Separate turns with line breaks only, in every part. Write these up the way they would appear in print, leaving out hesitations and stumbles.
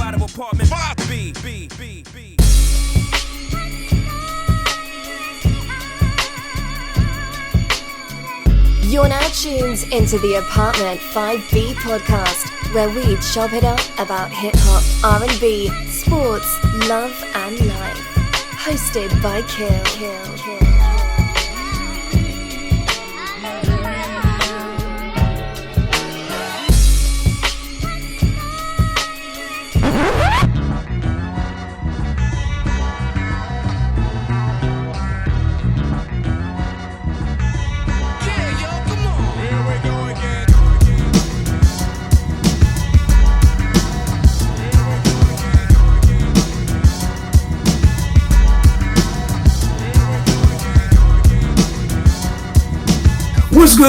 out of apartment 5B.
You're now tuned into the Apartment 5B podcast, where we chop it up about hip-hop, R&B, sports, love and life. Hosted by Kill.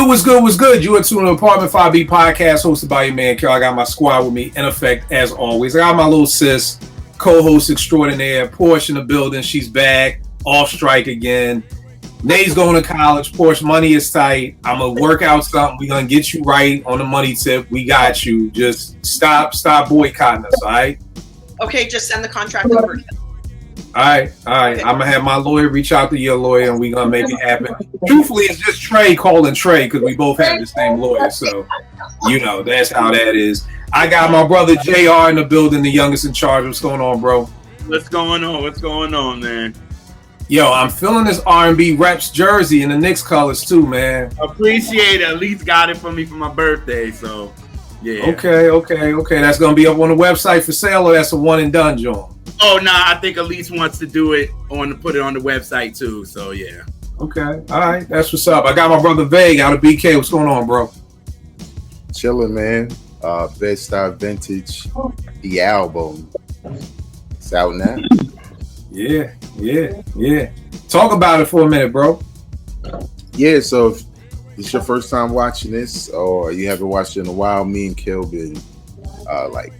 What's good? You are tuning to Apartment 5B podcast hosted by your man, Carl. I got my squad with me in effect as always. I got my little sis, co-host extraordinaire, Porsche in the building. She's back, off strike again. Nay's going to college. Porsche, money is tight. I'm going to work out something. We're going to get you right on the money tip. We got you. Just stop boycotting us, all right?
Okay, just send the contract over.
All right. Okay. I'm going to have my lawyer reach out to your lawyer, and we're going to make it happen. Truthfully, it's just Trey calling Trey because we both have the same lawyer. So, that's how that is. I got my brother JR in the building, the youngest in charge. What's going on, bro?
What's going on, man?
Yo, I'm feeling this R&B Reps jersey in the Knicks colors, too, man.
Appreciate it. At least got it for me for my birthday, so, yeah.
Okay. That's going to be up on the website for sale, or that's a one-and-done joint?
Oh, nah, I think Elise wants to do it put it on the website too. So yeah.
Okay. All right. That's what's up. I got my brother Vague out of BK. What's going on, bro?
Chilling, man. Bed-Stuy Vintage, the album. It's out now.
Yeah. Talk about it for a minute, bro.
Yeah, so if it's your first time watching this or you haven't watched it in a while, me and Kill been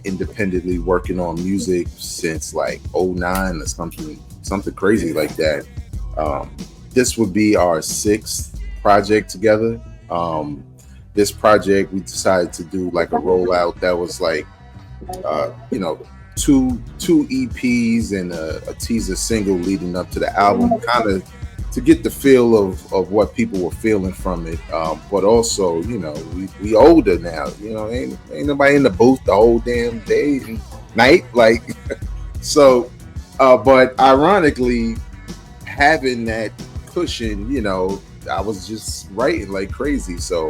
independently working on music since 2009 or something crazy like that. This would be our 6th project together. This project we decided to do a rollout that was 2 EPs and a teaser single leading up to the album, kind of to get the feel of what people were feeling from it, but also, we older now. Ain't nobody in the booth the whole damn day and night, so. But ironically, having that cushion, I was just writing like crazy. So,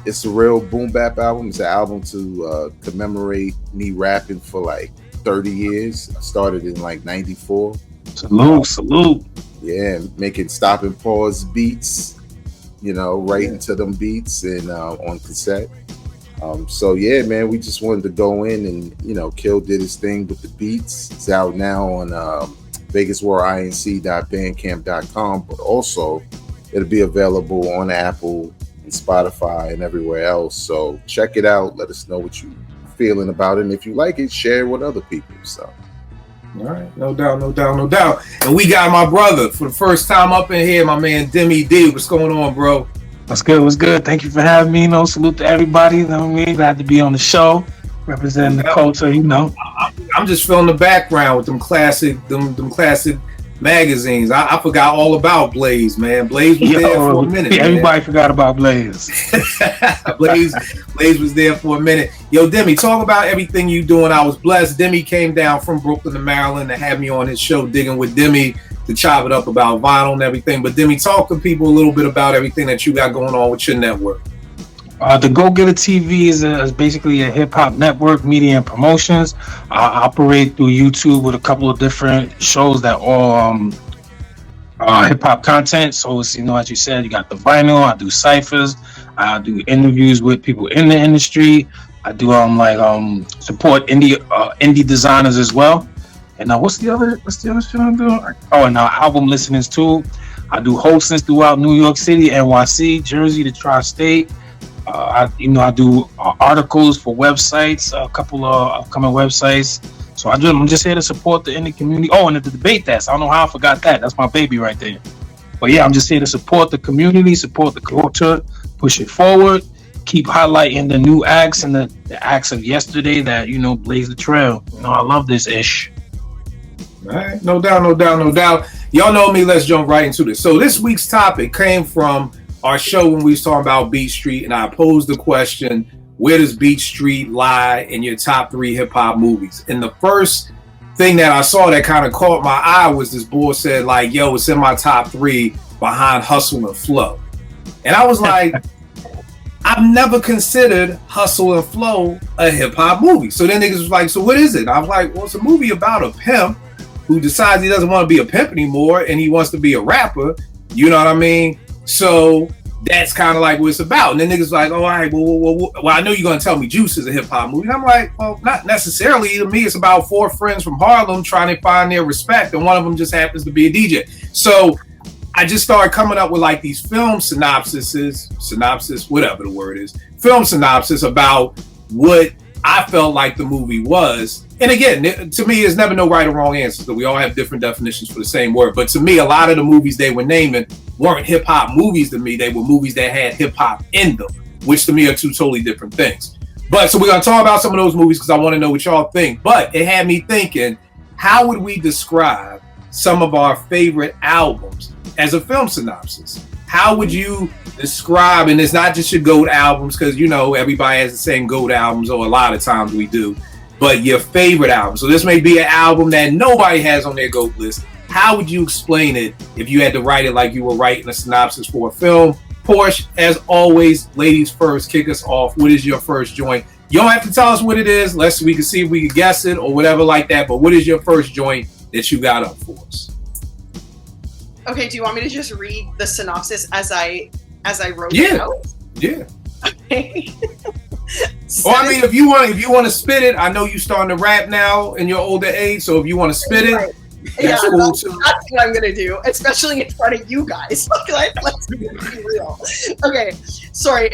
it's a real boom bap album. It's an album to commemorate me rapping for 30 years. I started in 94.
Salute.
Yeah, making stop and pause beats, writing to them beats and on cassette. So yeah, man, we just wanted to go in and, Kill did his thing with the beats. It's out now on VegasWarInc.bandcamp.com, but also it'll be available on Apple and Spotify and everywhere else. So check it out. Let us know what you're feeling about it. And if you like it, share it with other people. So.
All right, no doubt. And we got my brother for the first time up in here, my man Demi D. What's going on, bro?
What's good? Thank you for having me. Salute to everybody. You know what I mean? Glad to be on the show, representing the culture.
I'm just feeling the background with them classic magazines. I forgot all about Blaze, man. Blaze was there for a minute.
Yeah, everybody forgot about Blaze.
Blaze was there for a minute. Yo, Demi, talk about everything you doing. I was blessed. Demi came down from Brooklyn to Maryland to have me on his show, Digging with Demi, to chop it up about vinyl and everything. But Demi, talk to people a little bit about everything that you got going on with your network.
The Go Getter TV is basically a hip-hop network, media and promotions. I operate through YouTube with a couple of different shows that all hip-hop content. So it's, as you said, you got the vinyl, I do ciphers, I do interviews with people in the industry. I do support indie designers as well. And what's the other shit I'm doing? Oh, and album listenings too. I do hostings throughout New York City, NYC, Jersey, the Tri-State. I do articles for websites, a couple of upcoming websites. So I'm just here to support the indie community. Oh, and the debate desk. I don't know how I forgot that. That's my baby right there. But yeah, I'm just here to support the community, support the culture, push it forward, keep highlighting the new acts and the acts of yesterday that, blaze the trail. I love this ish.
All right, no doubt. Y'all know me. Let's jump right into this. So this week's topic came from our show when we was talking about Beat Street, and I posed the question, where does Beat Street lie in your top 3 hip-hop movies? And the first thing that I saw that kind of caught my eye was this boy said, like, yo, it's in my top 3 behind Hustle and Flow. And I was like, I've never considered Hustle and Flow a hip-hop movie. So then niggas was like, so what is it? I was like, well, it's a movie about a pimp who decides he doesn't want to be a pimp anymore and he wants to be a rapper. You know what I mean? So that's kind of like what it's about. And then niggas like, all right, well, I know you're going to tell me Juice is a hip-hop movie. And I'm like, well, not necessarily. To me, it's about 4 friends from Harlem trying to find their respect, and one of them just happens to be a DJ. So I just started coming up with like these film synopsis, whatever the word is, film synopsis about what I felt like the movie was. And again, to me, there's never no right or wrong answers. So we all have different definitions for the same word. But to me, a lot of the movies they were naming weren't hip hop movies to me. They were movies that had hip hop in them, which to me are 2 totally different things. But so we're going to talk about some of those movies because I want to know what y'all think. But it had me thinking, how would we describe some of our favorite albums as a film synopsis? How would you describe, and it's not just your GOAT albums, because everybody has the same GOAT albums, or a lot of times we do, but your favorite album. So this may be an album that nobody has on their GOAT list. How would you explain it if you had to write it like you were writing a synopsis for a film? Porsche, as always, ladies first, kick us off. What is your first joint? You don't have to tell us what it is, lest we can see if we can guess it or whatever like that, but what is your first joint that you got up for us?
Okay, do you want me to just read the synopsis as I wrote
it
out?
Yeah.
Okay.
Or I mean, if you want to spit it, I know you're starting to rap now in your older age, so if you want to spit it,
right.
that's cool too.
That's what I'm gonna do, especially in front of you guys. Let's be real. Okay, sorry.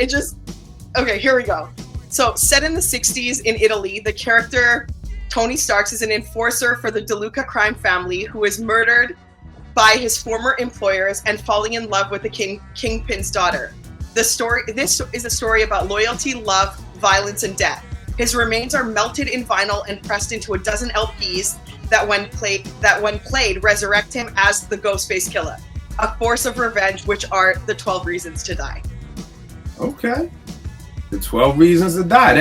Okay, here we go. So, set in the 60s in Italy, the character Tony Starks is an enforcer for the De Luca crime family who is murdered by his former employers and falling in love with the kingpin's daughter. This is a story about loyalty, love, violence, and death. His remains are melted in vinyl and pressed into a dozen LPs that when played resurrect him as the Ghostface Killer, a force of revenge, which are the 12 reasons to die.
Okay. The 12 reasons to die.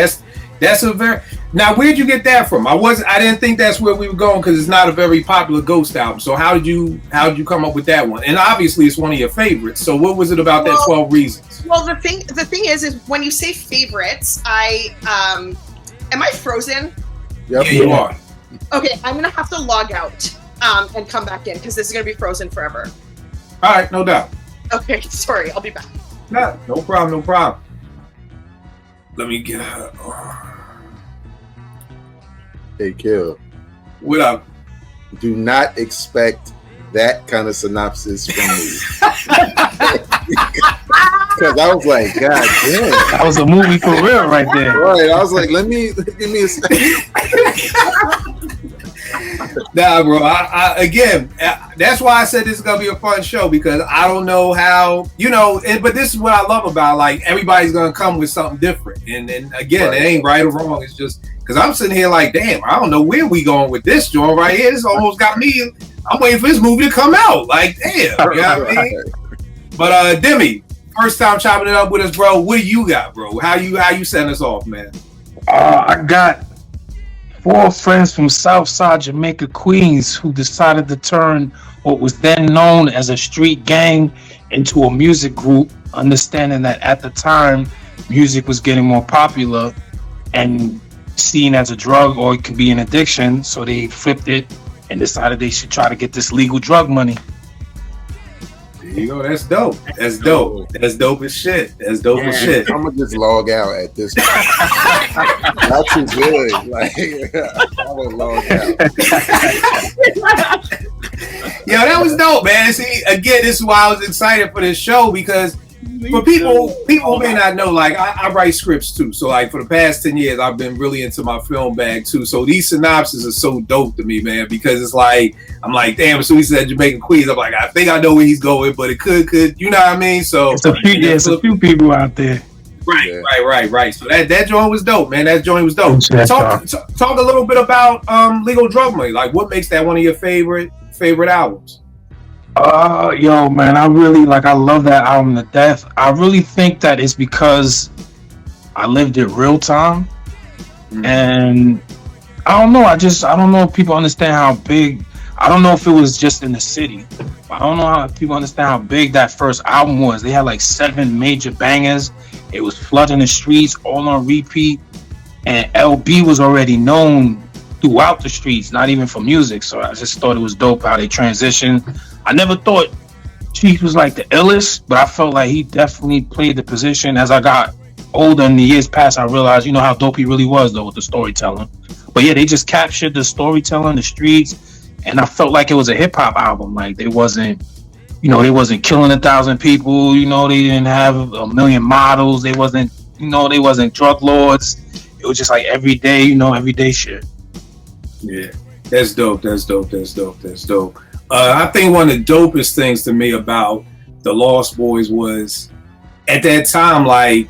That's a very... Now, where'd you get that from? I didn't think that's where we were going because it's not a very popular Ghost album. So how did you come up with that one? And obviously it's one of your favorites. So what was it about that 12 reasons?
Well, the thing is when you say favorites, am I frozen?
Yep.
Yeah, you are.
Okay, I'm gonna have to log out and come back in because this is gonna be frozen forever.
All right, no doubt.
Okay, sorry, I'll be back.
No problem. Let me get her.
Hey, Kill.
What up?
Do not expect that kind of synopsis from me. Because I was like, God damn.
That was a movie for real right there.
Right. I was like, give me a second.
Nah, bro. I again, that's why I said this is gonna be a fun show because I don't know how, but this is what I love about like everybody's gonna come with something different, and again,
right.
It ain't right or wrong. It's just because I'm sitting here like, damn, I don't know where we going with this joint right here. This almost got me. I'm waiting for this movie to come out. Like, damn, you know what I mean? But Demi, first time chopping it up with us, bro. What do you got, bro? How you setting us off, man?
I got 4 friends from Southside Jamaica, Queens, who decided to turn what was then known as a street gang into a music group, understanding that at the time, music was getting more popular and seen as a drug or it could be an addiction. So they flipped it and decided they should try to get this legal drug money.
There you go. That's dope. That's dope. That's dope as shit. That's dope as shit.
I'm gonna just log out at this point. Not too good. Like, I'm gonna log out.
Yo, that was dope, man. See, again, this is why I was excited for this show because for people who may not know, like I write scripts too. So like for the past 10 years, I've been really into my film bag too. So these synopses are so dope to me, man, because it's like, I'm like, damn, as soon as he said Jamaican Queens, I'm like, I think I know where he's going, but it could, you know what I mean? So
There's a few people out there.
Right. So that joint was dope, man. That joint was dope.
Yes,
Talk a little bit about Legal Drug Money. Like, what makes that one of your favorite albums?
Yo, man, I love that album to death. I really think that it's because I lived it real time, and I don't know. I don't know if people understand how big. I don't know if it was just in the city. I don't know how people understand how big that first album was. They had like 7 major bangers. It was flooding the streets, all on repeat, and LB was already known throughout the streets, not even for music. So I just thought it was dope how they transitioned. I never thought Chief was like the illest, but I felt like he definitely played the position. As I got older in the years past, I realized, how dope he really was, though, with the storytelling. But yeah, they just captured the storytelling, the streets, and I felt like it was a hip hop album. Like, they wasn't killing 1,000 people. They didn't have a million models. They wasn't drug lords. It was just like everyday shit.
Yeah, that's dope. I think one of the dopest things to me about the Lost Boys was, at that time, like,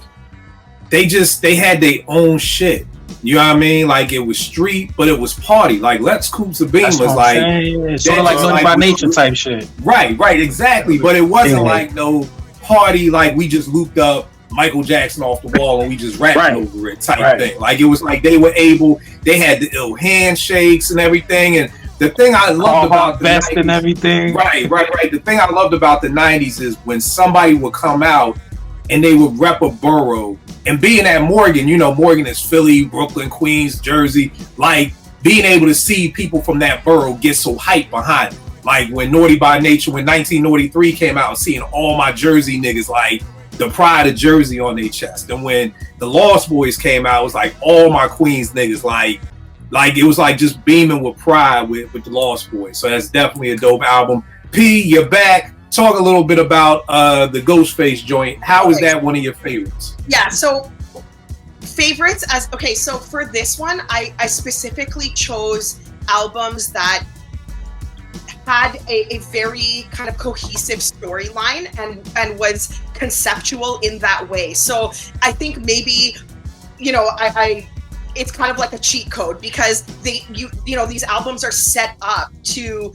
they had their own shit. You know what I mean? Like, it was street, but it was party. Like, Let's Coop Sabine was like
sort of like Naughty by Nature type shit.
Right, exactly. But it wasn't like no party, like we just looped up Michael Jackson off the wall and we just rapping over it type thing. Like, it was like they had the ill handshakes and everything. And the thing I loved about the 90s,
and everything.
Right. The thing I loved about the 90s is when somebody would come out and they would rep a borough. And being at Morgan, Morgan is Philly, Brooklyn, Queens, Jersey. Like, being able to see people from that borough get so hyped behind it. Like, when Naughty by Nature, when 1993 came out, and seeing all my Jersey niggas, like, the pride of Jersey on their chest. And when the Lost Boys came out, it was like all my Queens niggas, like it was like just beaming with pride with the Lost Boys. So that's definitely a dope album. P, you're back. Talk a little bit about the Ghostface joint. How is that one of your favorites?
Yeah, so favorites so for this one, I specifically chose albums that had a very kind of cohesive storyline and was conceptual in that way. So I think maybe, it's kind of like a cheat code because these albums are set up to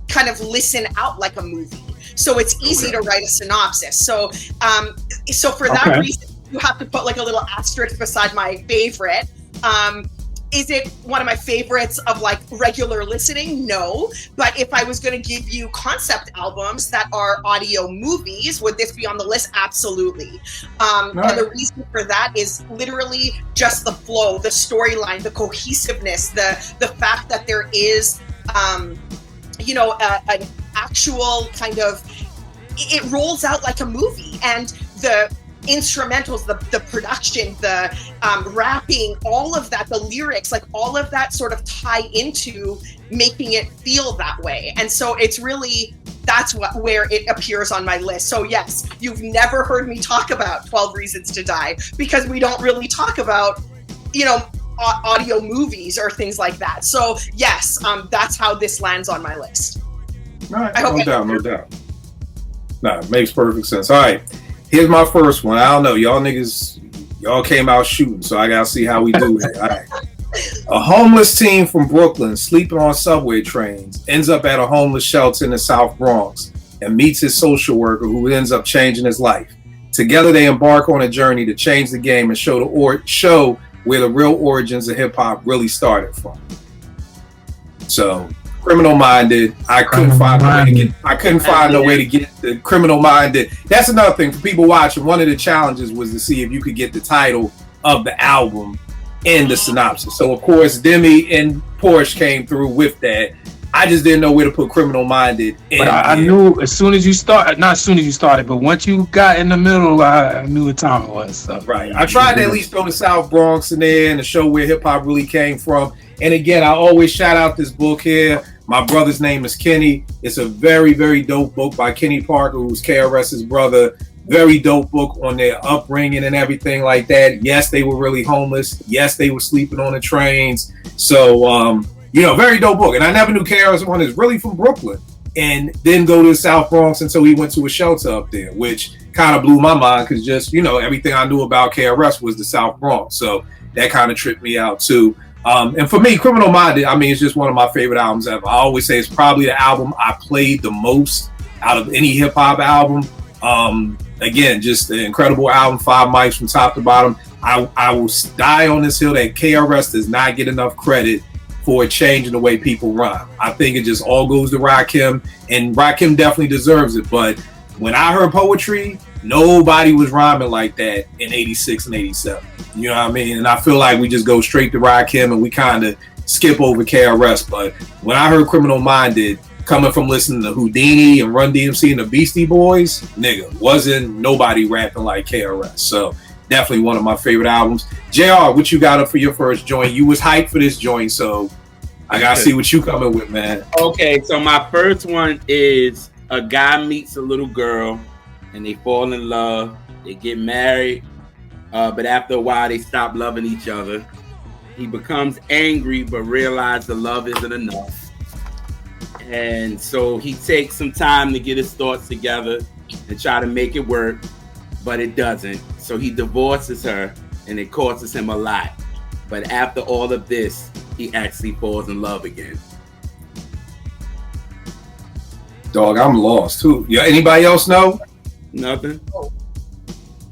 kind of listen out like a movie. So it's easy to write a synopsis. So for that reason, you have to put like a little asterisk beside my favorite. Is it one of my favorites of like regular listening? No. But if I was going to give you concept albums that are audio movies, would this be on the list? Absolutely. And the reason for that is literally just the flow, the storyline, the cohesiveness, the fact that there is, an actual kind of, it rolls out like a movie, and the instrumentals, the production, the rapping, all of that, the lyrics, like all of that sort of tie into making it feel that way. And so it's really, that's where it appears on my list. So yes, you've never heard me talk about 12 Reasons to Die because we don't really talk about, audio movies or things like that. So yes, that's how this lands on my list.
All right, no doubt. Nah, it makes perfect sense. All right. Here's my first one. I don't know. Y'all niggas, came out shooting, so I gotta see how we do it. All right. A homeless teen from Brooklyn sleeping on subway trains ends up at a homeless shelter in the South Bronx and meets his social worker who ends up changing his life. Together they embark on a journey to change the game and show where the real origins of hip hop really started from. So, Criminal Minded. I couldn't find no way to get the Criminal Minded. That's another thing for people watching. One of the challenges was to see if you could get the title of the album in the synopsis. So of course, Demi and Porsche came through with that. I just didn't know where to put Criminal Minded in.
But I knew as soon as you started, not as soon as you started, but once you got in the middle, I knew what time it was. So.
Right. I tried to at least throw the South Bronx in there and to show where hip hop really came from. And again, I always shout out this book here. My brother's name is Kenny. It's a very, very dope book by Kenny Parker, who's KRS's brother. Very dope book on their upbringing and everything like that. Yes, they were really homeless. Yes, they were sleeping on the trains. So, very dope book. And I never knew KRS-One is really from Brooklyn. and then go to the South Bronx until he went to a shelter up there, which kind of blew my mind because just, everything I knew about KRS was the South Bronx. So that kind of tripped me out too. And for me, Criminal Minded, it's just one of my favorite albums ever. I always say it's probably the album I played the most out of any hip hop album. Again, just an incredible album, 5 mics from top to bottom. I will die on this hill that KRS does not get enough credit for changing the way people rhyme. I think it just all goes to Rakim, and Rakim definitely deserves it. But when I heard poetry, nobody was rhyming like that in 86 and 87. You know what I mean? And I feel like we just go straight to Rakim and we kind of skip over KRS. But when I heard Criminal Minded, coming from listening to Houdini and Run DMC and the Beastie Boys, nigga, wasn't nobody rapping like KRS. So definitely one of my favorite albums. JR, what you got up for your first joint? You was hyped for this joint, so I gotta see what you coming with, man.
Okay, so my first one is a guy meets a little girl and they fall in love. They get married, but after a while they stop loving each other. He becomes angry but realizes the love isn't enough. And so he takes some time to get his thoughts together and try to make it work, but it doesn't. So he divorces her and it costs him a lot. But after all of this, he actually falls in love again.
Dog, I'm lost too. Yeah, anybody else know?
Nothing?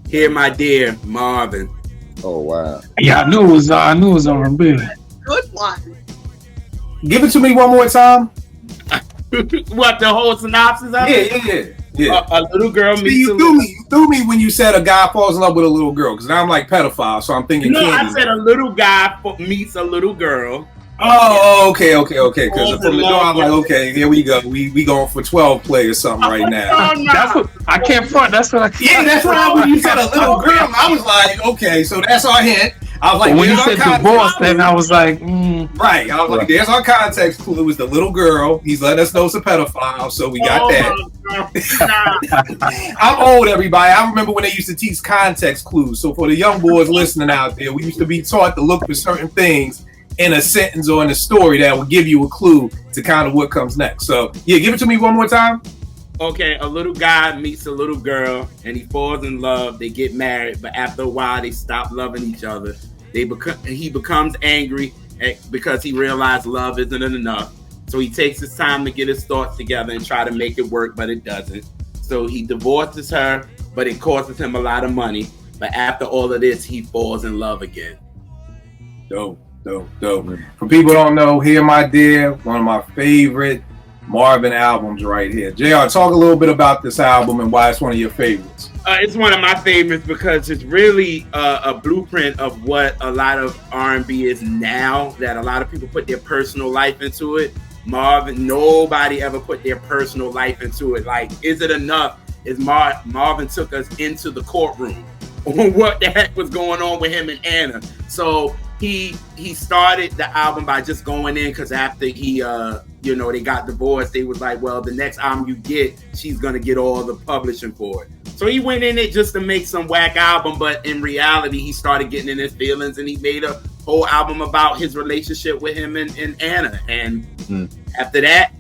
Here, my dear Marvin.
Oh wow.
Yeah, I knew it was R&B.
Good one.
Give it to me one more time.
What, the whole synopsis of it?
Yeah.
A little girl meets
you threw me when you said a guy falls in love with a little girl, because I'm like pedophile, so I'm thinking.
No,
candy.
I said a little guy meets a little girl.
Oh, okay. Because from the door, I'm like, okay, here we go. We going for 12 play or something right now.
That's what I can't front. That's what I.
Yeah, that's what when you said a little girl, I was like, okay, so that's our hint. I was like,
when you said divorce, then I was like,
right. I was like, there's our context clue. It was the little girl. He's letting us know it's a pedophile, so we got that. I'm old, everybody. I remember when they used to teach context clues. So for the young boys listening out there, we used to be taught to look for certain things in a sentence or in a story that will give you a clue to kind of what comes next. So yeah, give it to me one more time.
Okay, a little guy meets a little girl and he falls in love. They get married, but after a while they stop loving each other. He becomes angry because he realized love isn't enough. So he takes his time to get his thoughts together and try to make it work, but it doesn't. So he divorces her, but it costs him a lot of money. But after all of this, he falls in love again.
Dope. For people who don't know, Here My Dear, one of my favorite Marvin albums right here. JR, talk a little bit about this album and why it's one of your favorites.
It's one of my favorites because it's really a blueprint of what a lot of R&B is now, that a lot of people put their personal life into it. Nobody ever put their personal life into it. Like, Is It Enough? Marvin took us into the courtroom on what the heck was going on with him and Anna. So he started the album by just going in because after he they got divorced, they was like, well, the next album you get, she's gonna get all the publishing for it. So he went in it just to make some whack album, but in reality he started getting in his feelings and he made a whole album about his relationship with him and Anna. And after that,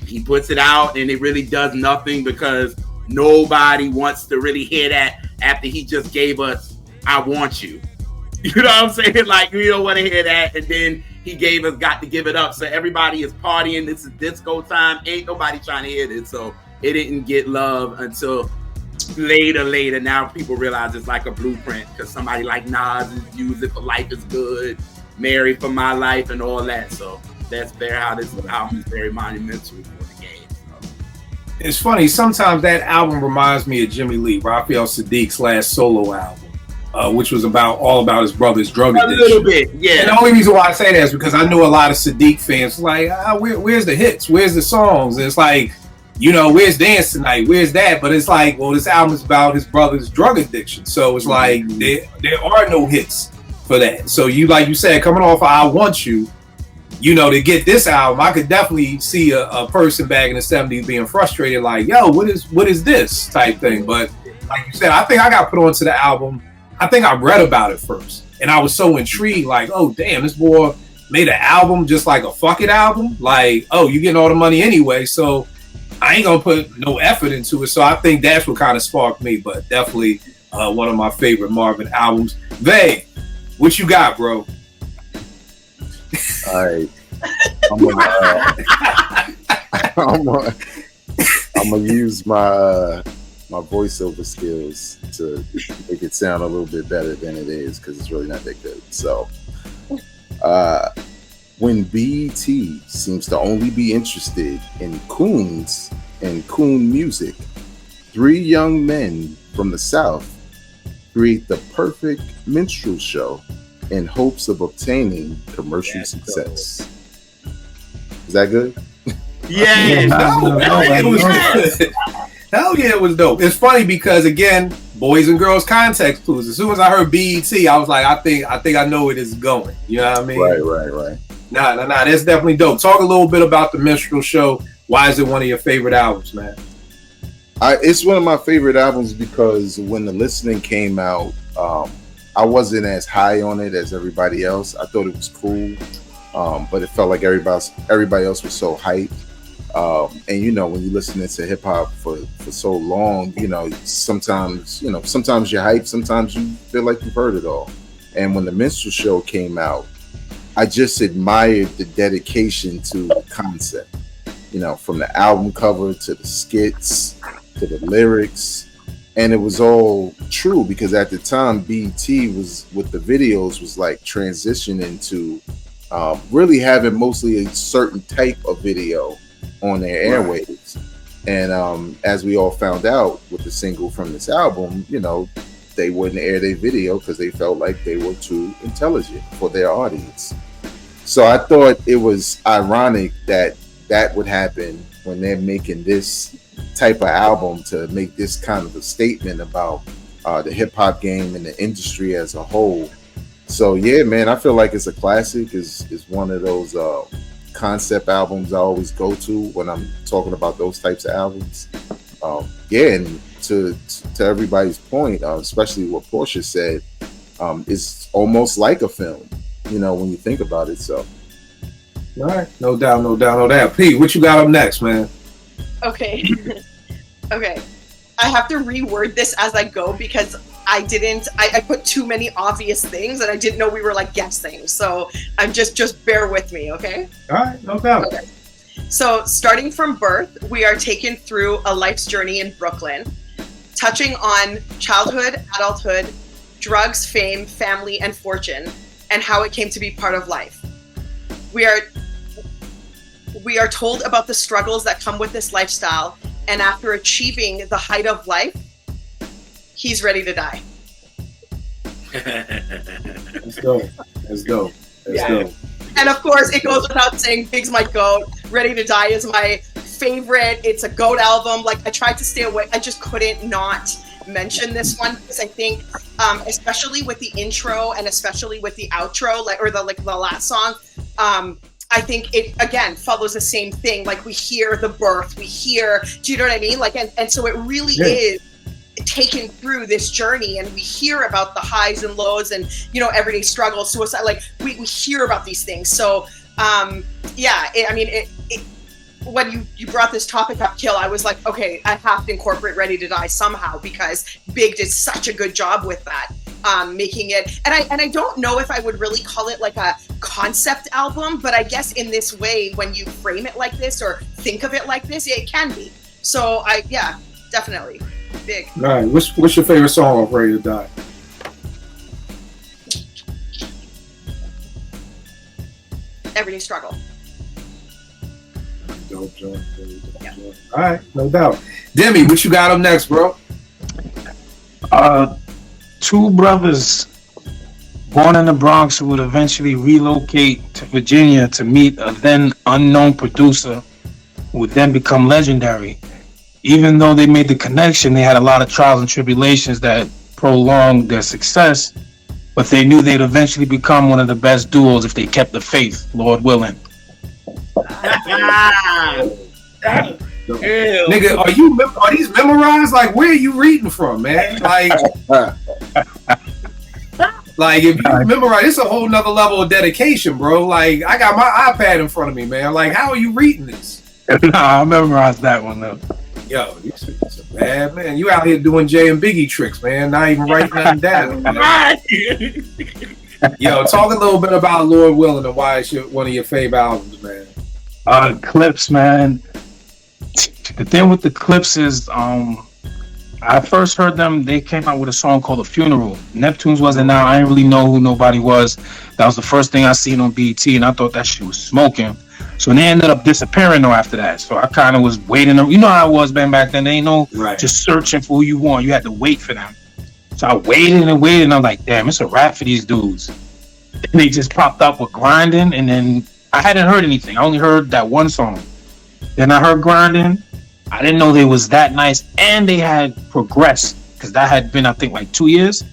he puts it out and it really does nothing because nobody wants to really hear that after he just gave us I Want You. You know what I'm saying? Like, we don't want to hear that. And then he gave us Got to Give It Up. So everybody is partying. This is disco time. Ain't nobody trying to hear this. So it didn't get love until later. Now people realize it's like a blueprint because somebody like Nas used it for Life Is Good, Mary for My Life, and all that. So that's how this album is very monumental for the game. So.
It's funny. Sometimes that album reminds me of Jimmy Lee, Raphael Sadiq's last solo album. Which was all about his brother's drug addiction. A
little bit, yeah.
And the only reason why I say that is because I knew a lot of Sadiq fans like, where's the hits? Where's the songs? And it's like, where's Dance Tonight? Where's that? But it's like, well, this album is about his brother's drug addiction. So it's like, there are no hits for that. So like you said, coming off of I Want You, to get this album, I could definitely see a person back in the 70s being frustrated, like, yo, what is this type thing? But like you said, I think I got put onto the album. I think I read about it first, and I was so intrigued, like, oh, damn, this boy made an album just like a fuck it album. Like, oh, you getting all the money anyway, so I ain't gonna put no effort into it. So I think that's what kind of sparked me. But definitely one of my favorite Marvin albums. Vay, what you got, bro?
All right. I'm gonna use my my voiceover skills to make it sound a little bit better than it is, because it's really not that good. So, when BET seems to only be interested in coons and coon music, three young men from the South create the perfect minstrel show in hopes of obtaining commercial success. Is that good?
Yeah.
Hell yeah, it was dope. It's funny because, again, boys and girls context clues. As soon as I heard BET, I was like, I think I know where this is going. You know what I mean?
Right.
Nah. That's definitely dope. Talk a little bit about the minstrel show. Why is it one of your favorite albums, man?
It's one of my favorite albums because when the listening came out, I wasn't as high on it as everybody else. I thought it was cool, but it felt like everybody else was so hyped. And you know, when you're listening to hip hop for so long, you know, sometimes you're hyped, sometimes you feel like you've heard it all. And when the minstrel show came out, I just admired the dedication to the concept. You know, from the album cover to the skits to the lyrics, and it was all true because at the time BET was with the videos was like transitioning to really having mostly a certain type of video on their airwaves. And as we all found out with the single from this album, you know, they wouldn't air their video because they felt like they were too intelligent for their audience. So I thought it was ironic that would happen when they're making this type of album to make this kind of a statement about the hip hop game and the industry as a whole. So yeah, man, I feel like it's a classic. Is one of those concept albums I always go to when I'm talking about those types of albums. Yeah, and to everybody's point, especially what Portia said, it's almost like a film, you know, when you think about it. So,
all right, no doubt. Pete, what you got up next, man?
Okay. Okay. I have to reword this as I go because I put too many obvious things and I didn't know we were like guessing. So I'm just bear with me, okay?
All right, no doubt.
Okay. So starting from birth, we are taken through a life's journey in Brooklyn, touching on childhood, adulthood, drugs, fame, family, and fortune, and how it came to be part of life. We are told about the struggles that come with this lifestyle, and after achieving the height of life, he's ready to die.
Let's go.
And of course, it goes without saying, Big's my GOAT. Ready to Die is my favorite. It's a GOAT album. Like, I tried to stay away. I just couldn't not mention this one because I think, especially with the intro and especially with the outro, the last song, I think it again follows the same thing. Like, we hear the birth, do you know what I mean? Like, and so it really is taken through this journey, and we hear about the highs and lows and, you know, everyday struggles, suicide, like we hear about these things. So when you brought this topic up, Kill, I was like, okay, I have to incorporate Ready to Die somehow because Big did such a good job with that, making it. And I don't know if I would really call it like a concept album, but I guess in this way, when you frame it like this or think of it like this, it can be. So definitely Big.
All right, what's your favorite song of Ready to Die?
Everyday Struggle.
Dope joint. All right, no doubt. Demi, what you got up next, bro?
Two brothers born in the Bronx who would eventually relocate to Virginia to meet a then unknown producer who would then become legendary. Even though they made the connection, they had a lot of trials and tribulations that prolonged their success, but they knew they'd eventually become one of the best duos if they kept the faith, Lord willing.
Nigga, are these memorized? Like, where are you reading from, man? Like if you memorize, it's a whole nother level of dedication, bro. Like, I got my iPad in front of me, man. Like, how are you reading this?
Nah, I memorized that one though.
Yo, you a bad man. You out here doing Jay and Biggie tricks, man. Not even writing nothing down. Man. Yo, talk a little bit about Lord Willin' and why it's one of your favorite albums, man.
Clips, man. The thing with the Clips is, I first heard them. They came out with a song called "The Funeral." Neptunes wasn't out. I didn't really know who nobody was. That was the first thing I seen on BET, and I thought that shit was smoking. So they ended up disappearing though after that. So I kind of was waiting. You know how it was back then. They ain't no just searching for who you want. You had to wait for them. So I waited and waited, and I'm like, damn, it's a rap for these dudes. And they just popped up with Grinding, and then I hadn't heard anything. I only heard that one song. Then I heard Grinding. I didn't know they was that nice, and they had progressed because that had been, I think, like 2 years.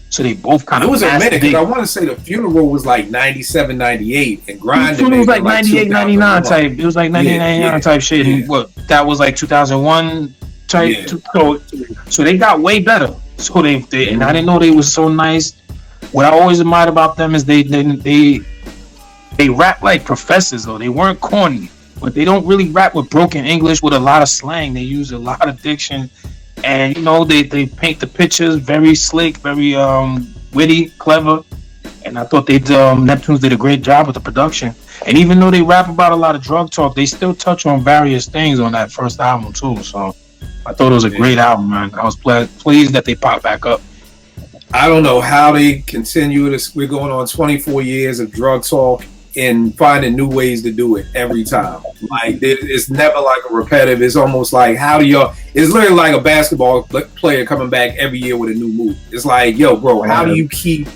So they both kind of.
It was a minute because I want to say The Funeral was like 97, 98, and Grinding.
The Funeral was like 98, 99 type. It was like 98, 99 type shit. And what that was like 2001 type. Yeah. So they got way better. So they and I didn't know they was so nice. What I always admired about them is they rap like professors though. They weren't corny, but they don't really rap with broken English with a lot of slang. They use a lot of diction. And you know they paint the pictures very slick, very witty, clever, and I thought Neptunes did a great job with the production. And even though they rap about a lot of drug talk, they still touch on various things on that first album too. So I thought it was a great album, man. I was pleased that they popped back up.
I don't know how they continue this. We're going on 24 years of drug talk and finding new ways to do it every time. Like it's never like a repetitive. It's almost like it's literally like a basketball player coming back every year with a new move. It's like, yo, bro, how do you keep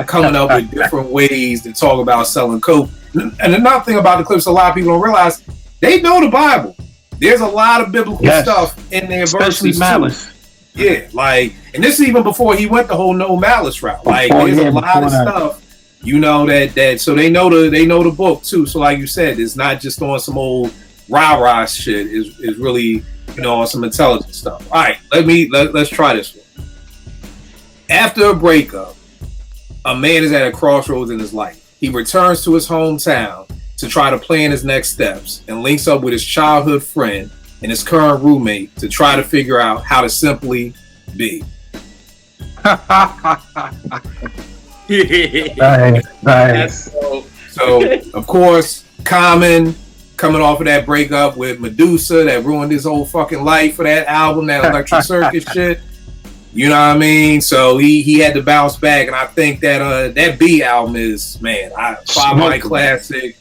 coming up with different ways to talk about selling coke? And another thing about the Clips, a lot of people don't realize they know the Bible. There's a lot of biblical stuff in their
especially
verses
Malice.
Too. Yeah, like, and this is even before he went the whole no malice route. Like, there's a lot of stuff. You know that so they know the book too. So like you said, it's not just on some old rah-rah shit. Is really, you know, on some intelligent stuff. All right, let's try this one. After a breakup, a man is at a crossroads in his life. He returns to his hometown to try to plan his next steps and links up with his childhood friend and his current roommate to try to figure out how to simply be.
Nice.
So of course, Common coming off of that breakup with Medusa that ruined his whole fucking life for that album, that Electric Circus shit. You know what I mean? So he had to bounce back, and I think that that B album is, man, 5 Mic classic.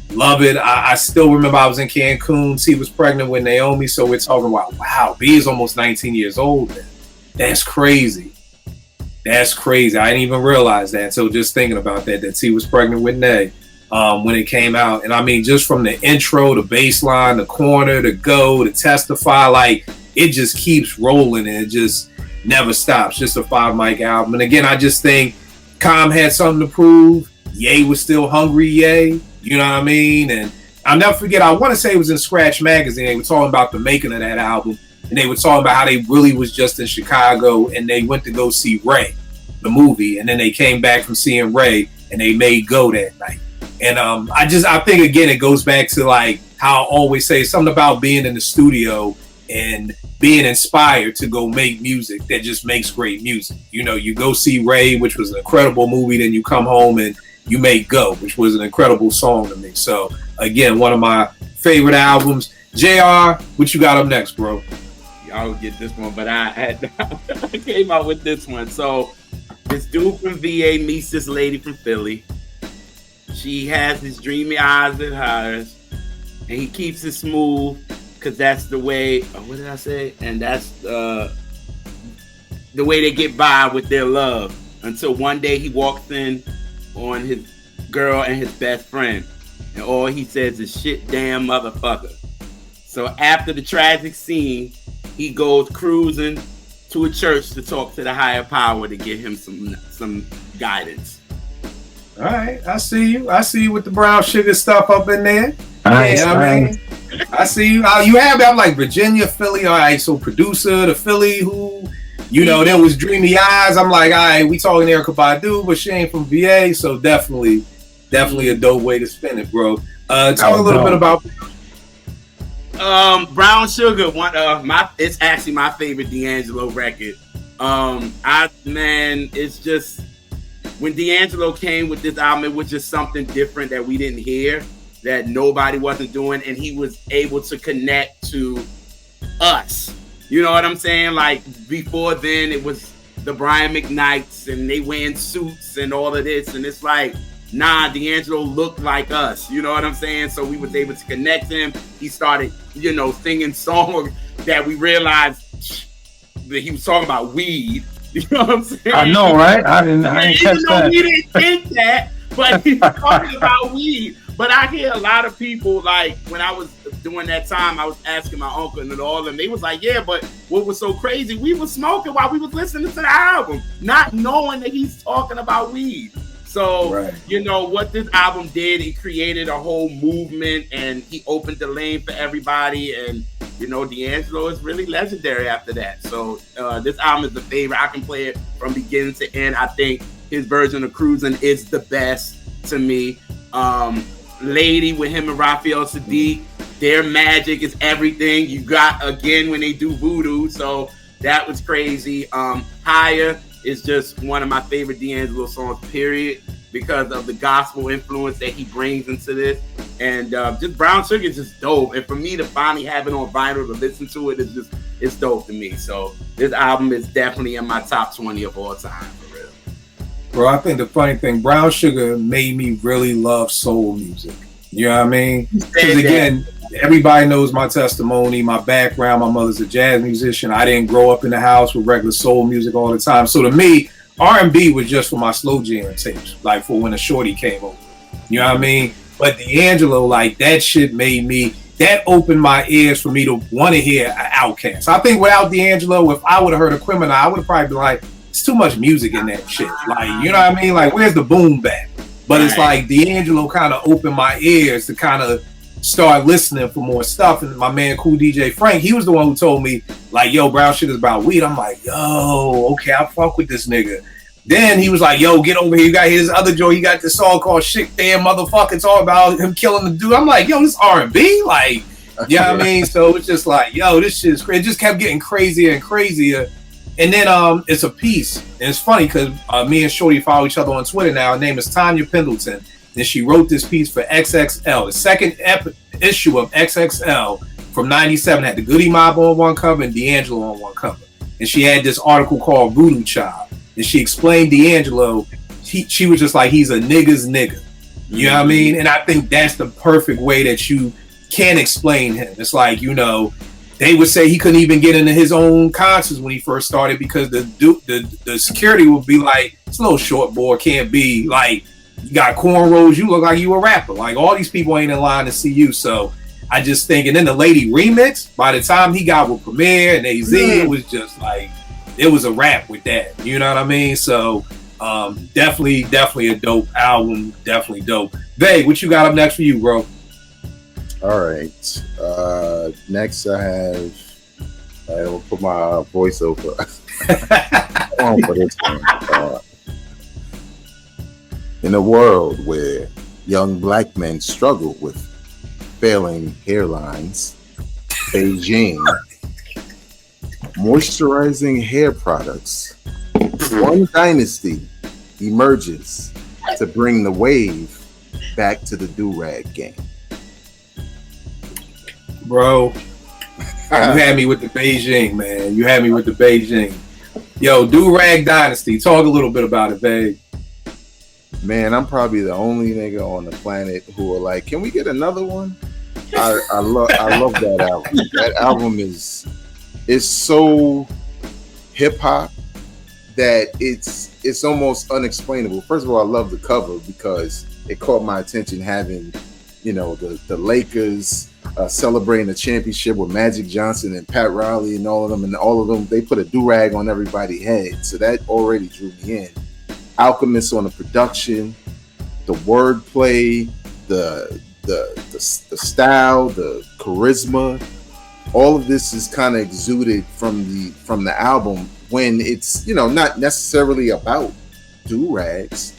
Love it. I still remember I was in Cancun. She was pregnant with Naomi, so we're talking about, wow, B is almost 19 years old, man. That's crazy. That's crazy. I didn't even realize that. So just thinking about that she was pregnant with Nay when it came out. And I mean, just from the intro, the bass line, the corner, the go, the testify, like it just keeps rolling and it just never stops. Just a 5 Mic album. And again, I just think Com had something to prove. Ye was still hungry, Ye. You know what I mean? And I'll never forget, I want to say it was in Scratch Magazine. They were talking about the making of that album. And they were talking about how they really was just in Chicago and they went to go see Ray, the movie. And then they came back from seeing Ray and they made Go that night. And I think, again, it goes back to like how I always say something about being in the studio and being inspired to go make music that just makes great music. You know, you go see Ray, which was an incredible movie. Then you come home and you make Go, which was an incredible song to me. So, again, one of my favorite albums. JR, what you got up next, bro?
I'll get this one, but I came out with this one. So this dude from VA meets this lady from Philly. She has his dreamy eyes and hers, and he keeps it smooth because that's the way. What did I say? And that's the way they get by with their love. Until one day he walks in on his girl and his best friend, and all he says is "shit, damn motherfucker." So after the tragic scene, he goes cruising to a church to talk to the higher power to get him some guidance.
All right, I see you with the brown sugar stuff up in there.
Nice,
yeah, I mean, I see you. You have that. I'm like Virginia, Philly. All right, so producer, the Philly who, you know, there was Dreamy Eyes. I'm like, all right, we talking Erykah Badu, but she ain't from VA, so definitely a dope way to spin it, bro. Talk a little bit about.
Brown Sugar, it's actually my favorite D'Angelo record. It's just when D'Angelo came with this album, it was just something different that we didn't hear, that nobody wasn't doing, and he was able to connect to us. You know what I'm saying? Like before then, it was the Brian McKnights and they wearing suits and all of this, and it's like, nah, D'Angelo looked like us. You know what I'm saying? So we was able to connect him. He started, singing songs that we realized that he was talking about weed. You know what I'm saying?
I know, right? I didn't catch that.
We didn't think that, but he was talking about weed. But I hear a lot of people, like, when I was doing that time, I was asking my uncle and all of them, they was like, yeah, but what was so crazy, we was smoking while we was listening to the album, not knowing that he's talking about weed. So, what this album did, it created a whole movement, and he opened the lane for everybody, and, D'Angelo is really legendary after that. So, this album is the favorite. I can play it from beginning to end. I think his version of Cruising is the best to me. Lady with him and Raphael Sadiq, their magic is everything. You got again when they do Voodoo, so that was crazy. Higher is just one of my favorite D'Angelo songs, period, because of the gospel influence that he brings into this. And just Brown Sugar is just dope. And for me to finally have it on vinyl to listen to it, it's dope to me. So this album is definitely in my top 20 of all time.
Bro, I think the funny thing, Brown Sugar made me really love soul music. You know what I mean? Because again, everybody knows my testimony, my background. My mother's a jazz musician. I didn't grow up in the house with regular soul music all the time. So to me, R&B was just for my slow jam tapes, like for when a shorty came over. You know what I mean? But D'Angelo, like that shit that opened my ears for me to want to hear an Outkast. I think without D'Angelo, if I would have heard a Criminal, I would have probably been like, it's too much music in that shit. Like, you know what I mean? Like, where's the boom bap? But it's like D'Angelo kind of opened my ears to kind of start listening for more stuff. And my man, Cool DJ Frank, he was the one who told me, like, yo, Brown Sugar is about weed. I'm like, yo, okay, I fuck with this nigga. Then he was like, yo, get over here. You got his other joint. He got this song called Shit Damn Motherfucker. It's all about him killing the dude. I'm like, yo, this R&B? Like, you know what I mean? So it's just like, yo, this shit is crazy. It just kept getting crazier and crazier. And then it's a piece, and it's funny because me and Shorty follow each other on Twitter now. Her name is Tanya Pendleton, and she wrote this piece for XXL. The second issue of XXL from '97 had the Goody Mob on one cover and D'Angelo on one cover. And she had this article called Voodoo Child, and she explained D'Angelo. She was just like, he's a nigga's nigga. You know what I mean? And I think that's the perfect way that you can explain him. It's like, they would say he couldn't even get into his own concerts when he first started because the security would be like, this little short boy can't be like, you got cornrows, you look like you a rapper. Like all these people ain't in line to see you. So I just think, and then the Lady remix, by the time he got with Premier and AZ, it was just like, it was a rap with that. You know what I mean? So definitely a dope album. Definitely dope. Babe, what you got up next for you, bro?
All right. Next, I will put my voiceover on for this one. In a world where young black men struggle with failing hairlines, Beijing moisturizing hair products, one dynasty emerges to bring the wave back to the do-rag game.
Bro, you had me with the Beijing, man. You had me with the Beijing. Yo, Do-Rag Dynasty. Talk a little bit about it, babe.
Man, I'm probably the only nigga on the planet who are like, can we get another one? I love that album. That album is so hip hop that it's almost unexplainable. First of all, I love the cover because it caught my attention, having the Lakers celebrating the championship with Magic Johnson and Pat Riley and all of them, they put a do-rag on everybody's head, so that already drew me in. Alchemist on the production, the wordplay, the style, the charisma, all of this is kind of exuded from the album, when it's not necessarily about do-rags.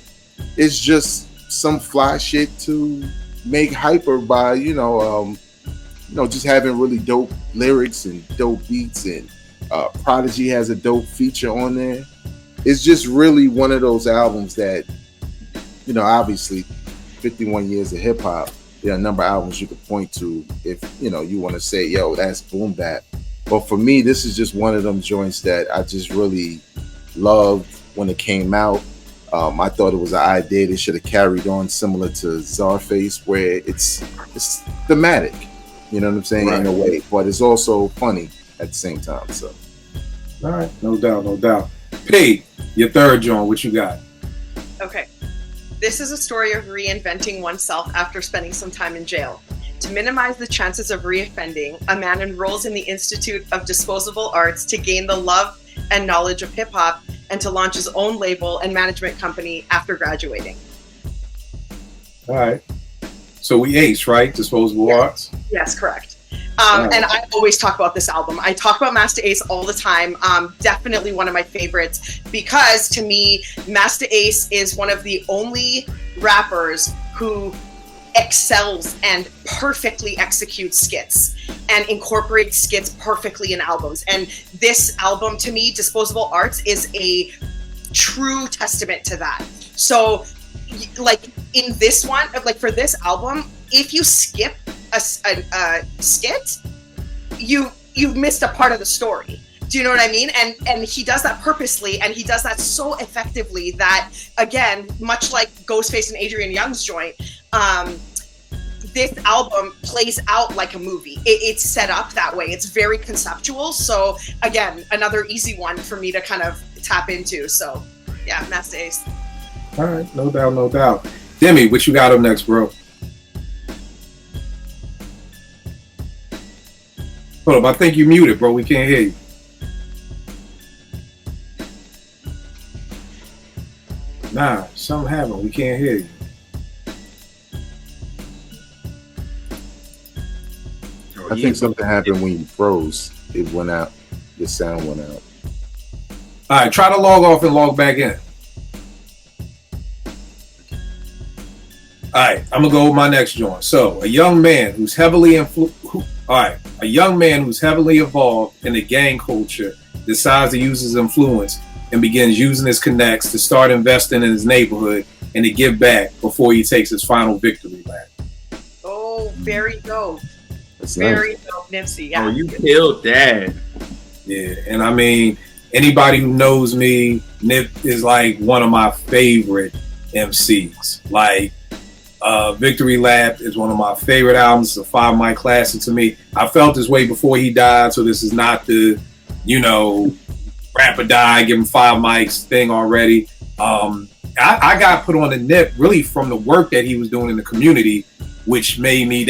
It's just some fly shit to make hyper by just having really dope lyrics and dope beats, and Prodigy has a dope feature on there. It's just really one of those albums that, obviously 51 years of hip hop, there are a number of albums you could point to if, you want to say, yo, that's boom bap. But for me, this is just one of them joints that I just really loved when it came out. I thought it was an idea they should have carried on, similar to Czarface, where it's thematic, you know what I'm saying, in a way, but it's also funny at the same time. So,
all right, no doubt. P, your third joint, what you got?
Okay. This is a story of reinventing oneself after spending some time in jail. To minimize the chances of reoffending, a man enrolls in the Institute of Disposable Arts to gain the love and knowledge of hip-hop and to launch his own label and management company after graduating.
All right. So we ace, right? Disposable Arts?
Yes, correct. And I always talk about this album. I talk about Master Ace all the time. Definitely one of my favorites, because to me, Master Ace is one of the only rappers who excels and perfectly executes skits and incorporates skits perfectly in albums. And this album, to me, Disposable Arts, is a true testament to that. So, like, in this one, like, for this album, if you skip a skit, you've missed a part of the story. Do you know what I mean? And he does that purposely, and he does that so effectively that, again, much like Ghostface and Adrian Young's joint, this album plays out like a movie. It's set up that way. It's very conceptual. So, again, another easy one for me to kind of tap into. So, yeah, Master Ace.
All right, no doubt. Demi, what you got up next, bro? Hold up, I think you muted, bro. We can't hear you. Nah, something happened. We can't hear you.
I think something happened when you froze. It went out. Your sound went out.
All right, try to log off and log back in. All right, I'm gonna go with my next joint. So, a young man who's heavily involved in the gang culture decides to use his influence and begins using his connects to start investing in his neighborhood and to give back before he takes his final victory lap.
Oh, very dope.
That's
Very
nice.
dope, Nipsey. Yeah.
Oh, you killed that.
Yeah, and I mean, anybody who knows me, Nip is like one of my favorite MCs. Like, Victory Lap is one of my favorite albums. It's a 5 mic classic to me. I felt this way before he died, so this is not the, rapper die, give him 5 mics thing already. I got put on the Nip really from the work that he was doing in the community, which made me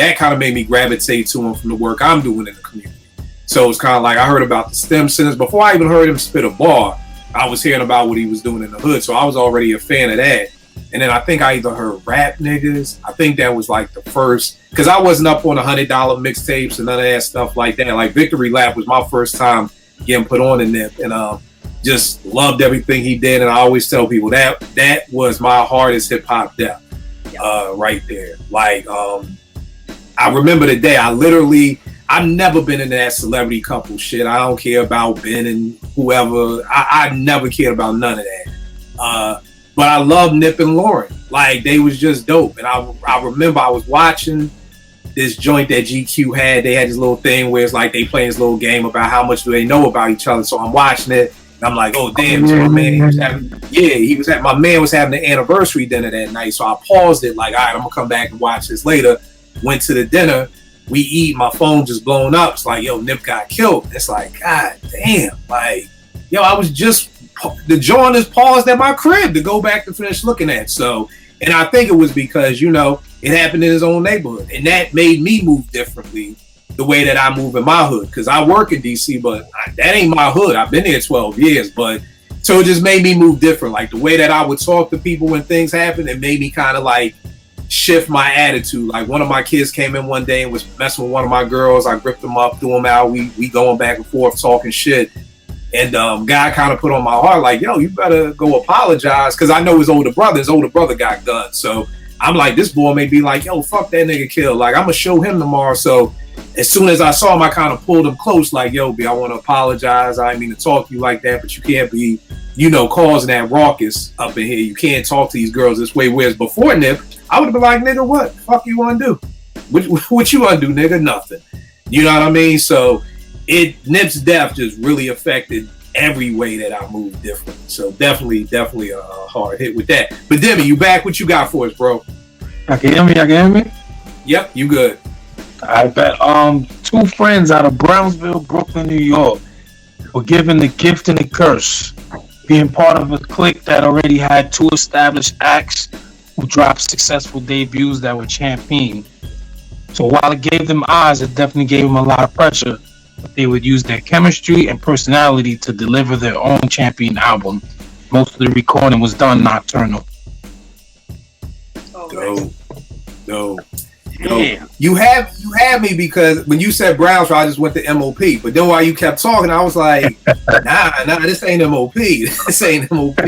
gravitate to him from the work I'm doing in the community. So it's kind of like I heard about the STEM centers before I even heard him spit a bar. I was hearing about what he was doing in the hood, so I was already a fan of that. And then I think I either heard Rap Niggas. I think that was like the first, because I wasn't up on $100 mixtapes and none of that stuff like that. Like Victory Lap was my first time getting put on the Nip, and just loved everything he did. And I always tell people that was my hardest hip hop death, right there. Like, I remember the day I've never been into that celebrity couple shit. I don't care about Ben and whoever. I never cared about none of that. But I love Nip and Lauren. Like, they was just dope. And I remember I was watching this joint that GQ had. They had this little thing where it's like they playing this little game about how much do they know about each other. So I'm watching it, and I'm like, oh, damn. So my man was having the anniversary dinner that night. So I paused it, like, all right, I'm going to come back and watch this later. Went to the dinner. We eat. My phone just blown up. It's like, yo, Nip got killed. It's like, God damn. Like, yo, I was just... the joint is paused at my crib to go back to finish looking at. So, and I think it was because, it happened in his own neighborhood. And that made me move differently the way that I move in my hood. Because I work in DC, but that ain't my hood. I've been here 12 years. But so it just made me move different. Like the way that I would talk to people when things happen, it made me kind of like shift my attitude. Like one of my kids came in one day and was messing with one of my girls. I gripped him up, threw him out. We going back and forth talking shit. And guy kind of put on my heart like, yo, you better go apologize. Because I know his older brother got gunned. So I'm like, this boy may be like, yo, fuck that nigga kill. Like, I'm going to show him tomorrow. So as soon as I saw him, I kind of pulled him close, like, yo, B, I want to apologize. I didn't mean to talk to you like that, but you can't be, causing that raucous up in here. You can't talk to these girls this way. Whereas before Nip, I would have been like, nigga, what the fuck you want to do? What you want to do, nigga? Nothing. You know what I mean? So Nip's death just really affected every way that I move differently. So definitely a hard hit with that. But Demi, you back? What you got for us, bro?
I can hear me?
Yep, you good.
I bet. Two friends out of Brownsville, Brooklyn, New York, were given the gift and the curse, being part of a clique that already had two established acts who dropped successful debuts that were championed. So while it gave them odds, it definitely gave them a lot of pressure. But they would use their chemistry and personality to deliver their own champion album. Most of the recording was done nocturnal.
No. You had me because when you said Brownsville, I just went to MOP. But then while you kept talking, I was like, nah, this ain't MOP. This ain't MOP.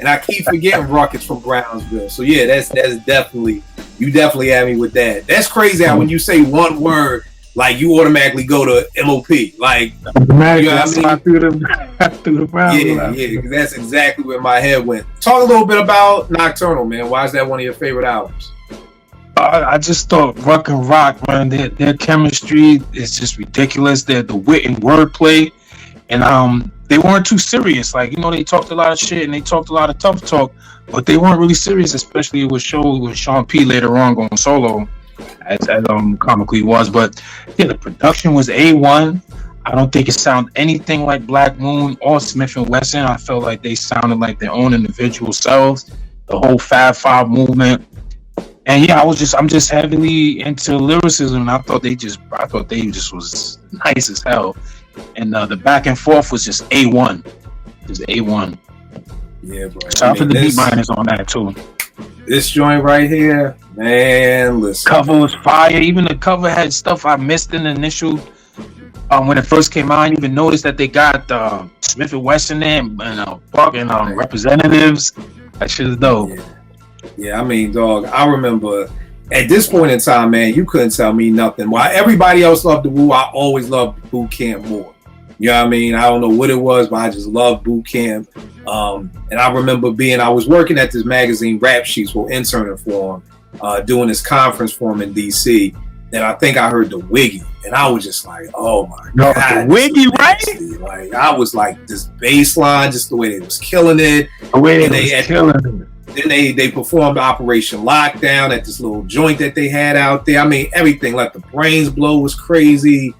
And I keep forgetting Ruckus from Brownsville. So yeah, that's definitely, you definitely had me with that. That's crazy how when you say one word, like you automatically go to MOP. Like, you know what I mean? Through the Brownsville. Yeah, because that's exactly where my head went. Talk a little bit about Nocturnal, man. Why is that one of your favorite albums?
I just thought Ruck and Rock, man, their chemistry is just ridiculous. The wit and wordplay, and they weren't too serious. Like, they talked a lot of shit and they talked a lot of tough talk, but they weren't really serious, especially with Sean P later on going solo, as comically was. But yeah, the production was A1. I don't think it sounded anything like Black Moon or Smith and Wesson. I felt like they sounded like their own individual selves. The whole Fab Five movement. And yeah, I'm just heavily into lyricism, and I thought they just was nice as hell. And the back and forth was just A1. Just A1.
Yeah, bro.
Shout out to the beat miners on that too.
This joint right here, man, listen.
Cover was fire. Even the cover had stuff I missed in the initial when it first came out. I didn't even notice that they got Smith and Wesson and fucking representatives. That shit is dope.
Yeah, I mean, dog, I remember at this point in time, man, you couldn't tell me nothing. While everybody else loved the Wu, I always loved Boot Camp more. You know what I mean? I don't know what it was, but I just loved Boot Camp. And I remember I was working at this magazine, Rap Sheets, interning for him, doing this conference for him in D.C. And I think I heard the Wiggy. And I was just like, oh my God.
The Wiggy, right?
Like, I was like, this bass line, just the way they was killing it.
The way they was killing it.
Then they performed Operation Lockdown at this little joint that they had out there. I mean, everything. Let the Brains Blow was crazy.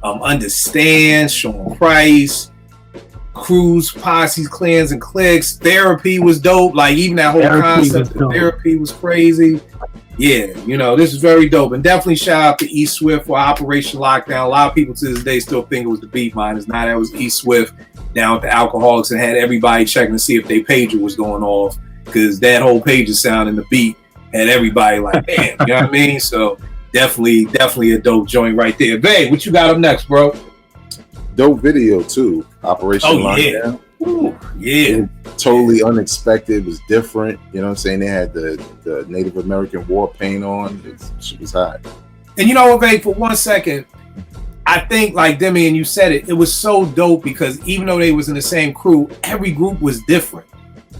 Understand, Sean Price, Crews, Posses, Clans, and Cliques. Therapy was dope. Like, even that whole concept of therapy was crazy. Yeah, this is very dope. And definitely shout out to E Swift for Operation Lockdown. A lot of people to this day still think it was the Beat Miners. Now that was E Swift down with the Alcoholics and had everybody checking to see if their pager was going off. Because that whole pager sound and the beat had everybody like, damn, you know what I mean? So definitely a dope joint right there. Babe, what you got up next, bro?
Dope video too. Operation Lockdown.
Yeah.
Totally unexpected. It was different. You know what I'm saying? They had the Native American war paint on. It was hot.
And you know what, babe, for 1 second, I think, like Demi and you said it was so dope because even though they was in the same crew, every group was different.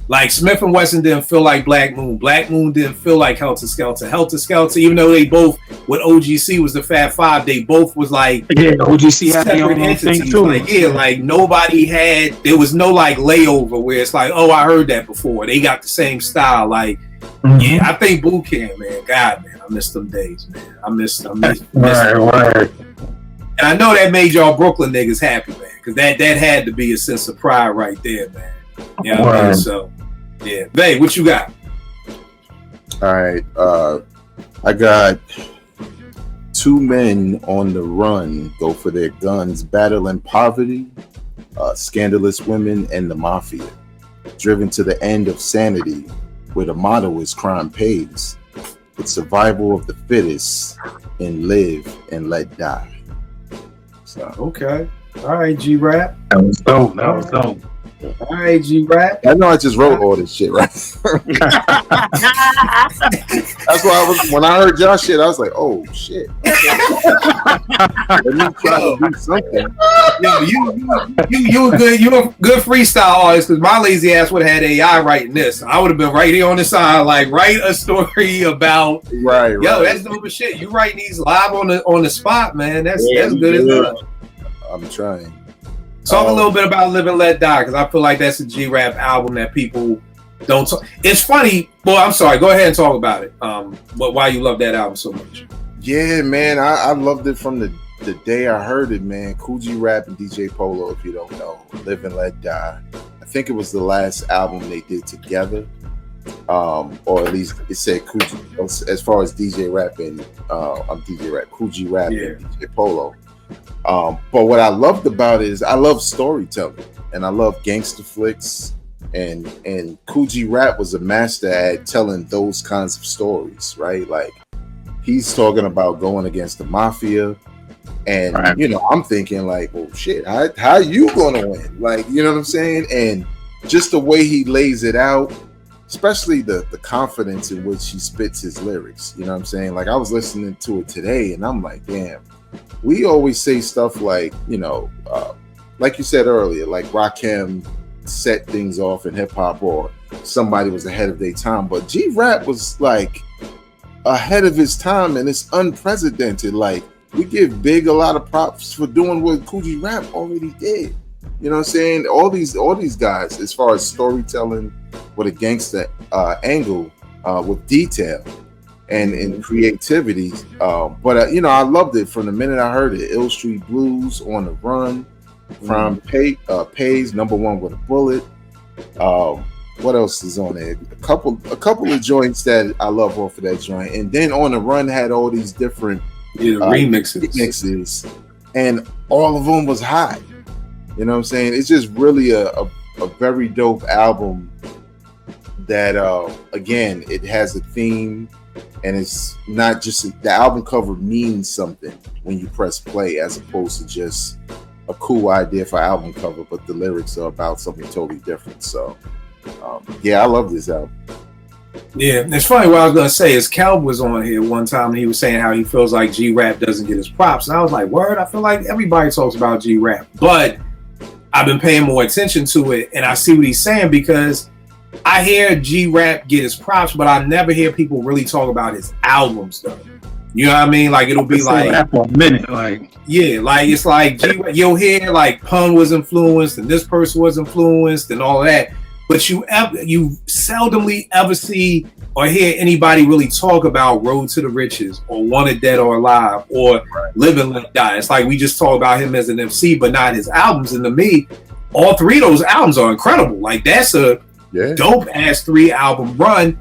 Like Smith and Wesson didn't feel like Black Moon. Black Moon didn't feel like Helter Skelter. Helter Skelter, even though they both, with OGC was the Fab Five, they both was like
OGC had their own thing too.
Like like nobody had. There was no like layover where it's like, oh, I heard that before. They got the same style. Like, yeah, I think Boot Camp, man. God, man, I miss them days, man. I miss
Right.
And I know that made y'all Brooklyn niggas happy, man, because that had to be a sense of pride right there, man. You know what I mean? So. Yeah, babe, what you got?
All right, I got two men on the run go for their guns, battling poverty, scandalous women, and the mafia, driven to the end of sanity, where the motto is crime pays. It's survival of the fittest, and live and let die. So
okay, all right, G-Rap.
That was dope.
All right, G-Rap.
I know I just wrote all this shit, right? That's why when I heard y'all shit, I was like, oh shit. Let me try to do something.
Yo, you a good freestyle artist, because my lazy ass would have had AI writing this. I would have been right here on the side, like write a story about
Right.
That's dope as shit. You writing these live on the spot, man. That's good as hell.
I'm trying.
Talk a little bit about Live and Let Die, because I feel like that's a G-Rap album that people don't talk. It's funny. Well, I'm sorry. Go ahead and talk about it. But why you love that album so much?
Yeah, man. I loved it from the day I heard it, man. Kool G Rap and DJ Polo, if you don't know. Live and Let Die. I think it was the last album they did together. Or at least it said Kool G, as far as DJ Rap and Kool G Rap and DJ Polo. But what I loved about it is I love storytelling and I love gangster flicks, and Kool G Rap was a master at telling those kinds of stories, right? Like he's talking about going against the mafia, and you know, I'm thinking like, well, shit, how you gonna win? Like, you know what I'm saying? And just the way he lays it out, especially the confidence in which he spits his lyrics, you know what I'm saying? Like I was listening to it today and I'm like, damn. We always say stuff like, you know, like you said earlier, like Rakim set things off in hip hop, or somebody was ahead of their time. But G-Rap was like ahead of his time, and it's unprecedented. Like we give Big a lot of props for doing what Kool G Rap already did. You know what I'm saying? All these guys, as far as storytelling with a gangster angle, with detail. And in creativity, but you know, I loved it from the minute I heard it. Ill Street Blues, On the Run, from Pays, Number One with a Bullet. What else is on there? A couple of joints that I love off of that joint, and then On the Run had all these different remixes, and all of them was hot. You know what I'm saying? It's just really a very dope album. That again, it has a theme. And it's not just the album cover means something when you press play, as opposed to just a cool idea for album cover, but the lyrics are about something totally different. So, I love this album.
Yeah, it's funny. What I was gonna say is, Kel was on here one time and he was saying how he feels like G-Rap doesn't get his props, and I was like, "Word!" I feel like everybody talks about G-Rap, but I've been paying more attention to it, and I see what he's saying, because I hear G-Rap get his props, but I never hear people really talk about his albums, though. You know what I mean? Like, it'll be like
for a minute, like
it's like you'll hear like Pun was influenced and this person was influenced and all that, but you seldomly ever see or hear anybody really talk about Road to the Riches or Wanted Dead or Alive or Live and Let Die. It's like we just talk about him as an MC, but not his albums. And to me, all three of those albums are incredible. Like, that's a dope ass 3-album run,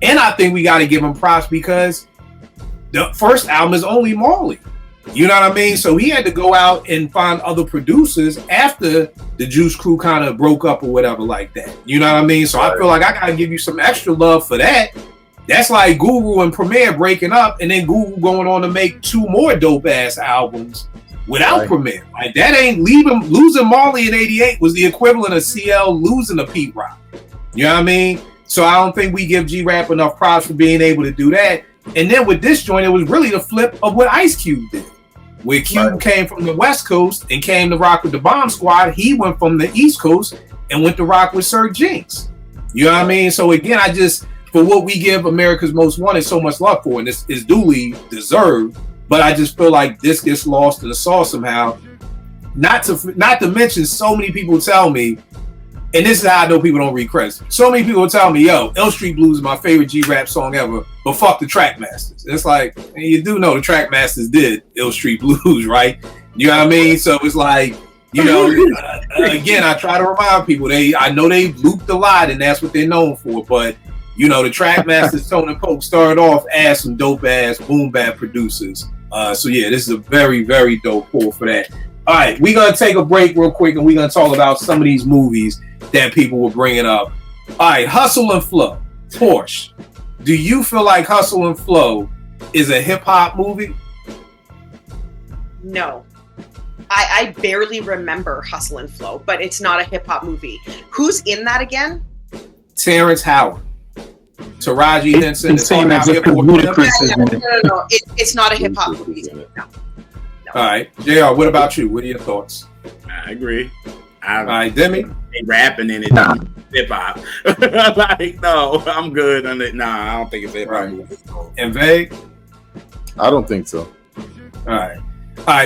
and I think we got to give him props because the first album is only Marley. You know what I mean? So he had to go out and find other producers after the Juice Crew kind of broke up or whatever like that. You know what I mean? So I feel like I got to give you some extra love for that. That's like Guru and Premier breaking up, and then Guru going on to make 2 more dope ass albums without Premier. Like, that ain't losing Marley in '88 was the equivalent of CL losing to Pete Rock. You know what I mean? So I don't think we give G-Rap enough props for being able to do that. And then with this joint, it was really the flip of what Ice Cube did. Where Cube came from the West Coast and came to rock with the Bomb Squad, he went from the East Coast and went to rock with Sir Jinx. You know what I mean? So again, I just, for what we give America's Most Wanted so much love for, and this is duly deserved, but I just feel like this gets lost in the sauce somehow. Not to mention, so many people tell me, and this is how I know people don't read credits. So many people tell me, yo, Ill Street Blues is my favorite G-Rap song ever, but fuck the Trackmasters. It's like, you do know the Trackmasters did Ill Street Blues, right? You know what I mean? So it's like, you know, again, I try to remind people, I know they looped a lot and that's what they're known for, but, you know, the Trackmasters, Tone and Poke started off as some dope-ass boom bap producers. So yeah, this is a very, very dope pull for that. All right, we're going to take a break real quick and we're going to talk about some of these movies that people were bringing up. All right, Hustle and Flow. Porsche, do you feel like Hustle and Flow is a hip-hop movie?
No. I barely remember Hustle and Flow, but it's not a hip hop movie. Who's in that again?
Terrence Howard. Taraji Henson.
It's saying that just because Ludacris is in it.
No. It's not a hip hop movie. No.
All right, JR, what about you? What are your thoughts?
I agree.
All right, Demi?
They rapping in it.
Nah.
Hip hop. Like, no, I'm good on it. Nah, I don't think it's hip hop.
Right. And Vague?
I don't think so.
All right.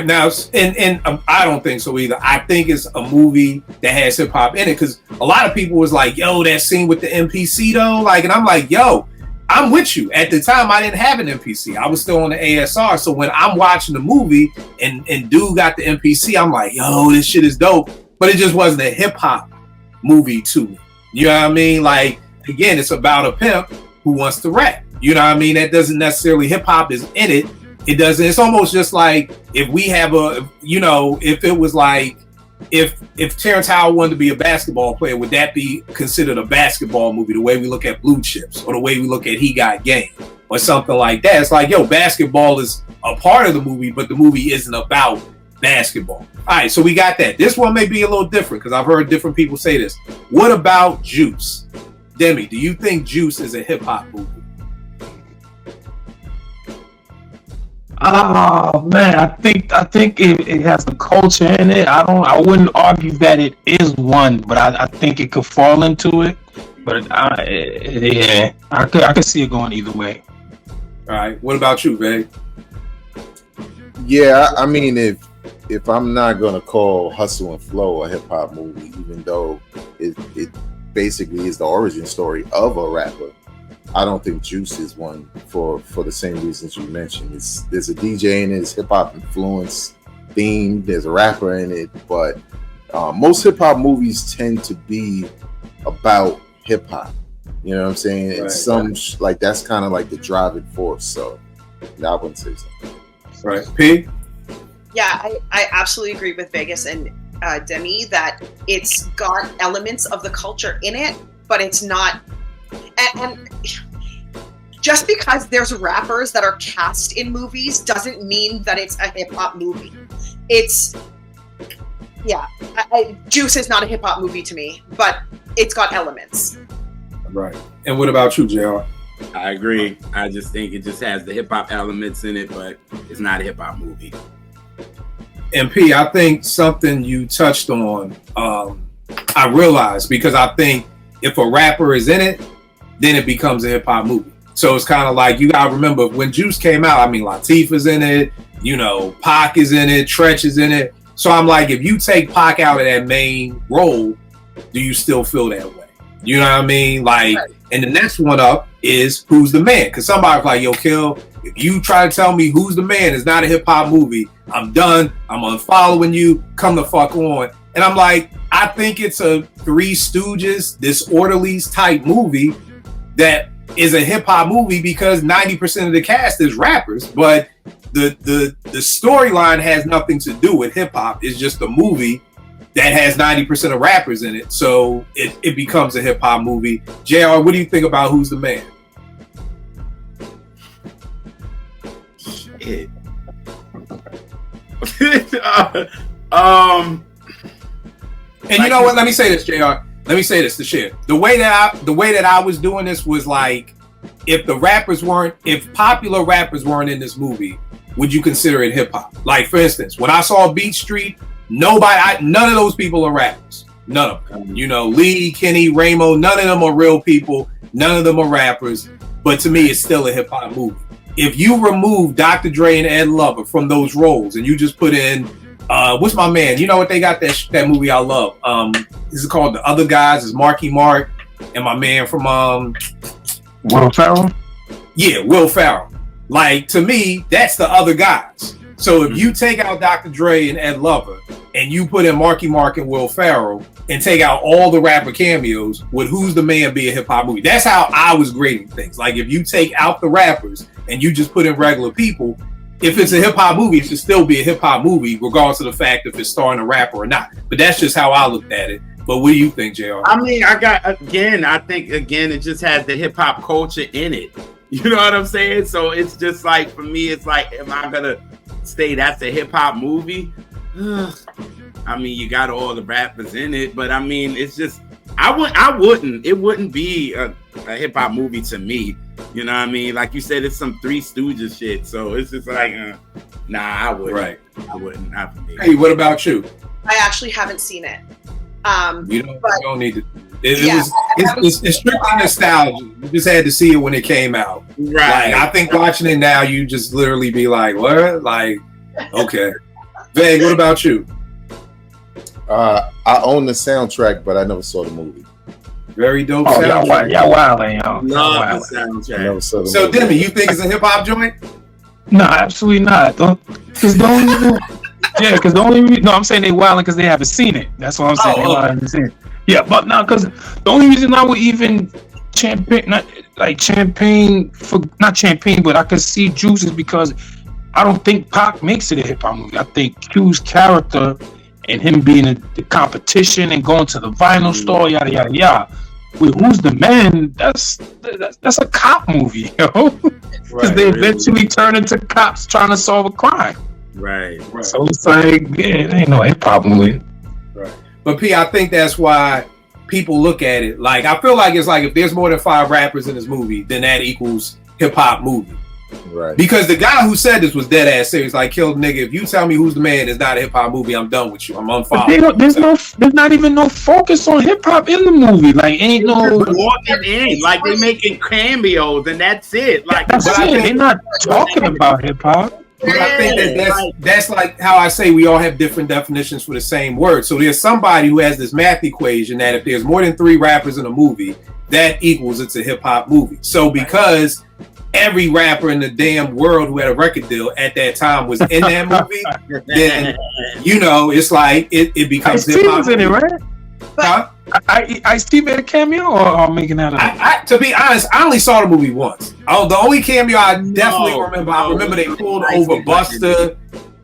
Now, and I don't think so either. I think it's a movie that has hip hop in it because a lot of people was like, "Yo, that scene with the NPC though," like, and I'm like, "Yo, I'm with you." At the time, I didn't have an NPC. I was still on the ASR. So when I'm watching the movie and dude got the NPC, I'm like, "Yo, this shit is dope." But it just wasn't a hip hop movie to me. You know what I mean? Like, again, it's about a pimp who wants to rap. You know what I mean? That doesn't necessarily hip hop is in it. It doesn't. It's almost just like if we have if it was like if Terrence Howard wanted to be a basketball player, would that be considered a basketball movie? The way we look at Blue Chips or the way we look at He Got Game or something like that. It's like, yo, basketball is a part of the movie, but the movie isn't about basketball. All right, so we got that. This one may be a little different because I've heard different people say this. What about Juice? Demi, do you think Juice is a hip hop movie?
Oh man, I think it has the culture in it. I wouldn't argue that it is one, but I think it could fall into it. But yeah, I could see it going either way.
All right, what about you, Vay?
Yeah, I mean, if I'm not gonna call Hustle and Flow a hip hop movie, even though it basically is the origin story of a rapper, I don't think Juice is one for the same reasons you mentioned. There's a DJ in it, it's hip hop influence theme. There's a rapper in it, but most hip hop movies tend to be about hip hop. You know what I'm saying?
Right,
and like that's kind of like the driving force. So I wouldn't say so.
Right, P.
Yeah, I absolutely agree with Vegas and Demi that it's got elements of the culture in it, but it's not. And just because there's rappers that are cast in movies doesn't mean that it's a hip hop movie. Juice is not a hip hop movie to me, but it's got elements.
Right. And what about you, JR?
I agree. I just think it just has the hip hop elements in it, but it's not a hip hop movie.
And P, I think something you touched on, I realized because I think if a rapper is in it, then it becomes a hip hop movie. So it's kind of like, you gotta remember when Juice came out, I mean, Latifah's in it, Pac is in it, Tretch is in it. So I'm like, if you take Pac out of that main role, do you still feel that way? You know what I mean? Like, right. And the next one up is Who's the Man? Because somebody's like, yo, Kill, if you try to tell me Who's the Man is not a hip hop movie, I'm done. I'm unfollowing you. Come the fuck on. And I'm like, I think it's a Three Stooges, Disorderlies type movie that is a hip hop movie because 90% of the cast is rappers, but the storyline has nothing to do with hip hop. It's just a movie that has 90% of rappers in it, so it becomes a hip hop movie. JR, what do you think about Who's the Man?
Shit.
And you know what? Let me say this, JR. Let me say this to shit. The way that I was doing this was like, if popular rappers weren't in this movie, would you consider it hip hop? Like, for instance, when I saw Beat Street, none of those people are rappers. None of them. Lee, Kenny, Ramo, none of them are real people. None of them are rappers. But to me, it's still a hip hop movie. If you remove Dr. Dre and Ed Lover from those roles and you just put in, what's my man? You know what, they got that movie I love. This is called The Other Guys. It's Marky Mark and my man from
Will Ferrell?
Yeah, Will Ferrell. Like, to me, that's The Other Guys. So if you take out Dr. Dre and Ed Lover and you put in Marky Mark and Will Ferrell and take out all the rapper cameos, would Who's the Man be a hip hop movie? That's how I was grading things. Like, if you take out the rappers and you just put in regular people, if it's a hip hop movie, it should still be a hip hop movie, regardless of the fact if it's starring a rapper or not. But that's just how I looked at it. But what do you think, JR?
I mean, I think it just has the hip hop culture in it. You know what I'm saying? So it's just like, for me, it's like, am I gonna say that's a hip hop movie? I mean, you got all the rappers in it, but I mean, it's just it wouldn't be a hip hop movie to me. You know what I mean? Like you said, it's some Three Stooges shit, so it's just like, nah, I wouldn't.
Right.
I wouldn't. Not for me.
Hey, what about you?
I actually haven't seen it.
You don't need to. It's strictly nostalgia. You just had to see it when it came out.
Right.
Like, I think watching it now, you just literally be like, what? Like, okay. Veg, what about you?
I own the soundtrack, but I never saw the movie.
Very dope
Oh,
soundtrack.
y'all wildin', y'all.
Love the
I
soundtrack.
never saw the
So,
movie.
Demi, you think it's a hip hop joint?
No, absolutely not. Because the only reason, no, I'm saying they wildin' because they haven't seen it. That's what I'm saying. They haven't seen it. Yeah, but no, because the only reason I would even not champagne, but I could see Juice is because I don't think Pac makes it a hip hop movie. I think Q's character and him being in the competition and going to the vinyl store, yada yada yada. With Who's the Man? That's a cop movie, yo. Because they eventually turn into cops trying to solve a crime.
Right.
So it's like, yeah, it ain't no hip hop movie.
Right. But P, I think that's why people look at it like, I feel like it's like if there's more than 5 rappers in this movie, then that equals hip hop movie.
Right.
Because the guy who said this was dead ass serious. Like, kill nigga, if you tell me Who's the Man is not a hip hop movie, I'm done with you. I'm unfollowing.
There's not even no focus on hip hop in the movie. Like, ain't no.
Walking in, like they making cameos and that's it. Like
That's it. They're not talking about hip hop.
But I think that's like how I say we all have different definitions for the same word. So there's somebody who has this math equation that if there's more than 3 rappers in a movie, that equals it's a hip hop movie. So because every rapper in the damn world who had a record deal at that time was in that movie, then it's like it becomes hip hop
in it, right?
Huh?
I Steve made a cameo, or I'm making that up?
To be honest, I only saw the movie once. Oh, the only cameo I definitely remember. I remember they pulled over Busta.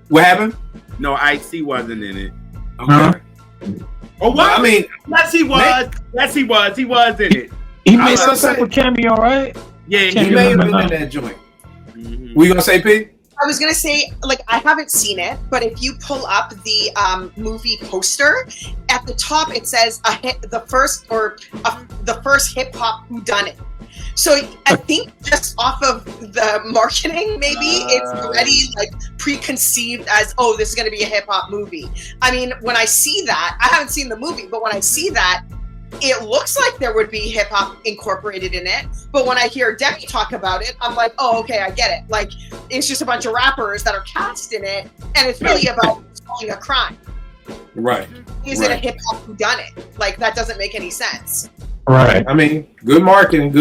What happened?
No, Ice-T wasn't in it.
Okay.
Oh, what?
I mean,
yes, he was. Yes, he was. He was in it.
He made some type of cameo, right?
Yeah,
he may have been in that joint. What you gonna say, P?
I was gonna say, like, I haven't seen it, but if you pull up the movie poster, at the top it says the first hip hop whodunit. So I think just off of the marketing, maybe it's already like preconceived as, oh, this is gonna be a hip hop movie. I mean, when I see that, I haven't seen the movie, but when I see that, it looks like there would be hip hop incorporated in it. But when I hear Demi talk about it, I'm like, oh, okay, I get it. Like, it's just a bunch of rappers that are cast in it, and it's really about solving a crime.
Right.
Is it a hip hop whodunit? Like, that doesn't make any sense.
Right.
I mean, good marketing.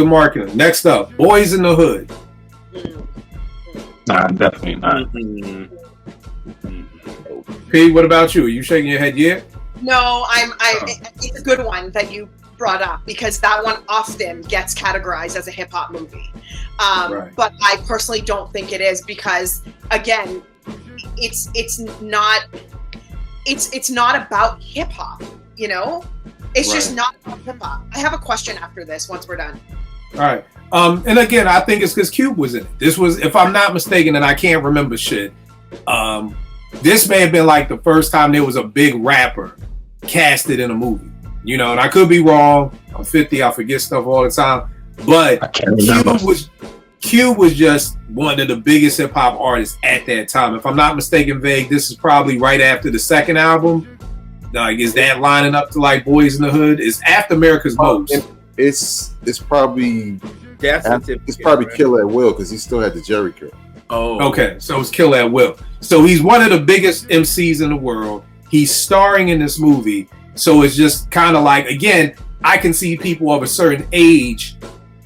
Next up, Boys in the Hood.
Nah, definitely not.
P, what about you? Are you shaking your head yet?
No, it's a good one that you brought up because that one often gets categorized as a hip hop movie. But I personally don't think it is because, again, it's not about hip hop. It's just not about hip hop. I have a question after this. Once we're done.
All right. And again, I think it's because Cube was in it. This was, if I'm not mistaken, and I can't remember shit. This may have been like the first time there was a big rapper casted in a movie. And I could be wrong. I'm 50. I forget stuff all the time. But Cube was just one of the biggest hip hop artists at that time. If I'm not mistaken, Vague, this is probably right after the second album. Like, is that lining up to like Boys in the Hood? It's after America's Most.
It's probably
right?
Kill at Will because he still had the Jerry curl.
Oh,
okay. So it's Kill at Will. So he's one of the biggest MCs in the world. He's starring in this movie. So it's just kind of like, again, I can see people of a certain age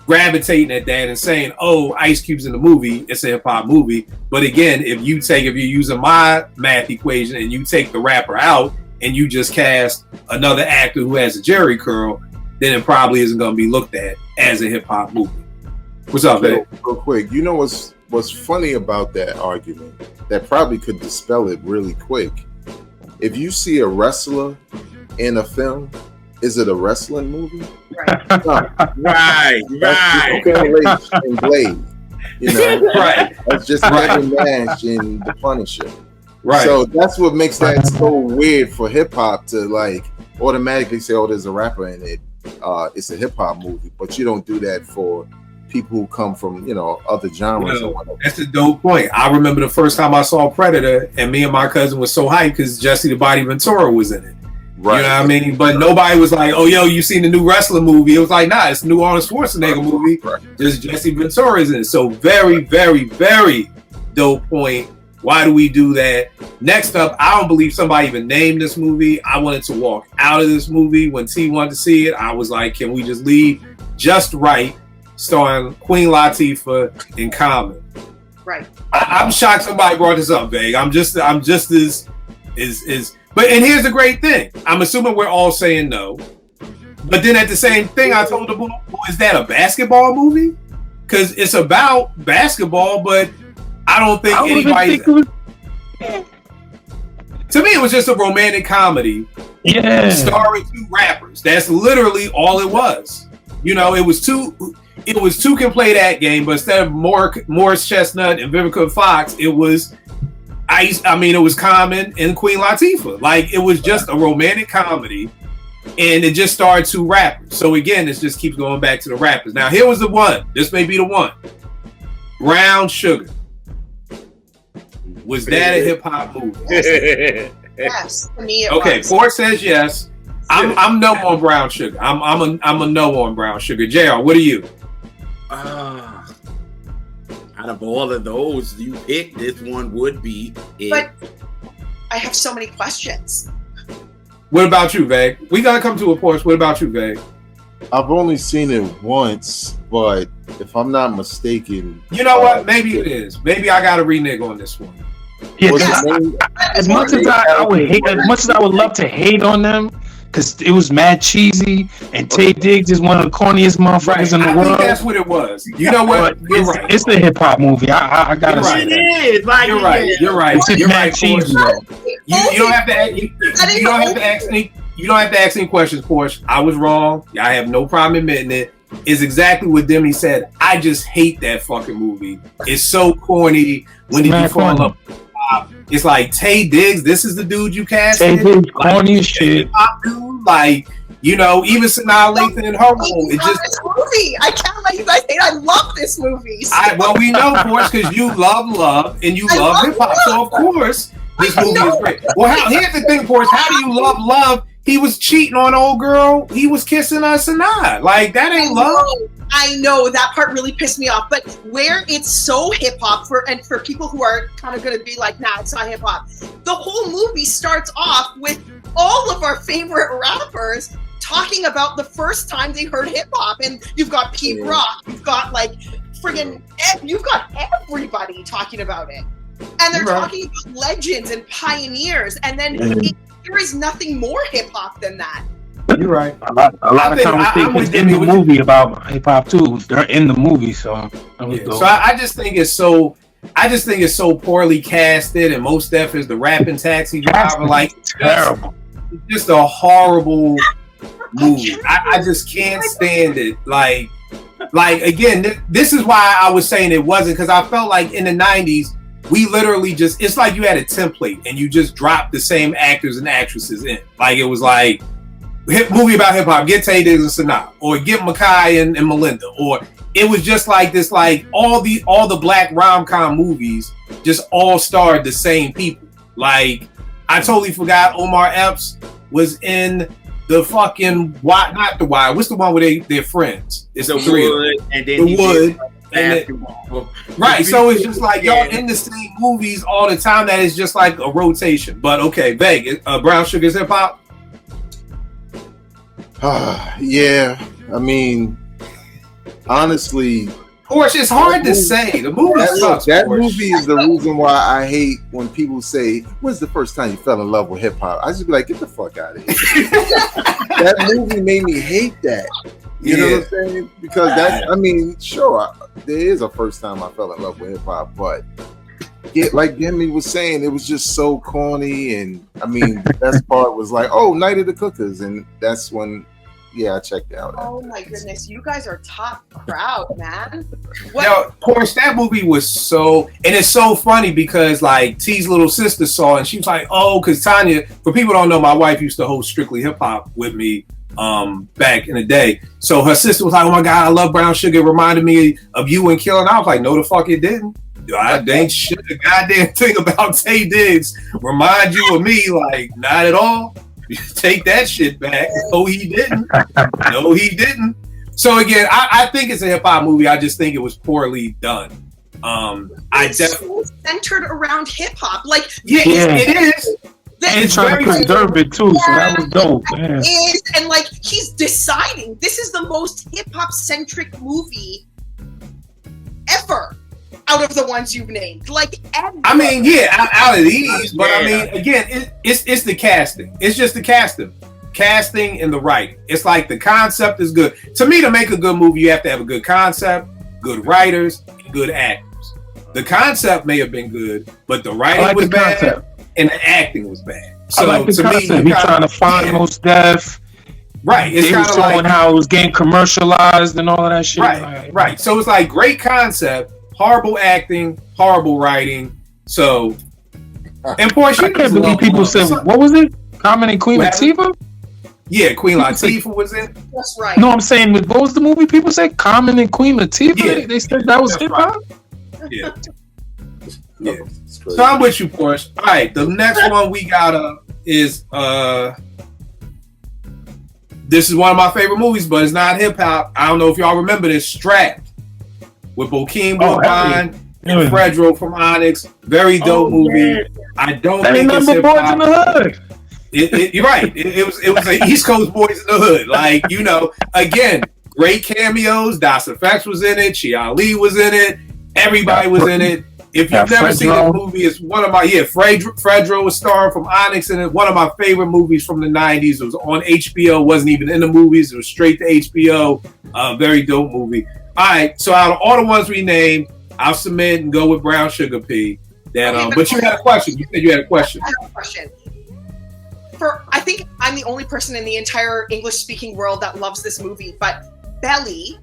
gravitating at that and saying, oh, Ice Cube's in the movie. It's a hip hop movie. But again, if you're using my math equation and you take the rapper out and you just cast another actor who has a Jerry curl, then it probably isn't going to be looked at as a hip hop movie. What's up, man?
Real quick, what's funny about that argument that probably could dispel it really quick. If you see a wrestler in a film, is it a wrestling movie?
Right.
No.
Right.
And Blade, right? That's just Kevin Nash and The Punisher.
Right.
So that's what makes that so weird for hip hop to like automatically say, "Oh, there's a rapper in it. It's a hip hop movie," but you don't do that for people who come from other genres. Or whatever.
That's a dope point. I remember the first time I saw Predator, and me and my cousin was so hyped because Jesse the Body Ventura was in it. Right. You know what I mean? But nobody was like, "Oh, yo, you seen the new wrestling movie?" It was like, "Nah, it's the new Arnold Schwarzenegger movie. Right. Just Jesse Ventura's in it." So very, very, very dope point. Why do we do that? Next up, I don't believe somebody even named this movie. I wanted to walk out of this movie. When T wanted to see it, I was like, can we just leave? Just Right, starring Queen Latifah and Common.
Right.
I'm shocked somebody brought this up, Vague. I'm just as but and here's the great thing. I'm assuming we're all saying no. But then at the same thing, I told the boy, is that a basketball movie? Because it's about basketball, but I don't think anybody. To me, it was just a romantic comedy.
Yeah.
Starring two rappers. That's literally all it was. It was two can play that game, but instead of Morris Chestnut and Vivica Fox, it was it was Common and Queen Latifah. Like, it was just a romantic comedy, and it just starred two rappers. So again, this just keeps going back to the rappers. Now, here was the one. This may be the one. Brown Sugar. Was that a hip hop movie?
Yes, to me it
okay,
was.
Ford says yes. I'm no on Brown Sugar. I'm a no on Brown Sugar. JR, what are you?
Out of all of those you picked, this one would be it.
But I have so many questions.
What about you, Vague? We gotta come to a point. What about you, Vague?
I've only seen it once, but if I'm not mistaken,
you know what? Maybe it is. Maybe I gotta renege on this one.
Yeah, as much as I would love to hate on them, because it was mad cheesy, and Tay Diggs is one of the corniest motherfuckers in the world.
Think that's what it was. You know what? You're right.
It's the hip hop movie. I gotta say
it
that.
is. Like,
you're right. You're right.
It's
You're
mad
right.
cheesy.
You don't have to. You don't have to ask any. You don't have to ask any questions, Porsche. I was wrong. I have no problem admitting it. It's exactly what Demi said. I just hate that fucking movie. It's so corny. When did you fall in love? It's like, Tay Diggs, this is the dude you cast.
Tay Diggs, corny as shit.
Dude, like, even Sanaa Lathan in her role. It just
this movie. I can't let you guys hate. I love this movie.
Well, we know, of course, because you love and you love hip hop. So of course, this movie is great. Well, here's the thing, Porsche. How do you love? He was cheating on old girl. He was kissing Sanaa. Like, that ain't love.
I know that part really pissed me off, but where it's so hip hop for people who are kind of going to be like, nah, it's not hip hop. The whole movie starts off with all of our favorite rappers talking about the first time they heard hip hop, and you've got Pete Rock, you've got you've got everybody talking about it, and they're talking about legends and pioneers, and then there is nothing more hip hop than that.
You're right.
A lot of conversations in the movie about hip hop too. They're in the movie, so.
So I just think it's so. Poorly casted, and Mos Def is the rapping taxi driver. Like,
terrible.
Just a horrible movie. I just can't stand it. Like again, this is why I was saying it wasn't, because I felt like in the 90s we literally just, it's like you had a template and you just dropped the same actors and actresses in. Like, it was like, movie about hip hop, get Tay Diggs and Sanaa, or get Makai and Melinda, or it was just like this, like all the black rom-com movies just all starred the same people. Like, I totally forgot Omar Epps was in the fucking not the Wire. What's the one where they're friends? It's the three
Wood, and then
the Wood. Right, so it's just like y'all in the same movies all the time. That is just like a rotation. But okay, Vegas, Brown Sugar's hip hop.
Yeah, I mean, honestly,
Porsche, it's hard to say. The movie sucks.
That movie is the reason why I hate when people say, "When's the first time you fell in love with hip hop?" I just be like, "Get the fuck out of here." That movie made me hate that. You know what I'm saying? Because that, I mean, sure, there is a first time I fell in love with hip hop, but like Demi was saying, it was just so corny. And I mean, the best part was like, "Oh, Night of the Cookers," and that's when Yeah, I checked out.
Oh my goodness, you guys are top crowd, man. What?
Now, Porsche, that movie was so, and it's so funny because like T's little sister saw it and she was like, oh, because Tanya, for people who don't know, my wife used to host Strictly Hip Hop with me back in the day. So her sister was like, oh my God, I love Brown Sugar. It reminded me of you and Kill. And I was like, no, the fuck it didn't. I ain't shit a goddamn thing about Tay Diggs remind you of me. Like, not at all. Take that shit back. No, he didn't. No, he didn't. So again, I think it's a hip hop movie. I just think it was poorly done.
It's so centered around hip hop. Like,
it is.
It's trying to preserve it too, so that was dope. Man.
Is, and like he's deciding this is the most hip hop centric movie ever out of the ones you've named. Like, ever.
I mean, yeah, out of these, but I mean, again, it's the casting. It's just the casting and the writing. It's like the concept is good. To me, to make a good movie, you have to have a good concept, good writers, and good actors. The concept may have been good, but the writing was bad. And the acting was bad. So
I like the concept. He's trying to find Most Def.
Right. It's
kind of showing like how it was getting commercialized and all of that shit.
Right. So it's like great concept, horrible acting, horrible writing. So, and Porsche,
I can't believe people said, what was it? Common and Queen Latifah?
Yeah, Queen Latifah was in.
That's right.
No, I'm saying, what was the movie people said? Common and Queen Latifah? Yeah. They said that was hip hop?
Right. Yeah. Yeah. So I'm with you, Porsche. All right, the next one we got is this is one of my favorite movies, but it's not hip hop. I don't know if y'all remember this. Strapped with Bokeem Woodbine and Fredro from Onyx. Very dope movie. Man. I don't think it's hip hop.
In the Hood.
You're right. It was a East Coast Boys in the Hood. Like, you know, again, great cameos. Das Effects was in it. Chia Lee was in it. Everybody was in it. If you've never seen the movie, it's one of my Fredro was starring from Onyx, and it's one of my favorite movies from the 90s. It was on HBO, wasn't even in the movies, it was straight to HBO. Very dope movie. All right, so out of all the ones we named, I'll submit and go with Brown Sugar P. But you had a question. You said you had a question.
I have a question. I think I'm the only person in the entire English-speaking world that loves this movie, but Belly,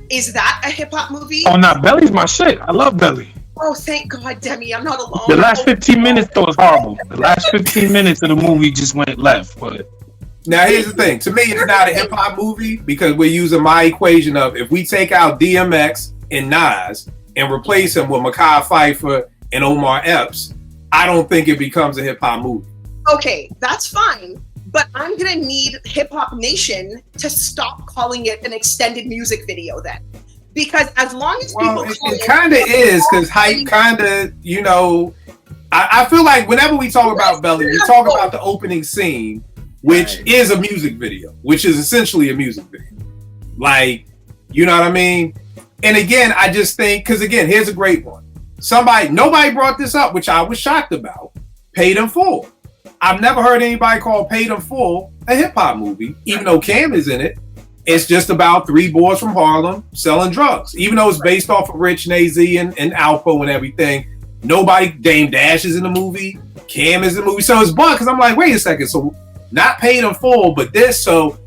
is that a hip-hop movie?
Oh, no, Belly's my shit. I love Belly.
Oh, thank God, Demi, I'm not alone.
The last 15 minutes, though, was horrible. The last 15 minutes of the movie just went left. But
now, here's the thing. To me, it's not a hip-hop movie because we're using my equation of if we take out DMX and Nas and replace him with Mekhi Phifer and Omar Epps, I don't think it becomes a hip-hop movie.
Okay, that's fine. But I'm going to need Hip Hop Nation to stop calling it an extended music video then. Because as long as people
it kind of is, because hype kind of, you know, I feel like whenever we talk about Belly, we talk about the opening scene, which is a music video, which is essentially a music video. Like, you know what I mean? And again, I just think, because again, here's a great one. Nobody brought this up, which I was shocked about. Paid in Full. I've never heard anybody call Paid in Full a hip hop movie, even though Cam is in it. It's just about three boys from Harlem selling drugs. Even though it's based off of Rich, Naz-Z, and Alpo and everything, Dame Dash is in the movie, Cam is in the movie. So it's bug because I'm like, wait a second. So not Paid in Full, but this. So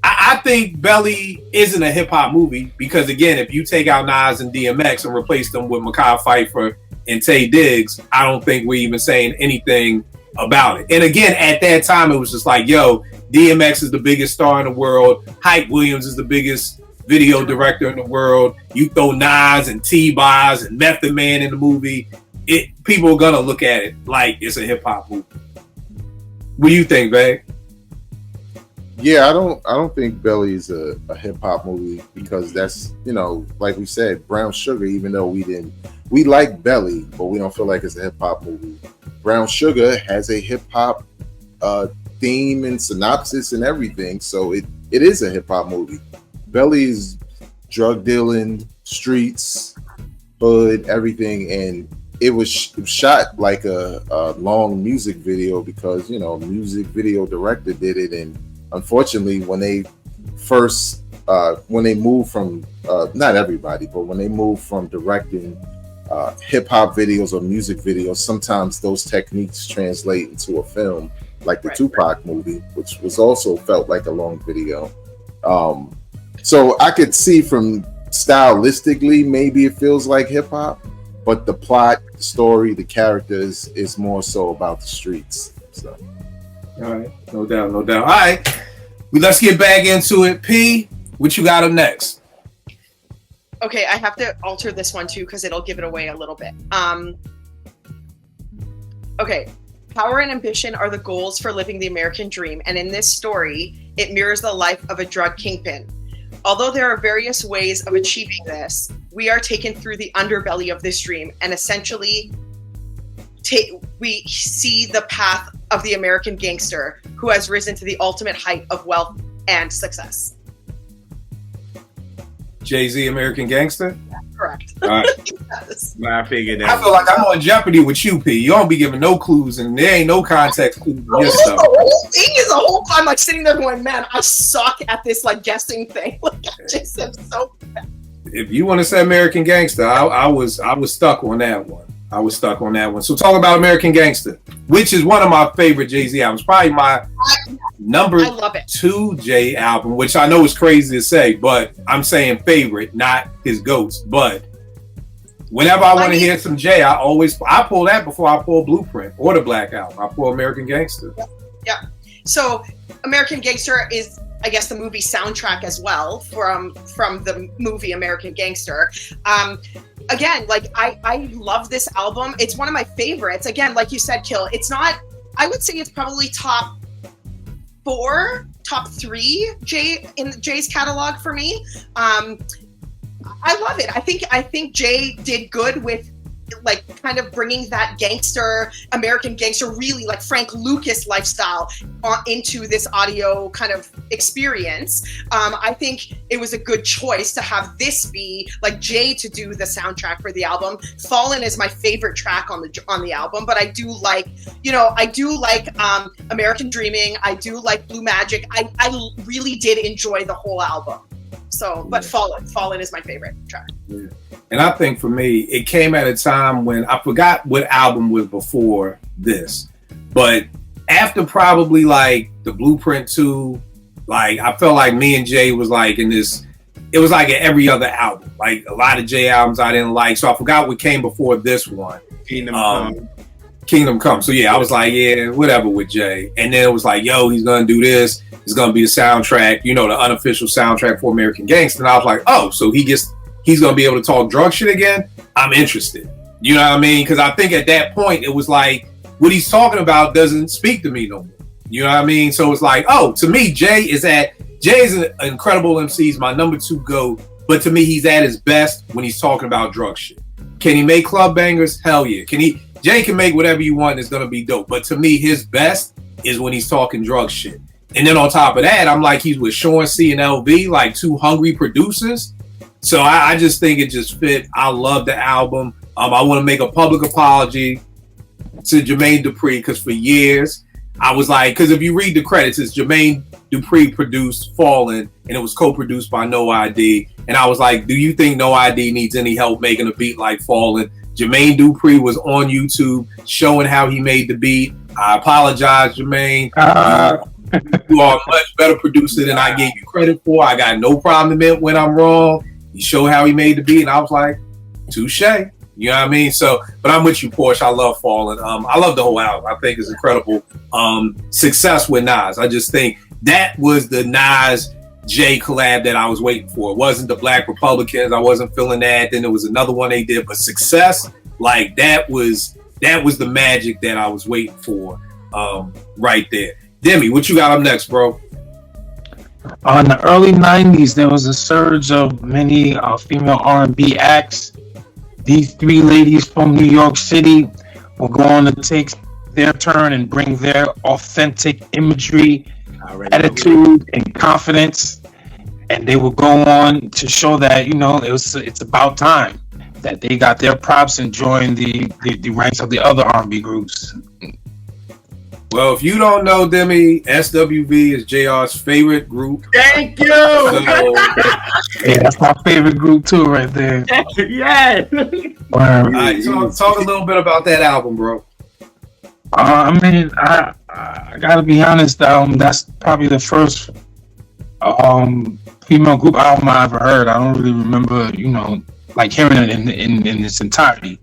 I think Belly isn't a hip hop movie because again, if you take out Nas and DMX and replace them with Mekhi Phifer and Tay Diggs, I don't think we're even saying anything about it. And again, at that time, it was just like, yo, DMX is the biggest star in the world. Hype Williams is the biggest video director in the world. You throw Nas and T-Boz and Method Man in the movie, people are gonna look at it like it's a hip hop movie. What do you think, Vay?
Yeah, I don't think Belly is a hip hop movie because that's, you know, like we said, Brown Sugar, even though we like Belly, but we don't feel like it's a hip hop movie. Brown Sugar has a hip hop theme and synopsis and everything, so it is a hip hop movie. Belly's drug dealing, streets, hood, everything, and it was shot like a long music video because, you know, music video director did it, and unfortunately, when they moved from not everybody, but when they moved from directing hip hop videos or music videos, sometimes those techniques translate into a film, like the Tupac movie, which was also felt like a long video. So I could see from stylistically, maybe it feels like hip hop, but the plot, the story, the characters is more so about the streets. So,
all right, no doubt, no doubt. All right, let's get back into it. P, what you got up next?
Okay, I have to alter this one too because it'll give it away a little bit. Okay, power and ambition are the goals for living the American dream, and in this story, it mirrors the life of a drug kingpin. Although there are various ways of achieving this, we are taken through the underbelly of this dream, and essentially, we see the path of the American gangster who has risen to the ultimate height of wealth and success.
Jay-Z, American Gangster?
Correct.
All right.
Yes.
I figured that.
I feel like I'm on Jeopardy with you, P. You don't be giving no clues, and there ain't no context clues in your
The
stuff.
whole thing is a whole. I'm like sitting there going, man, I suck at this like guessing thing. Like I just am so bad.
If you want to say American Gangster, I was stuck on that one. So talk about American Gangster, which is one of my favorite Jay-Z albums. Probably my number
I love it.
2 Jay album, which I know is crazy to say, but I'm saying favorite, not his GOATs. But whenever I want to hear some Jay, I pull that before I pull Blueprint or the Black Album. I pull American Gangster.
Yeah. So American Gangster is, I guess, the movie soundtrack as well from the movie American Gangster. Again, like I love this album. It's one of my favorites. Again, like you said, Kill. It's not. I would say it's probably top 4, top 3 in Jay's catalog for me. I love it. I think Jay did good with like kind of bringing that American gangster, really like Frank Lucas lifestyle into this audio kind of experience. I think it was a good choice to have this be like Jay to do the soundtrack for the album. Fallen is my favorite track on the album, but I do like American Dreaming. I do like Blue Magic. I really did enjoy the whole album. So, but Fallen is my favorite track.
Yeah. And I think for me, it came at a time when I forgot what album was before this, but after probably like the Blueprint 2, like I felt like me and Jay was like in this, it was like every other album, like a lot of Jay albums I didn't like. So I forgot what came before this one. Kingdom Come. So yeah, I was like, yeah, whatever with Jay. And then it was like, yo, he's going to do this. It's going to be the soundtrack, the unofficial soundtrack for American Gangster. And I was like, oh, so he's going to be able to talk drug shit again? I'm interested. You know what I mean? Because I think at that point, it was like, what he's talking about doesn't speak to me no more. You know what I mean? So it's like, oh, to me, Jay is an incredible MC. He's my number 2 GOAT. But to me, he's at his best when he's talking about drug shit. Can he make club bangers? Hell yeah. Jay can make whatever you want. It's going to be dope. But to me, his best is when he's talking drug shit. And then on top of that, I'm like, he's with Sean C and LV, like 2 hungry producers. So I just think it just fit. I love the album. I want to make a public apology to Jermaine Dupri, because for years I was like, because if you read the credits, it's Jermaine Dupri produced Fallen, and it was co-produced by No ID. And I was like, do you think No ID needs any help making a beat like Fallen? Jermaine Dupri was on YouTube showing how he made the beat. I apologize, Jermaine. You are a much better producer than I gave you credit for. I got no problem admitting when I'm wrong. He showed how he made the beat, and I was like, touche. You know what I mean? So, but I'm with you, Porsche. I love Fallen. I love the whole album. I think it's incredible. Success with Nas. I just think that was the Nas Jay collab that I was waiting for. It wasn't the Black Republicans. I wasn't feeling that. Then there was another one they did, but Success, like that was the magic that I was waiting for. Right there. Demi, what you got up next, bro?
In the early 90s, there was a surge of many female R&B acts. These 3 ladies from New York City were going to take their turn and bring their authentic imagery, attitude, and confidence. And they would go on to show that, it's about time that they got their props and joined the ranks of the other R&B groups.
Well, if you don't know, Demi, SWV is JR's favorite group.
Thank you.
Yeah, that's my favorite group too, right there.
Yes.
All right, talk a little bit about that album, bro.
I gotta be honest. That's probably the first female group album I ever heard. I don't really remember, like hearing it in its entirety.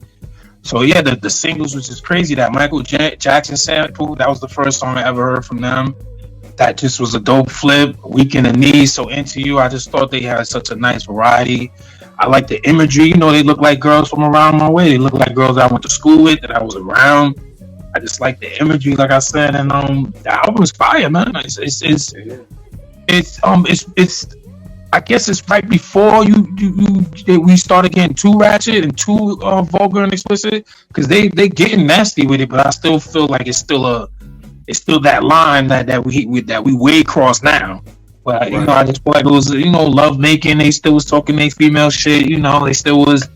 So yeah, the singles, which is crazy, that Michael Jackson sample, that was the first song I ever heard from them. That just was a dope flip. Weak in the Knees, So Into You. I just thought they had such a nice variety. I like the imagery. They look like girls from around my way. They look like girls I went to school with, that I was around. I just like the imagery, like I said, and the album is fire, man. It's I guess it's right before we started getting too ratchet and too vulgar and explicit, because they getting nasty with it, but I still feel like it's still that line that we way cross now. But
Right.
I just feel like it was love making. They still was talking their female shit. They still was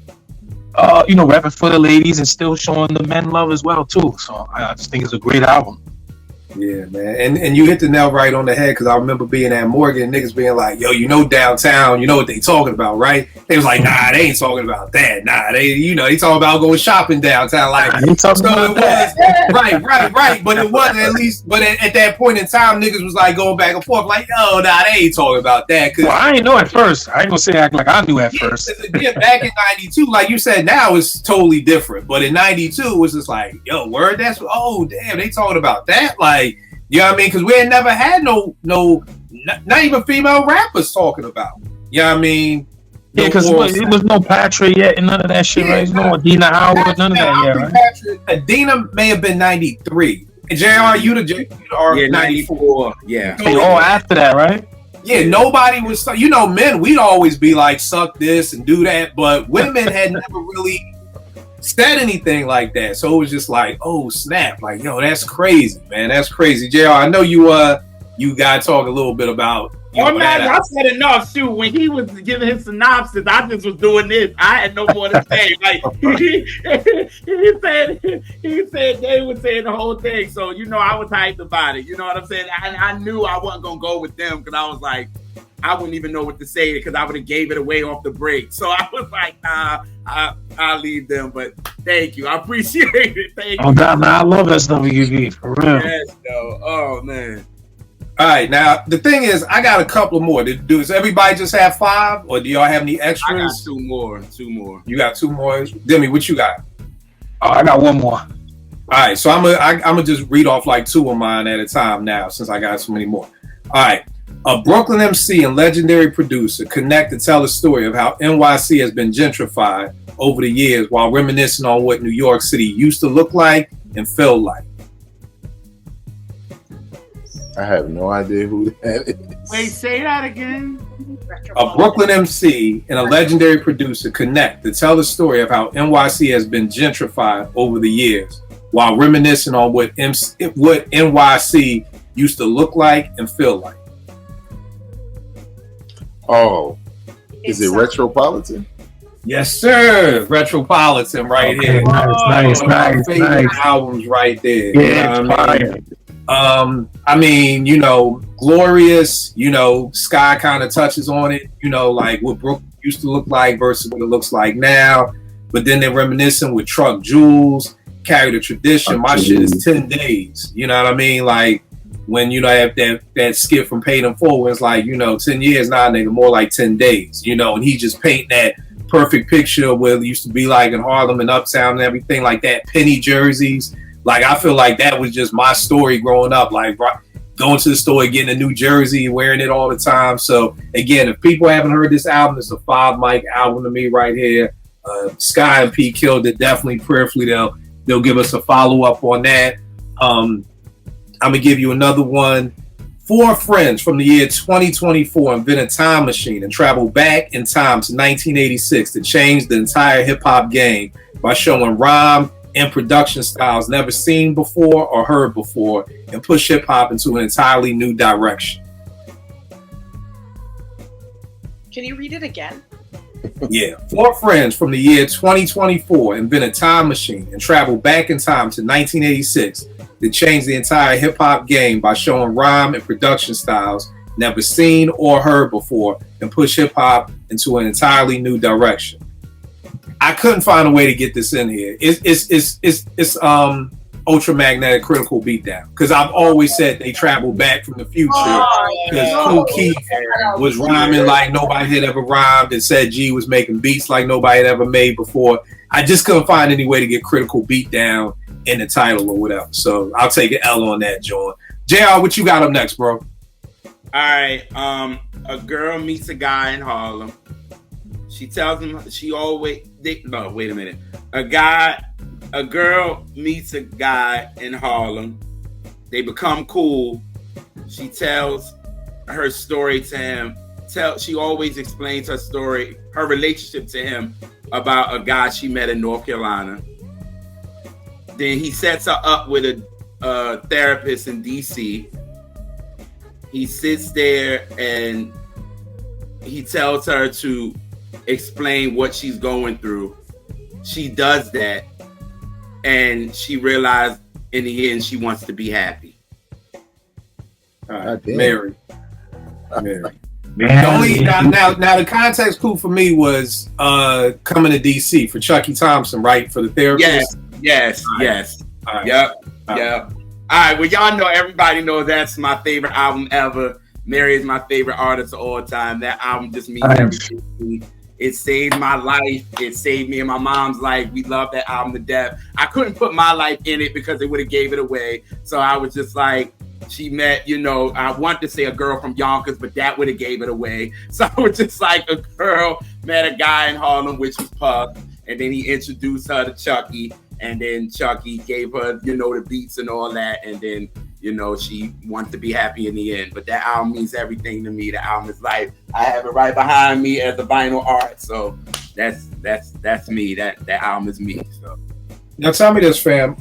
rapping for the ladies and still showing the men love as well too. So I just think it's a great album.
Yeah, man. And you hit the nail right on the head, because I remember being at Morgan, niggas being like, yo, downtown, you know what they talking about, right? They was like, nah, they ain't talking about that. Nah, they talking about going shopping downtown. Like,
They talking about that.
Right. But it wasn't, at least, but at that point in time, niggas was like going back and forth, like, nah, they ain't talking about that.
Well, I ain't know at first. I ain't gonna say act like I knew at first.
Yeah, back in 92, like you said, now it's totally different. But in 92, it was just like, yo, word, oh, damn, they talking about that? Like, you know what I mean? Because we had never had not even female rappers talking about. You know what I mean?
Yeah, because it was no Patrick yet and none of that shit, right? No Adina Howard, none of that yet, right?
Adina may have been 93. And JR, you are 94.
Yeah.
They all after that, right?
Yeah, nobody was, men, we'd always be like, suck this and do that. But women had never really said anything like that. So it was just like, oh, snap. Like, yo, that's crazy, man. That's crazy. JR, I know you got to talk a little bit about.
Man, I said enough. Shoot, when he was giving his synopsis, I just was doing this. I had no more to say. Like he said they were saying the whole thing. So I was hyped about it. You know what I'm saying? I knew I wasn't gonna go with them, because I was like, I wouldn't even know what to say, because I would have gave it away off the break. So I was like, nah, I'll leave them. But thank you, I appreciate it. Thank you.
Oh God, man, I love SWV for real.
Yes, though. Oh man.
All right, now the thing is, I got a couple more. Does everybody just have 5, or do y'all have any extras?
I got two more.
You got 2 more. Demi, what you got?
Oh, I got one more.
All right, so I'm gonna just read off like 2 of mine at a time now, since I got so many more. All right, a Brooklyn MC and legendary producer connect to tell a story of how NYC has been gentrified over the years, while reminiscing on what New York City used to look like and feel like.
I have no idea who that is.
Wait, say that again.
A Brooklyn MC and a legendary producer connect to tell the story of how NYC has been gentrified over the years, while reminiscing on what NYC used to look like and feel like.
Oh, is it Retropolitan?
Yes, sir. Retropolitan right
Okay,
here.
nice.
Favorite albums right there.
Yeah,
You know what I mean? I mean, Glorious, Sky kind of touches on it, like what Brooklyn used to look like versus what it looks like now. But then they're reminiscing with Truck Jewels, Carry the Tradition. My shit is 10 days. You know what I mean? Like when, have that skit from Paid in Full, where it's like, 10 years now, nigga, more like 10 days, and he just paint that perfect picture of what it used to be like in Harlem and Uptown and everything like that. Penny jerseys. Like, I feel like that was just my story growing up, like going to the store, getting a new jersey, wearing it all the time. So, again, if people haven't heard this album, it's a 5 mic album to me right here. Sky and P killed it. Definitely, prayerfully, they'll give us a follow-up on that. I'm going to give you another one. 4 friends from the year 2024 invent a time machine and travel back in time to 1986 to change the entire hip-hop game by showing rhyme and production styles never seen before or heard before, and push hip hop into an entirely new direction.
Can you read it again?
Yeah. 4 friends from the year 2024 invent a time machine and travel back in time to 1986 to change the entire hip hop game by showing rhyme and production styles never seen or heard before, and push hip hop into an entirely new direction. I couldn't find a way to get this in here. It's Ultramagnetic Critical Beatdown, because I've always said they traveled back from the future, because Kool Keith was rhyming like nobody had ever rhymed, and said G was making beats like nobody had ever made before. I just couldn't find any way to get Critical Beatdown in the title or whatever. So I'll take an L on that, John. JR, what you got up next, bro?
All right. A girl meets a guy in Harlem. She tells him no, wait a minute. A girl meets a guy in Harlem. They become cool. She tells her story to him. She always explains her story, her relationship to him about a guy she met in North Carolina. Then he sets her up with a therapist in DC. He sits there and he tells her to explain what she's going through. She does that, and she realized in the end she wants to be happy.
Mary. The only, now the context clue for me was coming to DC for Chucky Thompson, right? For the therapist.
Yes.
All right.
Yep. All right. Well, y'all know, everybody knows that's my favorite album ever. Mary is my favorite artist of all time. That album just means everything to me. It saved my life. It saved me and my mom's life. We love that album to death. I couldn't put my life in it because it would have gave it away. So I was just like, she met, I want to say a girl from Yonkers, but that would have gave it away. So I was just like, a girl met a guy in Harlem, which was Puff, and then he introduced her to Chucky, and then Chucky gave her, the beats and all that, and then, she wanted to be happy in the end. But that album means everything to me. The album is like, I have it right behind me as the vinyl art. So that's me. That album is me. So
now tell me this, fam,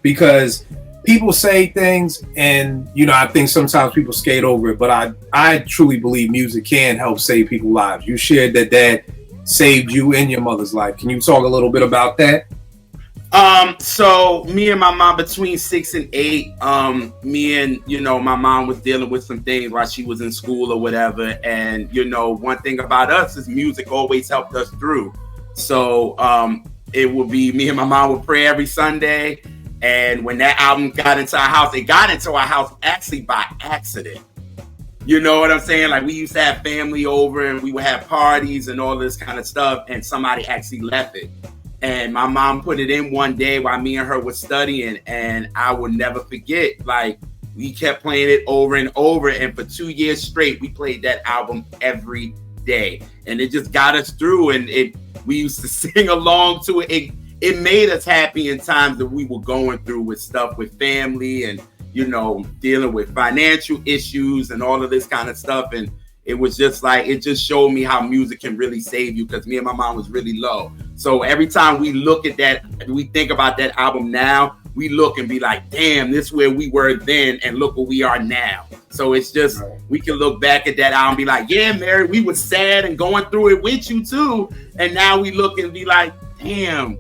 because people say things, and I think sometimes people skate over it, but I truly believe music can help save people's lives. You shared that saved you and your mother's life. Can you talk a little bit about that?
So me and my mom, between 6 and 8, me and my mom was dealing with some things while she was in school or whatever, and one thing about us is music always helped us through. So it would be me and my mom would pray every Sunday. And when that album got into our house, it got into our house actually by accident. You know what I'm saying? Like, we used to have family over and we would have parties and all this kind of stuff, and somebody actually left it. And my mom put it in one day while me and her were studying, and I will never forget, like, we kept playing it over and over, and for 2 years straight, we played that album every day. And it just got us through, and we used to sing along to it. It made us happy in times that we were going through with stuff with family and, dealing with financial issues and all of this kind of stuff. And it was just like, it just showed me how music can really save you, because me and my mom was really low. So every time we look at that, we think about that album now, we look and be like, damn, this is where we were then, and look where we are now. So it's just, we can look back at that album and be like, yeah, Mary, we were sad and going through it with you too. And now we look and be like, damn,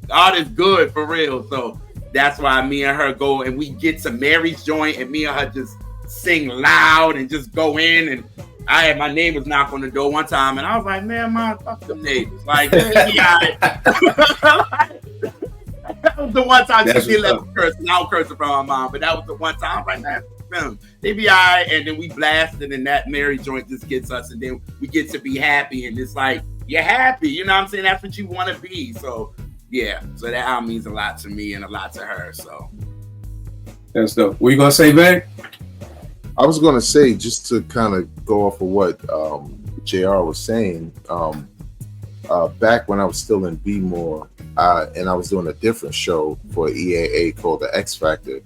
God is good for real. So that's why me and her go, and we get to Mary's joint, and me and her just sing loud and just go in. And I had my neighbors knock on the door one time, and I was like, man, fuck them neighbors. Like, that was the one time she did let me curse, and I don't curse in front of my mom, but that was the one time I was like, man, they be all right. And then we blasted, and that Mary joint just gets us, and then we get to be happy, and it's like, you're happy, you know what I'm saying? That's what you want to be. So yeah, so that album means a lot to me and a lot to her. So
that's dope. What you gonna say, Vay?
I was gonna say, just to kind of go off of what JR was saying, back when I was still in B-More, and I was doing a different show for EAA called The X Factor,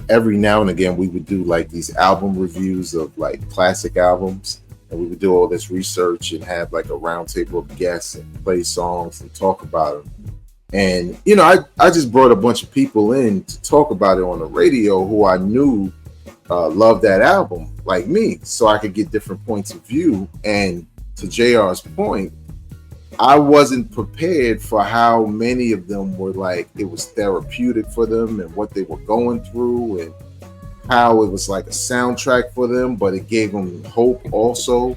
every now and again we would do like these album reviews of like classic albums. And we would do all this research and have like a round table of guests and play songs and talk about them. And, I just brought a bunch of people in to talk about it on the radio who I knew loved that album like me, so I could get different points of view. And to JR's point, I wasn't prepared for how many of them were like, it was therapeutic for them and what they were going through, and how it was like a soundtrack for them, but it gave them hope also.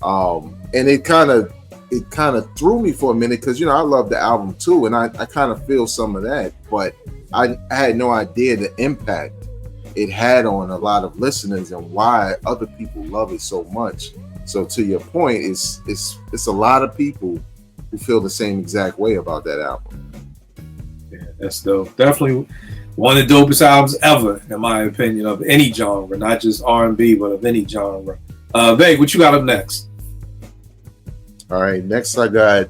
And it kind of it kind of threw me for a minute because I love the album too, and I kind of feel some of that, but I had no idea the impact it had on a lot of listeners and why other people love it so much. So to your point, it's a lot of people who feel the same exact way about that album.
Yeah, that's dope. Definitely one of the dopest albums ever, in my opinion, of any genre, not just R&B, but of any genre. Vague, what you got up next?
All right, next I got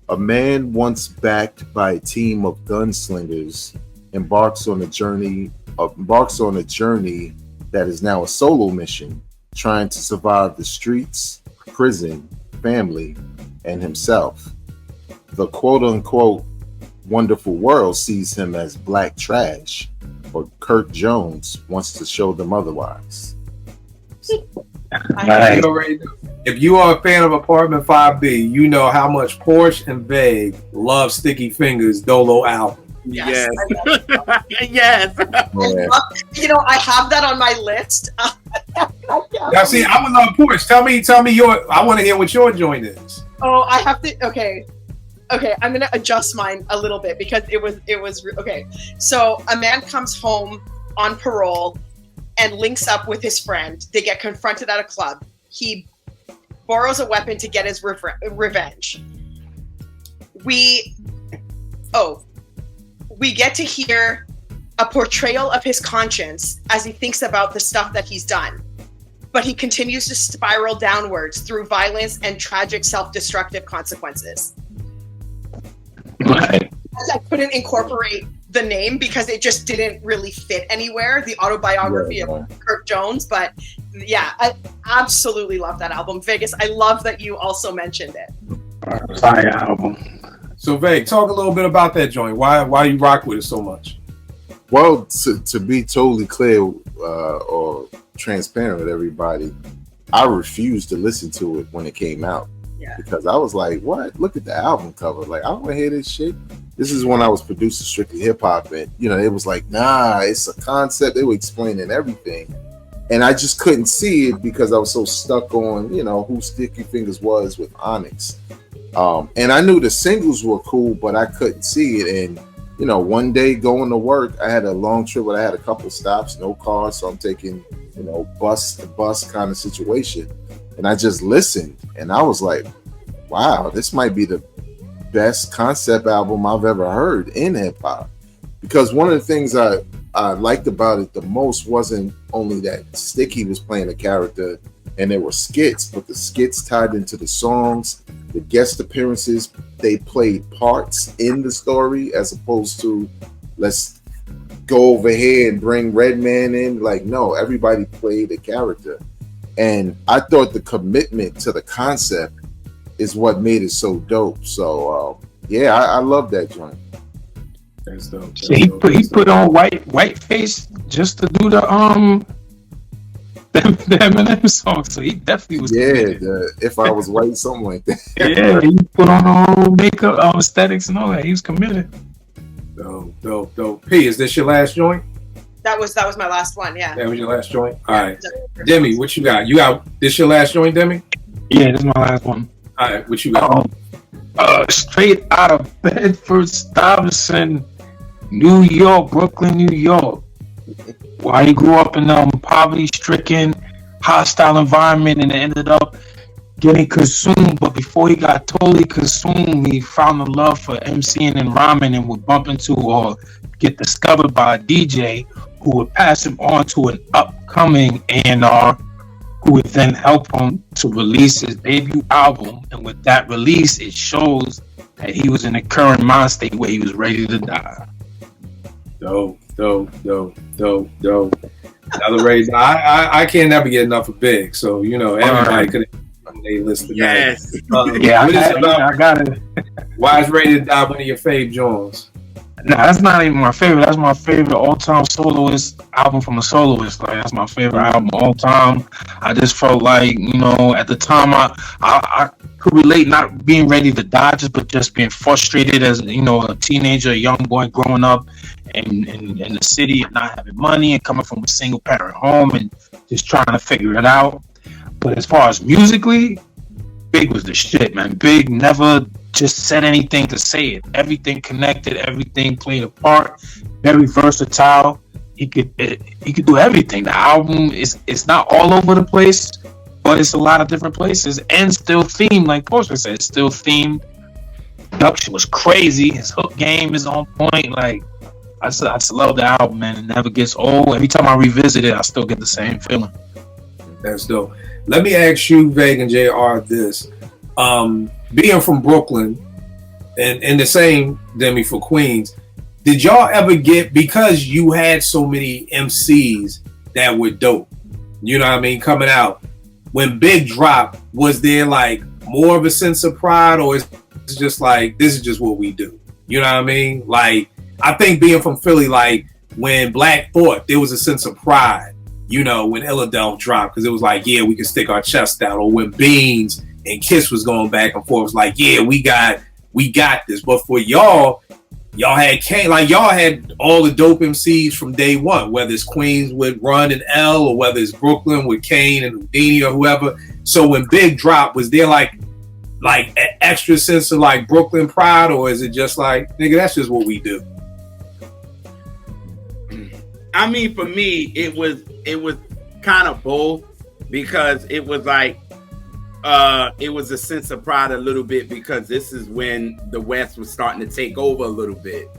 a man once backed by a team of gunslingers embarks on a journey that is now a solo mission, trying to survive the streets, prison, family, and himself. The quote-unquote wonderful world sees him as black trash, but Kirk Jones wants to show them otherwise.
Right.
If you are a fan of Apartment 5B, you know how much Porsche and Vague love Sticky Fingers Dolo album.
Yes.
Yes.
Yeah.
I have that on my list.
Now, see, I would love Porsche. Tell me your. I want to hear what your joint is.
Oh, I have to. Okay, I'm gonna adjust mine a little bit because it was okay. So a man comes home on parole and links up with his friend. They get confronted at a club. He borrows a weapon to get his revenge. We get to hear a portrayal of his conscience as he thinks about the stuff that he's done. But he continues to spiral downwards through violence and tragic self-destructive consequences.
Right.
I couldn't incorporate the name because it just didn't really fit anywhere, the autobiography of Kirk Jones. But yeah, I absolutely love that album. Vegas, I love that you also mentioned it.
Fire album.
So, Vague, talk a little bit about that joint. Why you rock with it so much?
Well, to be totally clear or transparent with everybody, I refused to listen to it when it came out.
Yeah.
Because I was like, what? Look at the album cover. Like, I don't want to hear this shit. This is when I was producing Strictly Hip Hop, and it was like, nah, it's a concept. They were explaining everything. And I just couldn't see it because I was so stuck on, who Sticky Fingers was with Onyx. And I knew the singles were cool, but I couldn't see it. And, one day going to work, I had a long trip where I had a couple stops, no car. So I'm taking, bus to bus kind of situation. And I just listened and I was like, wow, this might be the best concept album I've ever heard in hip hop. Because one of the things I liked about it the most wasn't only that Sticky was playing a character and there were skits, but the skits tied into the songs, the guest appearances, they played parts in the story as opposed to let's go over here and bring Redman in. Like, no, everybody played a character. And I thought the commitment to the concept is what made it so dope. So, I love that joint.
That's dope.
So he put on white face just to do the Eminem song. So he definitely was.
Yeah, If I Was White, something like that.
Yeah, he put on all makeup, aesthetics, and all that. He was committed.
Dope. P, is this your last joint?
That was my last one. Yeah.
That was your last joint. All right, Demi, what you got? You got this your last joint, Demi?
Yeah, this is my last one.
All right, what you got?
Straight out of Bedford Stuyvesant, New York, Brooklyn, New York. While he grew up in poverty-stricken, hostile environment, and ended up getting consumed. But before he got totally consumed, he found a love for MCing and rhyming, and would bump into or get discovered by a DJ who would pass him on to an upcoming A&R, who would then help him to release his debut album. And with that release, it shows that he was in a current mind state where he was ready to die.
Dope. Another raise. I can't never get enough of Big. So everybody could have they list tonight.
Yes.
I got it.
Why is Ready to Die one of your fave Jones?
Nah, that's not even my favorite. That's my favorite all-time soloist album from a soloist. Like, that's my favorite album all time. I just felt like, at the time I could relate not being ready to die, but just being frustrated as, a teenager, a young boy growing up in the city and not having money and coming from a single parent home and just trying to figure it out. But as far as musically, Big was the shit, man. Big never just said anything to say it. Everything connected, everything played a part. Very versatile. He could do everything. The album it's not all over the place, but it's a lot of different places and still themed, like Portia said, it's still themed. Production was crazy. His hook game is on point. Like I just love the album, man. It never gets old. Every time I revisit it, I still get the same feeling.
That's dope. Let me ask you, Veg and JR, this. Being from Brooklyn and the same Demi for Queens, did y'all ever get, because you had so many MCs that were dope, you know what I mean, coming out, when Big dropped, was there like more of a sense of pride, or is it just like, this is just what we do? You know what I mean? Like, I think being from Philly, like when Black Thought, there was a sense of pride, you know, when Illadelph dropped, because it was like, yeah, we can stick our chest out. Or when Beans and Kiss was going back and forth, it was like, yeah, we got this. But for y'all had Kane, like y'all had all the dope MCs from day one, whether it's Queens with Run and L, or whether it's Brooklyn with Kane and Houdini or whoever. So when Big dropped, was there like an extra sense of like Brooklyn pride, or is it just like, nigga, that's just what we do?
I mean, for me, it was kind of both, because it was like, it was a sense of pride a little bit, because this is when the West was starting to take over a little bit.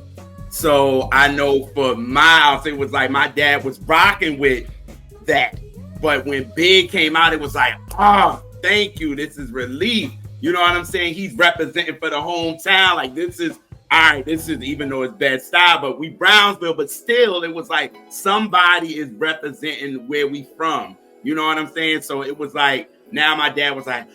So I know for Miles, it was like my dad was rocking with that. But when Big came out, it was like, oh, thank you. This is relief. You know what I'm saying? He's representing for the hometown. Like, this is, all right, this is, even though it's bad style, but we Brownsville, but still, it was like somebody is representing where we from. You know what I'm saying? So it was like, now my dad was like,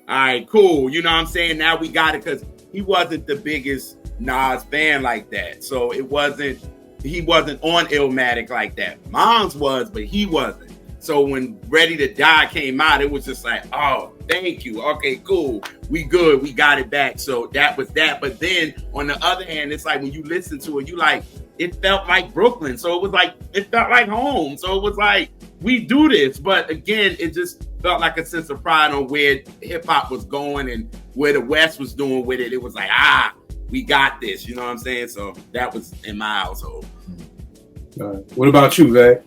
all right, cool. You know what I'm saying? Now we got it, because he wasn't the biggest Nas fan like that. So he wasn't on Illmatic like that. Mom's was, but he wasn't. So when Ready to Die came out, it was just like, oh, thank you. Okay, cool. We good. We got it back. So that was that. But then on the other hand, it's like when you listen to it, you like, it felt like Brooklyn. So it was like, it felt like home. So it was like, we do this. But again, it just felt like a sense of pride on where hip hop was going and where the West was doing with it. It was like, we got this. You know what I'm saying? So that was in my household.
What about you, Vag?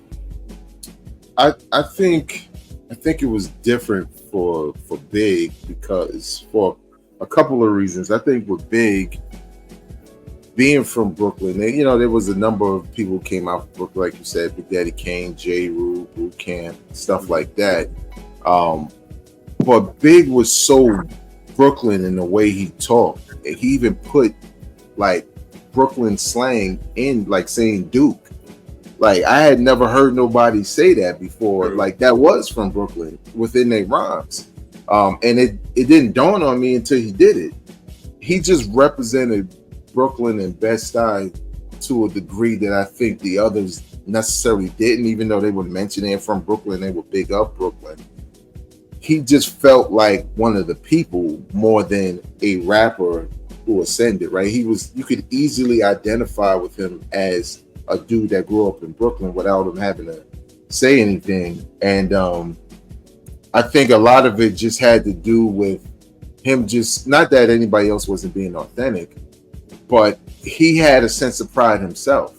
I think it was different for Big, because for a couple of reasons. I think with Big, being from Brooklyn, there was a number of people who came out from Brooklyn, like you said, Big Daddy Kane, J. Rue, Boot Camp, stuff like that. But Big was so Brooklyn in the way he talked. And he even put like Brooklyn slang in, like saying Duke. Like, I had never heard nobody say that before. Like, that was from Brooklyn within their rhymes. And it didn't dawn on me until he did it. He just represented Brooklyn and Bed-Stuy to a degree that I think the others necessarily didn't, even though they were mentioning it from Brooklyn, they were big up Brooklyn. He just felt like one of the people more than a rapper who ascended, right? You could easily identify with him as a dude that grew up in Brooklyn without him having to say anything. And I think a lot of it just had to do with him, just not that anybody else wasn't being authentic, but he had a sense of pride himself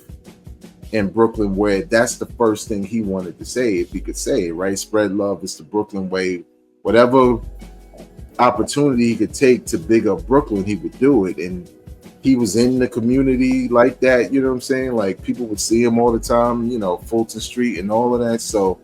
in Brooklyn, where that's the first thing he wanted to say, if he could say it, right? Spread love. It's the Brooklyn way. Whatever opportunity he could take to big up Brooklyn, he would do it. And he was in the community like that, you know what I'm saying? Like, people would see him all the time, Fulton Street and all of that. So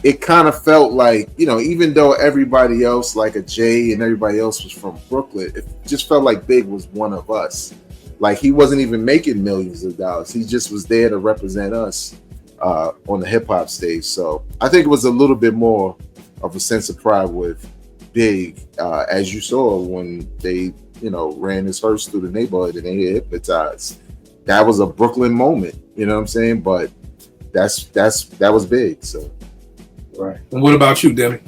it kind of felt like, even though everybody else, like a Jay and everybody else was from Brooklyn, it just felt like Big was one of us. Like, he wasn't even making millions of dollars. He just was there to represent us on the hip hop stage. So I think it was a little bit more of a sense of pride with Big, as you saw when they, ran his hearse through the neighborhood and they hypnotized. That was a Brooklyn moment, you know what I'm saying? But that was Big. So,
right. And what about you, Demi?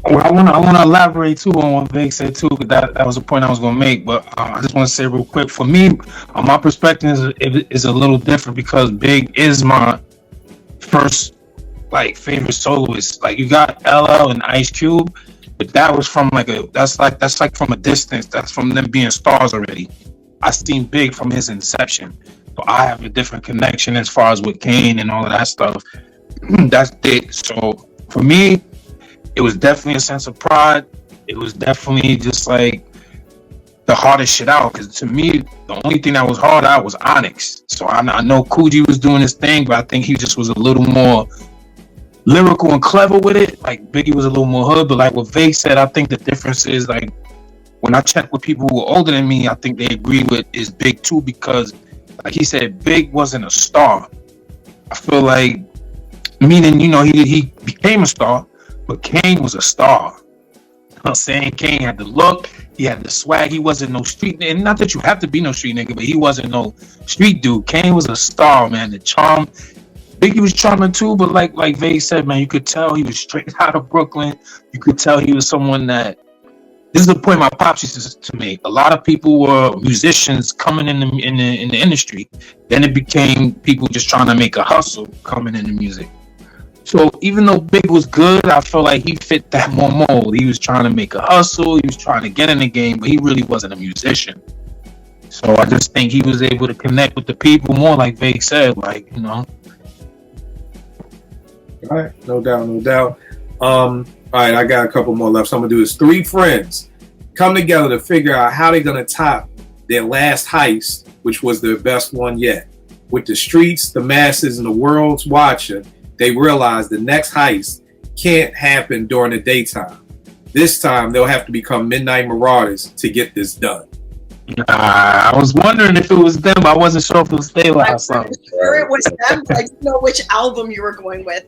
Well, I want to elaborate too on what Vic said too, because that was a point I was going to make. But I just want to say real quick, for me, my perspective is a little different, because Big is my first favorite soloist. Like, you got LL and Ice Cube, But that was from that's like from a distance. That's from them being stars already. I seen Big from his inception, so I have a different connection as far as with Kane and all of that stuff. That's it. So for me, it was definitely a sense of pride. It was definitely just like the hardest shit out, because to me, the only thing that was hard out was Onyx. So I know Coogee was doing his thing, but I think he just was a little more lyrical and clever with it. Like Biggie was a little more hood, but like what Vay said, I think the difference is like when I check with people who are older than me, I think they agree with is Big too, because like he said, Big wasn't a star. I feel like, meaning, you know, he became a star, but Kane was a star. You know what I'm saying? Kane had the look, he had the swag, he wasn't no street, and not that you have to be no street nigga, but he wasn't no street dude. Kane was a star, man. The charm, Biggie was charming too, but like Vay said, man, you could tell he was straight out of Brooklyn. You could tell he was someone that, this is the point my pops used to make. A lot of people were musicians coming in the industry. Then it became people just trying to make a hustle coming into music. So even though Big was good, I feel like he fit that more mold. He was trying to make a hustle. He was trying to get in the game, but he really wasn't a musician. So I just think he was able to connect with the people more, like Vay said, like, you know.
All right, no doubt. All right, I got a couple more left. So I'm gonna do this. 3 friends come together to figure out how they're gonna top their last heist, which was their best one yet. With the streets, the masses, and the world's watching, they realize the next heist can't happen during the daytime. This time, they'll have to become midnight marauders to get this done.
I was wondering if it was them. I wasn't sure if it was Fave or something.
Sure, it was them. I didn't know which album you were going with.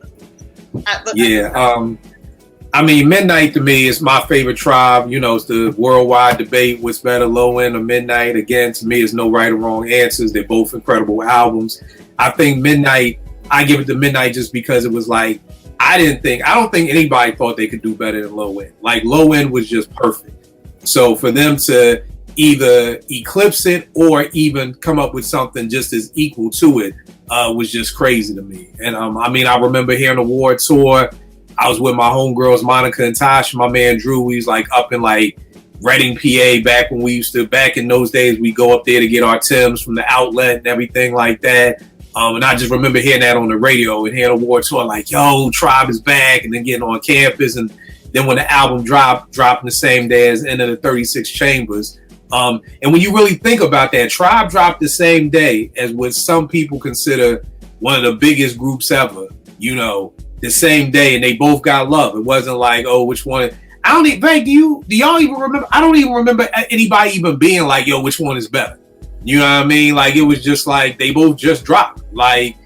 I mean, Midnight to me is my favorite tribe. You know, it's the worldwide debate: what's better, Low End or Midnight? Again, to me, there's no right or wrong answers. They're both incredible albums. I think Midnight, I give it to Midnight just because it was like, I don't think anybody thought they could do better than Low End. Like, Low End was just perfect. So for them to either eclipse it or even come up with something just as equal to it was just crazy to me. And I mean, I remember hearing the Award Tour. I was with my homegirls, Monica and Tasha. My man Drew, we was like up in like Reading, PA, back in those days, we go up there to get our Timbs from the outlet and everything like that. And I just remember hearing that on the radio and hearing the Award Tour, like, yo, Tribe is back, and then getting on campus. And then when the album dropped the same day as End of the 36 Chambers. And when you really think about that, Tribe dropped the same day as what some people consider one of the biggest groups ever, you know, the same day, and they both got love. It wasn't like, oh, which one? I don't even, Greg, do y'all even remember? I don't even remember anybody even being like, yo, which one is better? You know what I mean? Like, it was just like, they both just dropped. Like,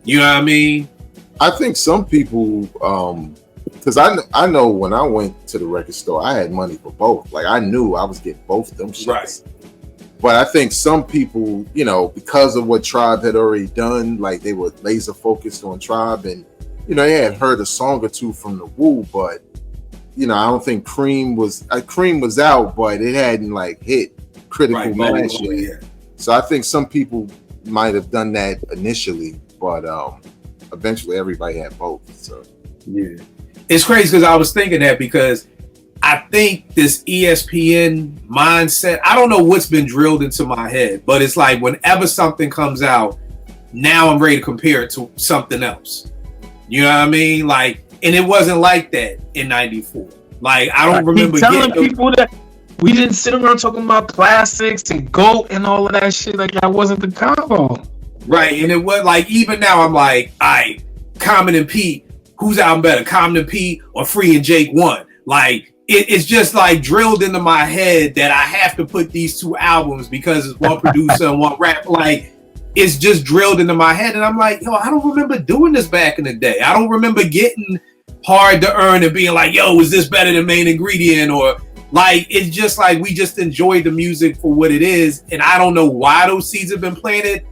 you know what I mean?
I think some people, because I know when I went to the record store, I had money for both. Like, I knew I was getting both of them shits. Right. But I think some people, you know, because of what Tribe had already done, like, they were laser focused on Tribe, and, you know, they had heard a song or two from the Wu, but, you know, I don't think Cream was out, but it hadn't like hit critical mass yet. Yeah. So I think some people might have done that initially, but eventually everybody had both. So
yeah, it's crazy because I was thinking that, because I think this ESPN mindset, I don't know what's been drilled into my head, but it's like whenever something comes out, now I'm ready to compare it to something else. You know what I mean? Like, and it wasn't like that in '94. Like, I don't remember
telling people that we didn't sit around talking about classics and GOAT and all of that shit. Like, that wasn't the combo.
Right. And it was like, even now I'm like, all right, Common and Pete, whose album better, Common and Pete or Free and Jake 1? Like, it's just like drilled into my head that I have to put these two albums because it's one producer and one rap. Like, it's just drilled into my head. And I'm like, yo, I don't remember doing this back in the day. I don't remember getting Hard to Earn and being like, yo, is this better than Main Ingredient? Or like, it's just like, we just enjoy the music for what it is. And I don't know why those seeds have been planted,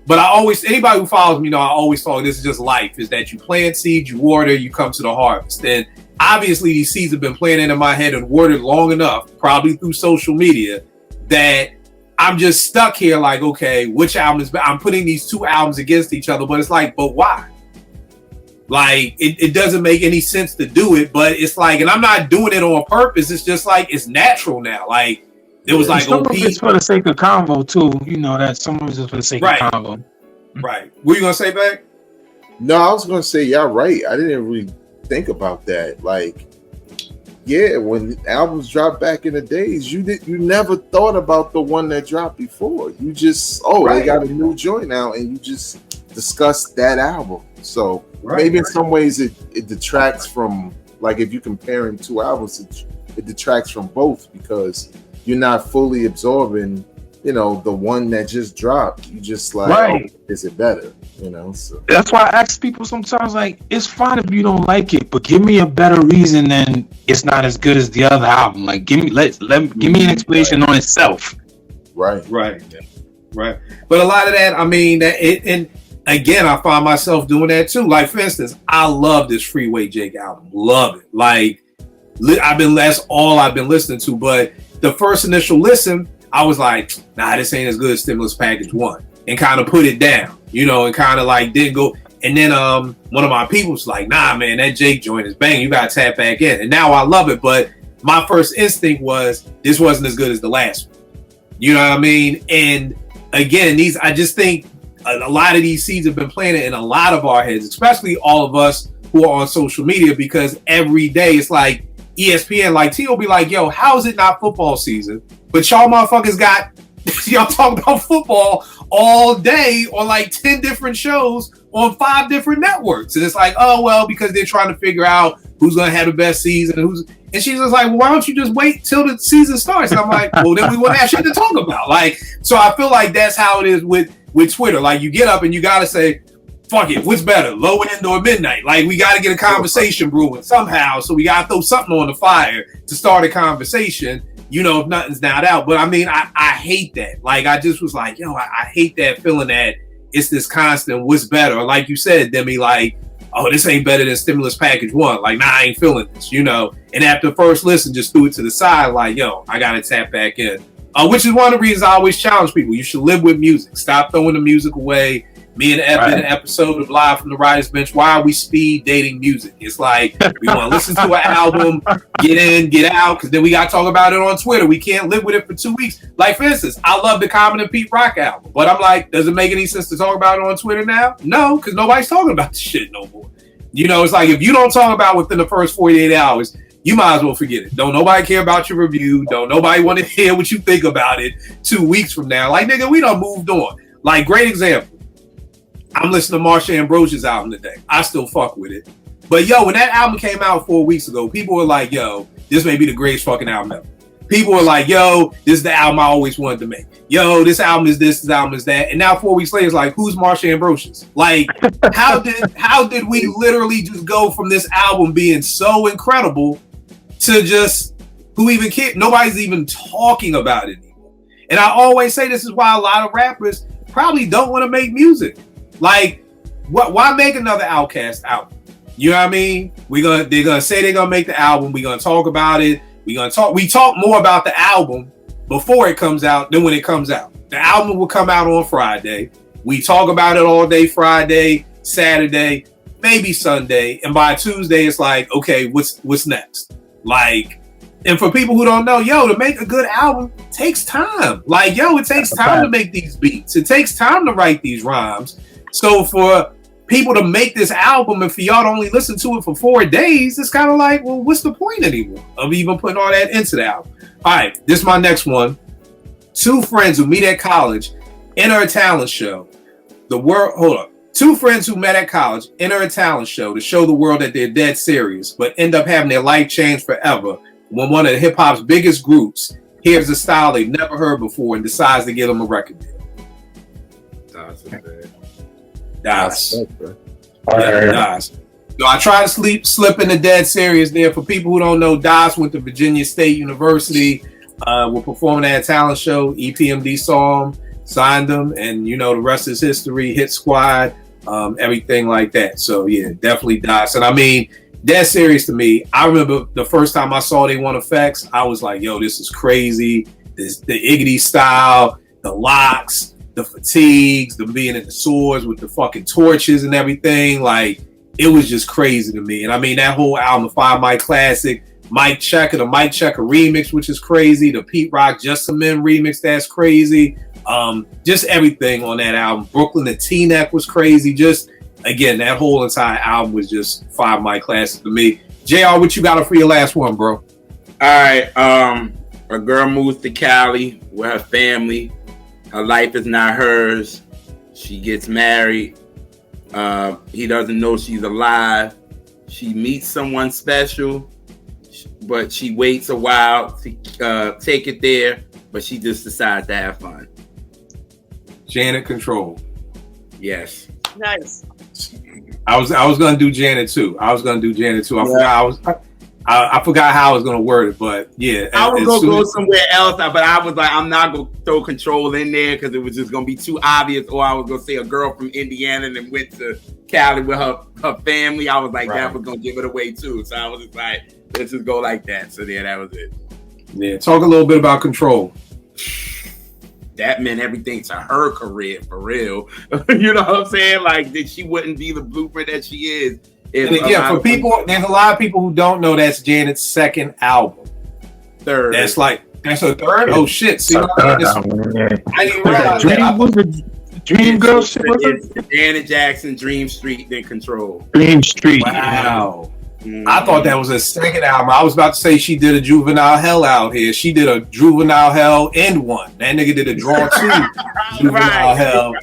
but anybody who follows me know I always thought this is just life, is that you plant seeds, you water, you come to the harvest. And obviously these seeds have been planted in my head and watered long enough, probably through social media, that I'm just stuck here like, okay, which album is better? I'm putting these two albums against each other, but it's like, but why? Like it doesn't make any sense to do it, but it's like, and I'm not doing it on purpose. It's just like it's natural now. Like it was like
some of it's for the sake of convo too. You know that some of it's for the sake of convo.
Right. What are you gonna say, back?
No, I was gonna say y'all right. I didn't really think about that. Like, yeah, when albums dropped back in the days, you never thought about the one that dropped before. You just they got a new joint now, and you just discussed that album. So maybe in some ways it detracts from, like, if you comparing two albums, it detracts from both because you're not fully absorbing, you know, the one that just dropped. You just like, is it better? You know, so
that's why I ask people sometimes, like, it's fine if you don't like it, but give me a better reason than it's not as good as the other album. Like, give me an explanation on itself.
Right. But a lot of that, I mean, and again, I find myself doing that too. Like, for instance, I love this Freeway Jake album. Love it. Like, that's all I've been listening to. But the first initial listen, I was like, nah, this ain't as good as Stimulus Package 1. And kind of put it down, you know, and kind of like didn't go. And then one of my people was like, nah, man, that Jake joint is bang. You got to tap back in. And now I love it. But my first instinct was this wasn't as good as the last one. You know what I mean? And again, I just think a lot of these seeds have been planted in a lot of our heads, especially all of us who are on social media, because every day it's like ESPN, like T will be like, yo, how is it not football season? But y'all motherfuckers got, y'all talk about football all day on like 10 different shows on 5 different networks. And it's like, oh, well, because they're trying to figure out who's going to have the best season and she's just like, well, why don't you just wait till the season starts? And I'm like, well, then we won't have shit to talk about. Like, so I feel like that's how it is with Twitter. Like, you get up and you got to say, fuck it, what's better, low end or midnight? Like, we got to get a conversation brewing somehow. So we got to throw something on the fire to start a conversation, you know, if nothing's not out. But I mean, I hate that. Like, I just was like, yo, I hate that feeling that it's this constant, what's better? Or like you said, Demi, like, oh, this ain't better than Stimulus Package 1. Like, nah, I ain't feeling this, you know? And after first listen, just threw it to the side, like, yo, I got to tap back in. Which is one of the reasons I always challenge people. You should live with music. Stop throwing the music away. Me and Ev did an episode of Live from the Writer's Bench. Why are we speed dating music? It's like, we want to listen to an album, get in, get out, because then we got to talk about it on Twitter. We can't live with it for 2 weeks. Like, for instance, I love the Common and Pete Rock album, but I'm like, does it make any sense to talk about it on Twitter now? No, because nobody's talking about the shit no more. You know, it's like, if you don't talk about within the first 48 hours, you might as well forget it. Don't nobody care about your review. Don't nobody want to hear what you think about it 2 weeks from now. Like, nigga, we done moved on. Like, great example. I'm listening to Marsha Ambrosia's album today. I still fuck with it. But yo, when that album came out 4 weeks ago, people were like, yo, this may be the greatest fucking album ever. People were like, yo, this is the album I always wanted to make. Yo, this album is this album is that. And now 4 weeks later, it's like, who's Marsha Ambrosia's? Like, how did we literally just go from this album being so incredible to just, who even cares? Nobody's even talking about it anymore. And I always say this is why a lot of rappers probably don't want to make music. Like, why make another Outkast album? You know what I mean? They're gonna say they're gonna make the album. We're gonna talk about it. We talk more about the album before it comes out than when it comes out. The album will come out on Friday. We talk about it all day Friday, Saturday, maybe Sunday, and by Tuesday it's like, okay, what's next? Like, and for people who don't know, yo, to make a good album takes time. Like, yo, it takes time to make these beats. It takes time to write these rhymes. So for people to make this album and for y'all to only listen to it for 4 days, it's kind of like, well, what's the point anymore of even putting all that into the album? All right, this is my next one. 2 friends who meet at college enter a talent show. Two friends who met at college enter a talent show to show the world that they're dead serious, but end up having their life changed forever when one of hip hop's biggest groups hears a style they've never heard before and decides to give them a record deal. Das. No, I try to slip in the dead serious there. For people who don't know, Das went to Virginia State University. We're performing at a talent show. EPMD saw him, signed him, and you know the rest is history. Hit Squad, everything like that. So yeah, definitely Das. And I mean, dead serious to me. I remember the first time I saw They Want Effects, I was like, yo, this is crazy. The Iggity style, the locks, the fatigues, them being in the swords with the fucking torches and everything. Like, it was just crazy to me. And I mean, that whole album, the 5 Mike Classic, Mike Checker, the Mike Checker remix, which is crazy, the Pete Rock Just a Men remix, that's crazy. Just everything on that album. Brooklyn, the T-Neck was crazy. Just, again, that whole entire album was just 5 Mike Classic to me. JR, what you got for your last one, bro?
All right. A girl moves to Cali with her family. Her life is not hers. She gets married. He doesn't know she's alive. She meets someone special, but she waits a while to take it there, but she just decides to have fun.
Janet Control.
Yes.
Nice.
I was gonna do Janet too. I forgot how I was gonna word it, but yeah.
I was gonna go somewhere else, but I was like, I'm not gonna throw Control in there because it was just gonna be too obvious. Or I was gonna say a girl from Indiana and went to Cali with her family. I was like, that was gonna give it away too. So I was just like, let's just go like that. So yeah, that was it.
Yeah, talk a little bit about Control.
That meant everything to her career, for real. You know what I'm saying? Like, that she wouldn't be the blueprint that she is.
For people, there's a lot of people who don't know that's Janet's second album.
Third.
That's her third? Oh, shit. See, I didn't realize
Dream Girl shit was
it? Janet Jackson, Dream Street, then Control.
Dream Street.
Wow. I thought that was her second album. I was about to say she did a Juvenile Hell out here. She did a Juvenile Hell End One. That nigga did a Draw 2 Juvenile Hell.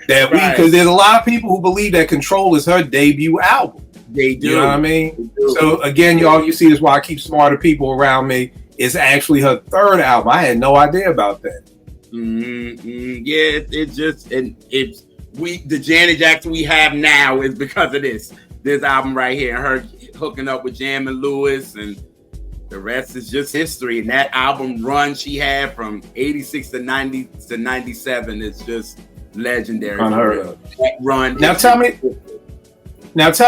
Because there's a lot of people who believe that Control is her debut album.
They do.
You know what I mean? So again, y'all, you see this why I keep smarter people around me. It's actually her third album. I had no idea about that.
Yeah, the Janet Jackson we have now is because of this album right here, and her hooking up with Jam and Lewis, and the rest is just history. And that album run she had from 86 to 90 to 97 is just legendary.
Unheard of.
That run.
Now tell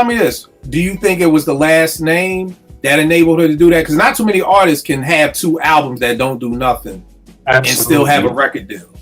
me this. Do you think it was the last name that enabled her to do that? Because not too many artists can have 2 albums that don't do nothing and still have a record deal.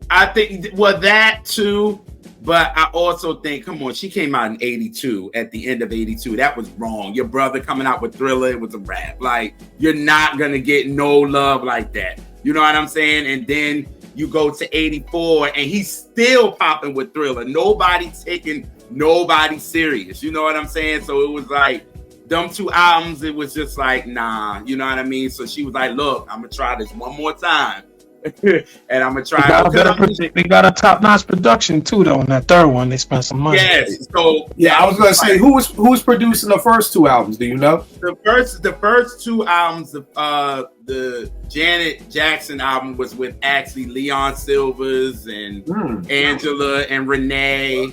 I think, that too, but I also think, come on, she came out in 82, at the end of 82. That was wrong. Your brother coming out with Thriller, it was a rap. Like, you're not going to get no love like that. You know what I'm saying? And then you go to 84 and he's still popping with Thriller. Nobody's taking nobody serious. You know what I'm saying? So it was like, them 2 albums, it was just like, nah, you know what I mean? So she was like, look, I'm going to try this one more time. And I'm going to try.
They got a top-notch production too, though, on that third one. They spent some money.
Yes. So
yeah, I was going to say, who was producing the first 2 albums? Do you know?
The first 2 albums, the Janet Jackson album was with actually Leon Silvers and Angela and Renee.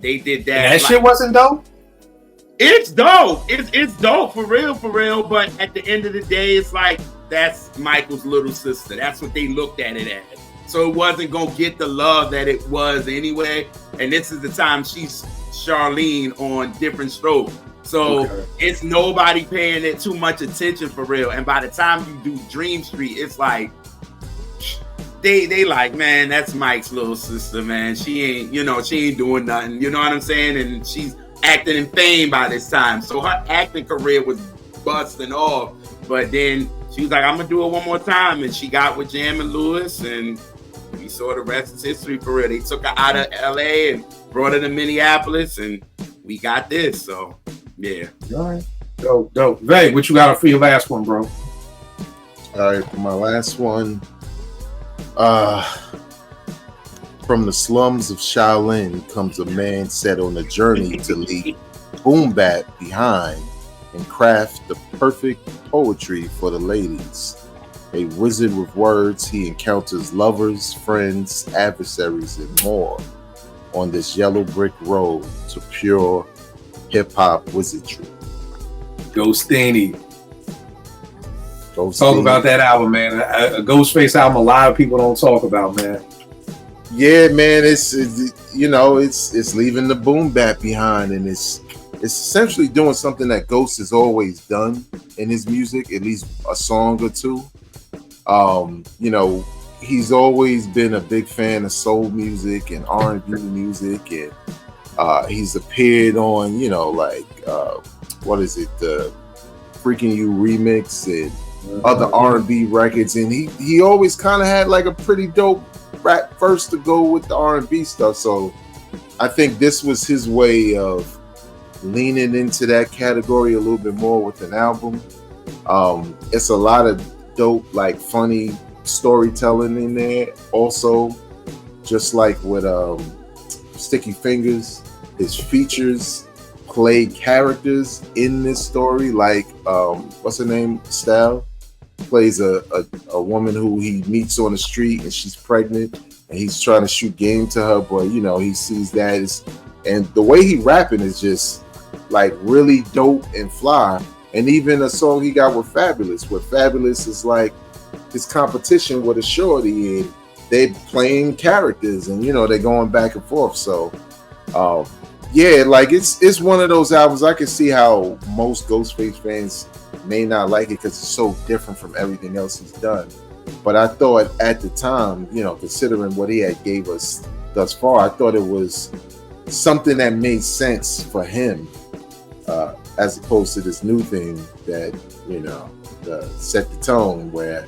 They did that.
And that shit wasn't dope?
It's dope. It's dope for real. But at the end of the day, it's like, that's Michael's little sister. That's what they looked at it as. So it wasn't gonna get the love that it was anyway. And this is the time she's Charlene on Different Strokes. So it's nobody paying it too much attention for real. And by the time you do Dream Street, it's like they like, man, that's Mike's little sister, man. She ain't doing nothing. You know what I'm saying? And she's acting in Fame by this time. So her acting career was busting off. But then she was like, I'm going to do it one more time. And she got with Jam and Lewis, and we saw the rest is history for real. They took her out of LA and brought her to Minneapolis, and we got this. So, yeah.
All right. Dope. Vay, what you got for your last one, bro?
All right, for my last one, from the slums of Shaolin comes a man set on a journey to leave boom bap behind and craft the perfect poetry for the ladies. A wizard with words, he encounters lovers, friends, adversaries, and more on this yellow brick road to pure hip-hop wizardry.
Ghostini. Talk about that album, man. A Ghostface album a lot of people don't talk about, man.
Yeah, man, it's leaving the boom bap behind, and it's essentially doing something that Ghost has always done in his music, at least a song or 2. He's always been a big fan of soul music and R&B music, and He's appeared on, you know, like what is it, the Freaking You remix and other R&B records, and he always kind of had like a pretty dope rap verse to go with the R&B stuff. So I think this was his way of leaning into that category a little bit more with an album. It's a lot of dope, like funny storytelling in there. Also, just like with Sticky Fingers, his features play characters in this story. Like what's her name? Style plays a woman who he meets on the street, and she's pregnant, and he's trying to shoot game to her, but you know, he sees that as, and the way he rapping is just like really dope and fly. And even a song he got with Fabulous, where Fabulous is like his competition with a shorty, and they playing characters, and you know, they're going back and forth. So yeah, like it's one of those albums I can see how most Ghostface fans may not like it because it's so different from everything else he's done. But I thought at the time, you know, considering what he had gave us thus far, I thought it was something that made sense for him, as opposed to this new thing that, you know, set the tone, where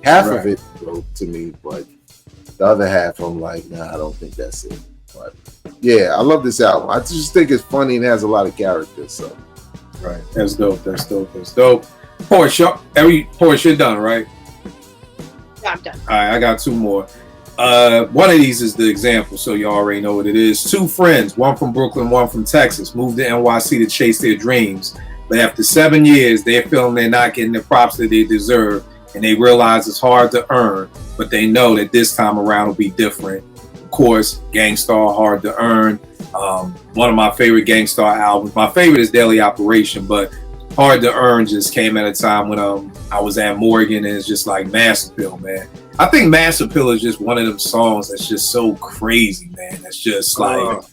half of it wrote to me, but the other half I'm like, nah, I don't think that's it. But yeah, I love this album. I just think it's funny and has a lot of characters. So
right, that's dope. That's dope. That's dope. Porsche, you're done, right?
Yeah, I'm done.
All right, I got two more. One of these is the example, so you already know what it is. Two friends, one from Brooklyn, one from Texas, moved to NYC to chase their dreams. But after 7 years, they're feeling they're not getting the props that they deserve, and they realize it's hard to earn, but they know that this time around will be different. Of course, Gangstar, Hard to Earn. One of my favorite Gangstar albums. My favorite is Daily Operation, but Hard to Earn just came at a time when I was at Morgan, and it's just like Mass Appeal, man. I think Mass Appeal is just one of them songs that's just so crazy, man. It's just like,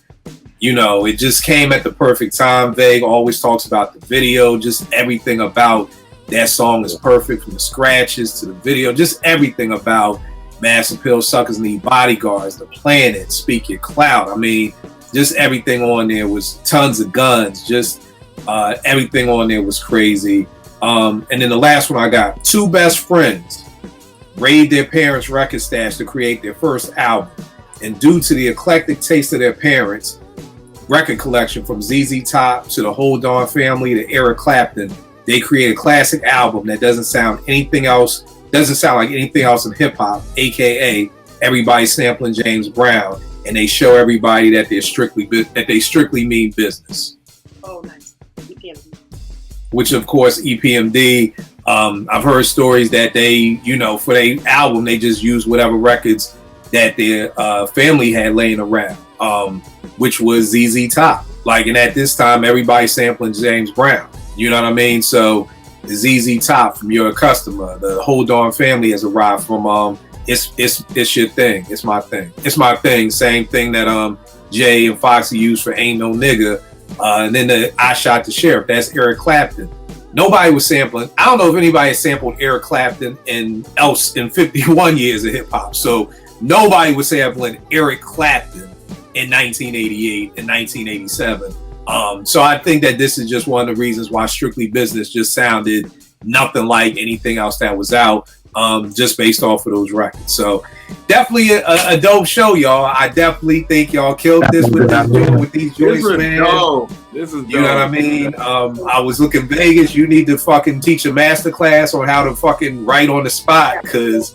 you know, it just came at the perfect time. Vague always talks about the video, just everything about that song is perfect, from the scratches to the video, just everything about Mass Appeal, Suckers Need Bodyguards, The Planet, Speak Your Clout. I mean, just everything on there was tons of guns. Just everything on there was crazy. And then the last one I got, two best friends raid their parents' record stash to create their first album. And due to the eclectic taste of their parents' record collection, from ZZ Top to the Whole Dawn Family to Eric Clapton, they create a classic album that doesn't sound like anything else in hip hop, aka everybody sampling James Brown, and they show everybody that they strictly mean business.
Oh, nice. EPMD.
Which of course EPMD, I've heard stories that they, you know, for their album they just use whatever records that their family had laying around, which was ZZ Top. Like, and at this time everybody sampling James Brown. You know what I mean? So the ZZ Top from You're a Customer, the Whole Dawn Family has arrived from it's your thing, it's my thing, it's my thing. Same thing that Jay and Foxy used for Ain't No Nigga, and then the I Shot the Sheriff, that's Eric Clapton. Nobody was sampling. I don't know if anybody has sampled Eric Clapton in 51 years of hip hop. So nobody was sampling Eric Clapton in 1988 and 1987. So I think that this is just one of the reasons why Strictly Business just sounded nothing like anything else that was out, just based off of those records. So definitely a dope show, y'all. I definitely think y'all killed this with these joints, man.
This is dope.
You know what I mean? I was looking Vegas. You need to fucking teach a master class on how to fucking write on the spot, because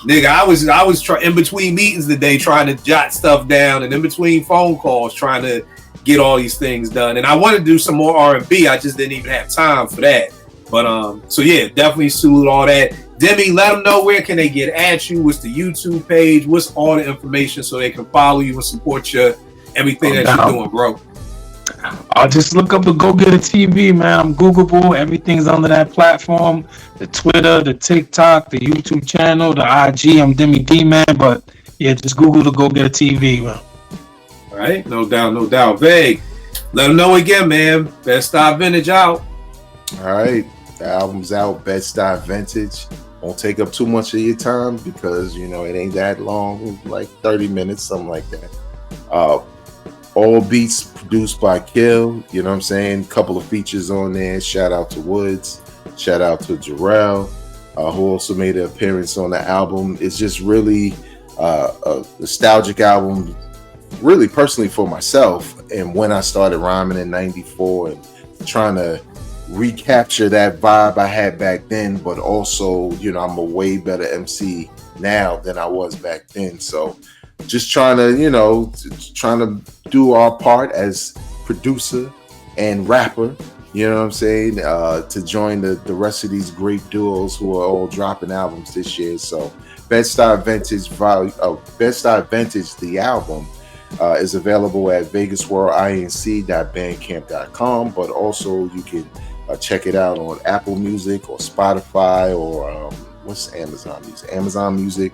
nigga, I was in between meetings today trying to jot stuff down, and in between phone calls trying to get all these things done. And I wanted to do some more R&B. I just didn't even have time for that. But so yeah, definitely salute all that. Demi, let them know where can they get at you. What's the YouTube page? What's all the information so they can follow you and support you, everything that you're doing, bro?
I'll just look up the Go Get a TV, man. I'm Googleable. Everything's under that platform. The Twitter, the TikTok, the YouTube channel, the IG. I'm Demi D, man. But yeah, just Google the Go Get a TV, man.
All right, no doubt. Vague, let them know again, man. Bed-Stuy Vintage out.
All right, the album's out. Bed-Stuy Vintage. Won't take up too much of your time because, you know, it ain't that long, like 30 minutes, something like that. All beats produced by Kill. You know what I'm saying? Couple of features on there. Shout out to Woods. Shout out to Jarrell, who also made an appearance on the album. It's just really a nostalgic album, really personally for myself. And when I started rhyming in '94 and trying to recapture that vibe I had back then, but also, you know, I'm a way better MC now than I was back then. So just trying to, you know, trying to do our part as producer and rapper, you know what I'm saying, to join the rest of these great duos who are all dropping albums this year. So Bed-Stuy Vintage, the album, is available at vegasworldinc.bandcamp.com, but also you can check it out on Apple Music or Spotify or what's Amazon Music? Amazon Music.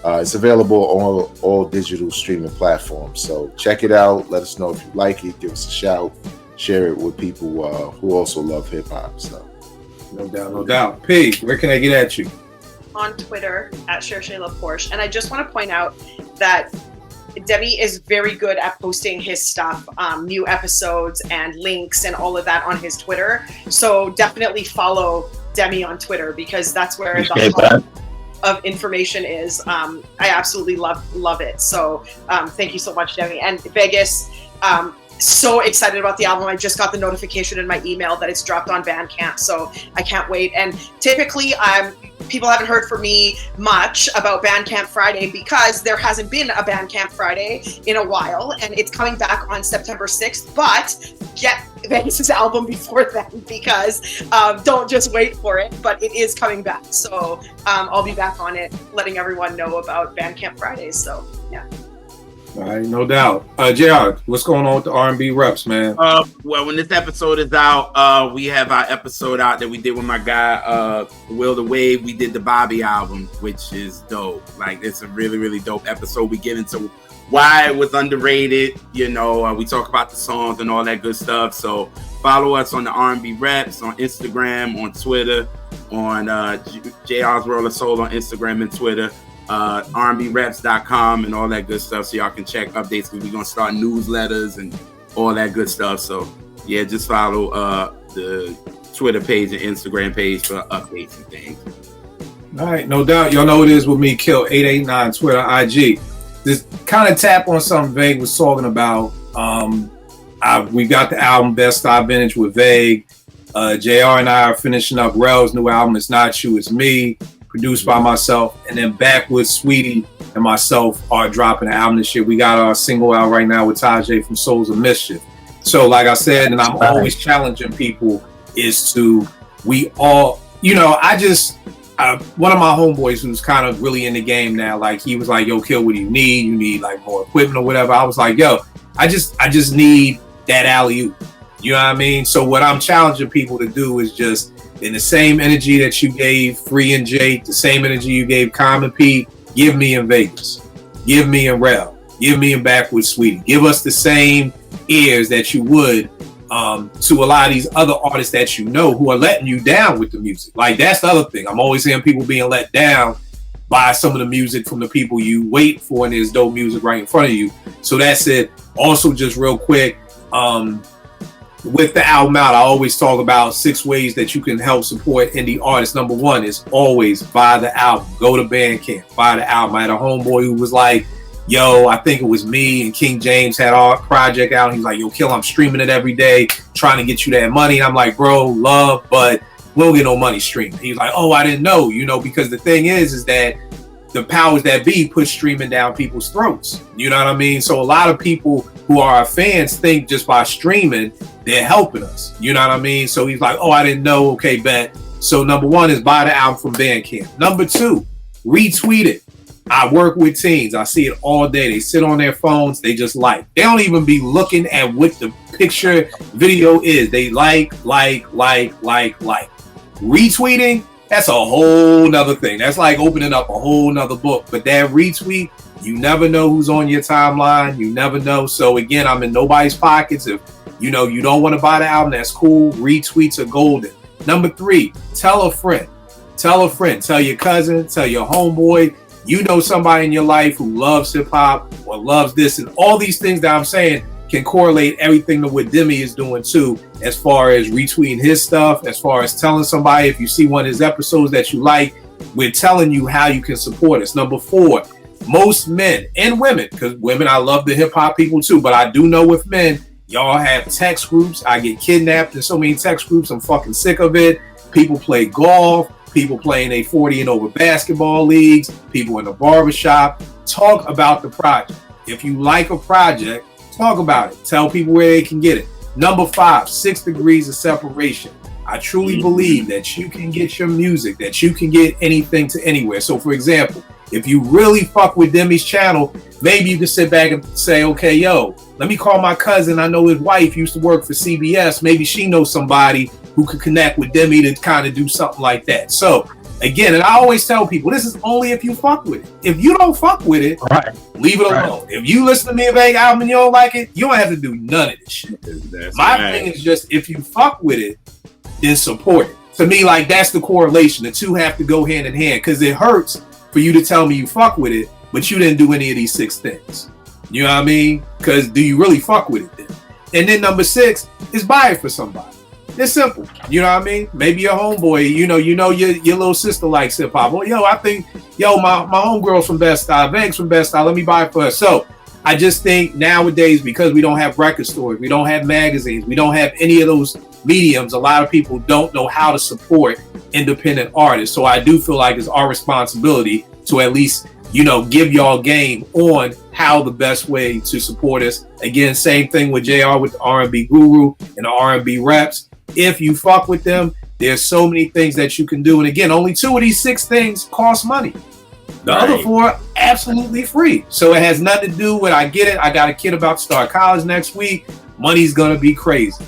It's available on all digital streaming platforms. So check it out. Let us know if you like it. Give us a shout. Share it with people who also love hip hop. So
no doubt, no doubt. P, where can I get at you?
On Twitter at Porsche. And I just want to point out that Demi is very good at posting his stuff, new episodes and links and all of that on his Twitter. So definitely follow Demi on Twitter because that's where the hub of information is. I absolutely love it. So thank you so much, Demi. And Vegas, so excited about the album. I just got the notification in my email that it's dropped on Bandcamp, so I can't wait. And typically, people haven't heard from me much about Bandcamp Friday because there hasn't been a Bandcamp Friday in a while, and it's coming back on September 6th. But get Vegas' album before then because don't just wait for it, but it is coming back. So I'll be back on it, letting everyone know about Bandcamp Fridays. So yeah.
All right, no doubt. JR, what's going on with the R&B reps, man?
Well, when this episode is out, we have our episode out that we did with my guy, Will the Wave. We did the Bobby album, which is dope. Like, it's a really, really dope episode. We get into why it was underrated. You know, we talk about the songs and all that good stuff. So follow us on the R&B reps on Instagram, on Twitter, on JR's World of Soul on Instagram and Twitter. rnbreps.com and all that good stuff, so y'all can check updates because we're gonna start newsletters and all that good stuff. So yeah, just follow the Twitter page and Instagram page for updates and things.
All right, no doubt. Y'all know what it is with me, Kill 889 Twitter, IG. Just kind of tap on something Vague was talking about. We got the album Bed-Stuy Vintage with Vague. JR and I are finishing up Rel's new album. It's Not You, It's Me, produced by myself, and then Backwoods, Sweetie, and myself are dropping an album this year. We got our single out right now with Tajay from Souls of Mischief. So like I said, and I'm always challenging people, is to, we all, you know, one of my homeboys who's kind of really in the game now, like he was like, yo, Kill, what do you need? You need like more equipment or whatever. I was like, yo, I just need that alley-oop. You know what I mean? So what I'm challenging people to do is just, in the same energy that you gave Free and Jake, the same energy you gave Common P, give me in Vegas. Give me in Rel. Give me in Backwoods, Sweetie. Give us the same ears that you would to a lot of these other artists that you know who are letting you down with the music. Like, that's the other thing. I'm always hearing people being let down by some of the music from the people you wait for, and there's dope music right in front of you. So that's it. Also, just real quick, with the album out, I always talk about 6 ways that you can help support indie artists. Number 1 is always buy the album. Go to Bandcamp, buy the album. I had a homeboy who was like, yo, I think it was me and King James had our project out. He's like, yo, Kill, I'm streaming it every day, trying to get you that money. And I'm like, bro, love, but we don't get no money streaming. He's like, oh, I didn't know, you know, because the thing is that the powers that be put streaming down people's throats. You know what I mean? So a lot of people who are our fans think just by streaming, they're helping us. You know what I mean? So he's like, oh, I didn't know. Okay, bet. So number 1 is buy the album from Bandcamp. Number 2, retweet it. I work with teens. I see it all day. They sit on their phones. They just like. They don't even be looking at what the picture video is. They like. Retweeting, that's a whole nother thing. That's like opening up a whole nother book. But that retweet, you never know who's on your timeline. You never know. So again, I'm in nobody's pockets. If you know you don't want to buy the album, that's cool. Retweets are golden. Number 3, tell a friend. Tell a friend. Tell your cousin. Tell your homeboy. You know somebody in your life who loves hip hop or loves this and all these things that I'm saying. can correlate everything to what Demi is doing too, as far as retweeting his stuff, as far as telling somebody if you see one of his episodes that you like, we're telling you how you can support us. Number 4, most men and women, because women, I love the hip hop people too, but I do know with men, y'all have text groups. I get kidnapped in so many text groups. I'm fucking sick of it. People play golf. People playing a 40 and over basketball leagues. People in the barbershop. Talk about the project. If you like a project, talk about it. Tell people where they can get it. Number 5, 6 degrees of separation. I truly believe that you can get your music, that you can get anything to anywhere. So for example, if you really fuck with Demi's channel, maybe you can sit back and say, okay, yo, let me call my cousin. I know his wife used to work for CBS. Maybe she knows somebody who could connect with Demi to kind of do something like that. So again, and I always tell people, this is only if you fuck with it. If you don't fuck with it,
Right.
leave it alone. If you listen to me a vague album and you don't like it, you don't have to do none of this shit.
That's
My
right.
thing is just, if you fuck with it, then support it. To me, like, that's the correlation. The two have to go hand in hand, because it hurts for you to tell me you fuck with it, but you didn't do any of these 6 things. You know what I mean? Because do you really fuck with it then? And then number 6 is buy it for somebody. It's simple. You know what I mean? Maybe your homeboy, you know your little sister likes hip hop. Well, yo, I think, my homegirl's from Best Style, Vegas from Best Style, let me buy it for her. So I just think nowadays, because we don't have record stores, we don't have magazines, we don't have any of those mediums, a lot of people don't know how to support independent artists. So I do feel like it's our responsibility to at least, give y'all game on how the best way to support us. Again, same thing with JR with the R&B Guru and the R&B Reps. If you fuck with them, there's so many things that you can do. And again, only 2 of these 6 things cost money. The other 4 absolutely free. So it has nothing to do with, I get it, I got a kid about to start college next week, money's gonna be crazy.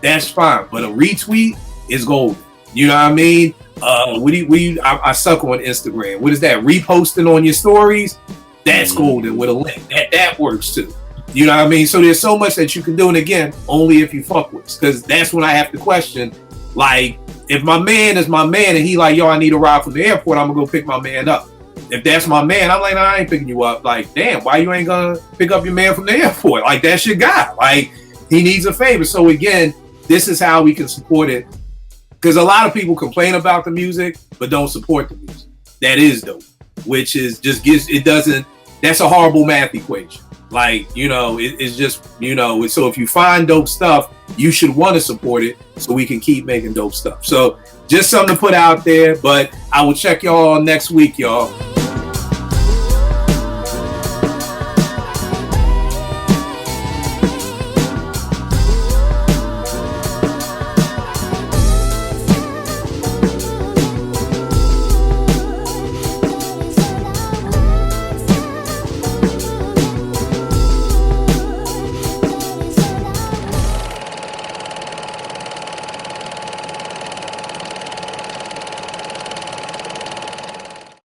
That's fine. But a retweet is golden. You know what I mean? I suck on Instagram. What is that? Reposting on your stories? That's golden with a link. That works too. You know what I mean? So there's so much that you can do. And again, only if you fuck with us. Because that's when I have to question, like, if my man is my man and he like, yo, I need a ride from the airport, I'm gonna go pick my man up. If that's my man, I'm like, no, I ain't picking you up. Like, damn, why you ain't gonna pick up your man from the airport? Like, that's your guy. Like, he needs a favor. So again, this is how we can support it. Because a lot of people complain about the music, but don't support the music. That is dope. Which is just that's a horrible math equation. Like, it's just, so if you find dope stuff, you should want to support it so we can keep making dope stuff. So just something to put out there, but I will check y'all next week, y'all.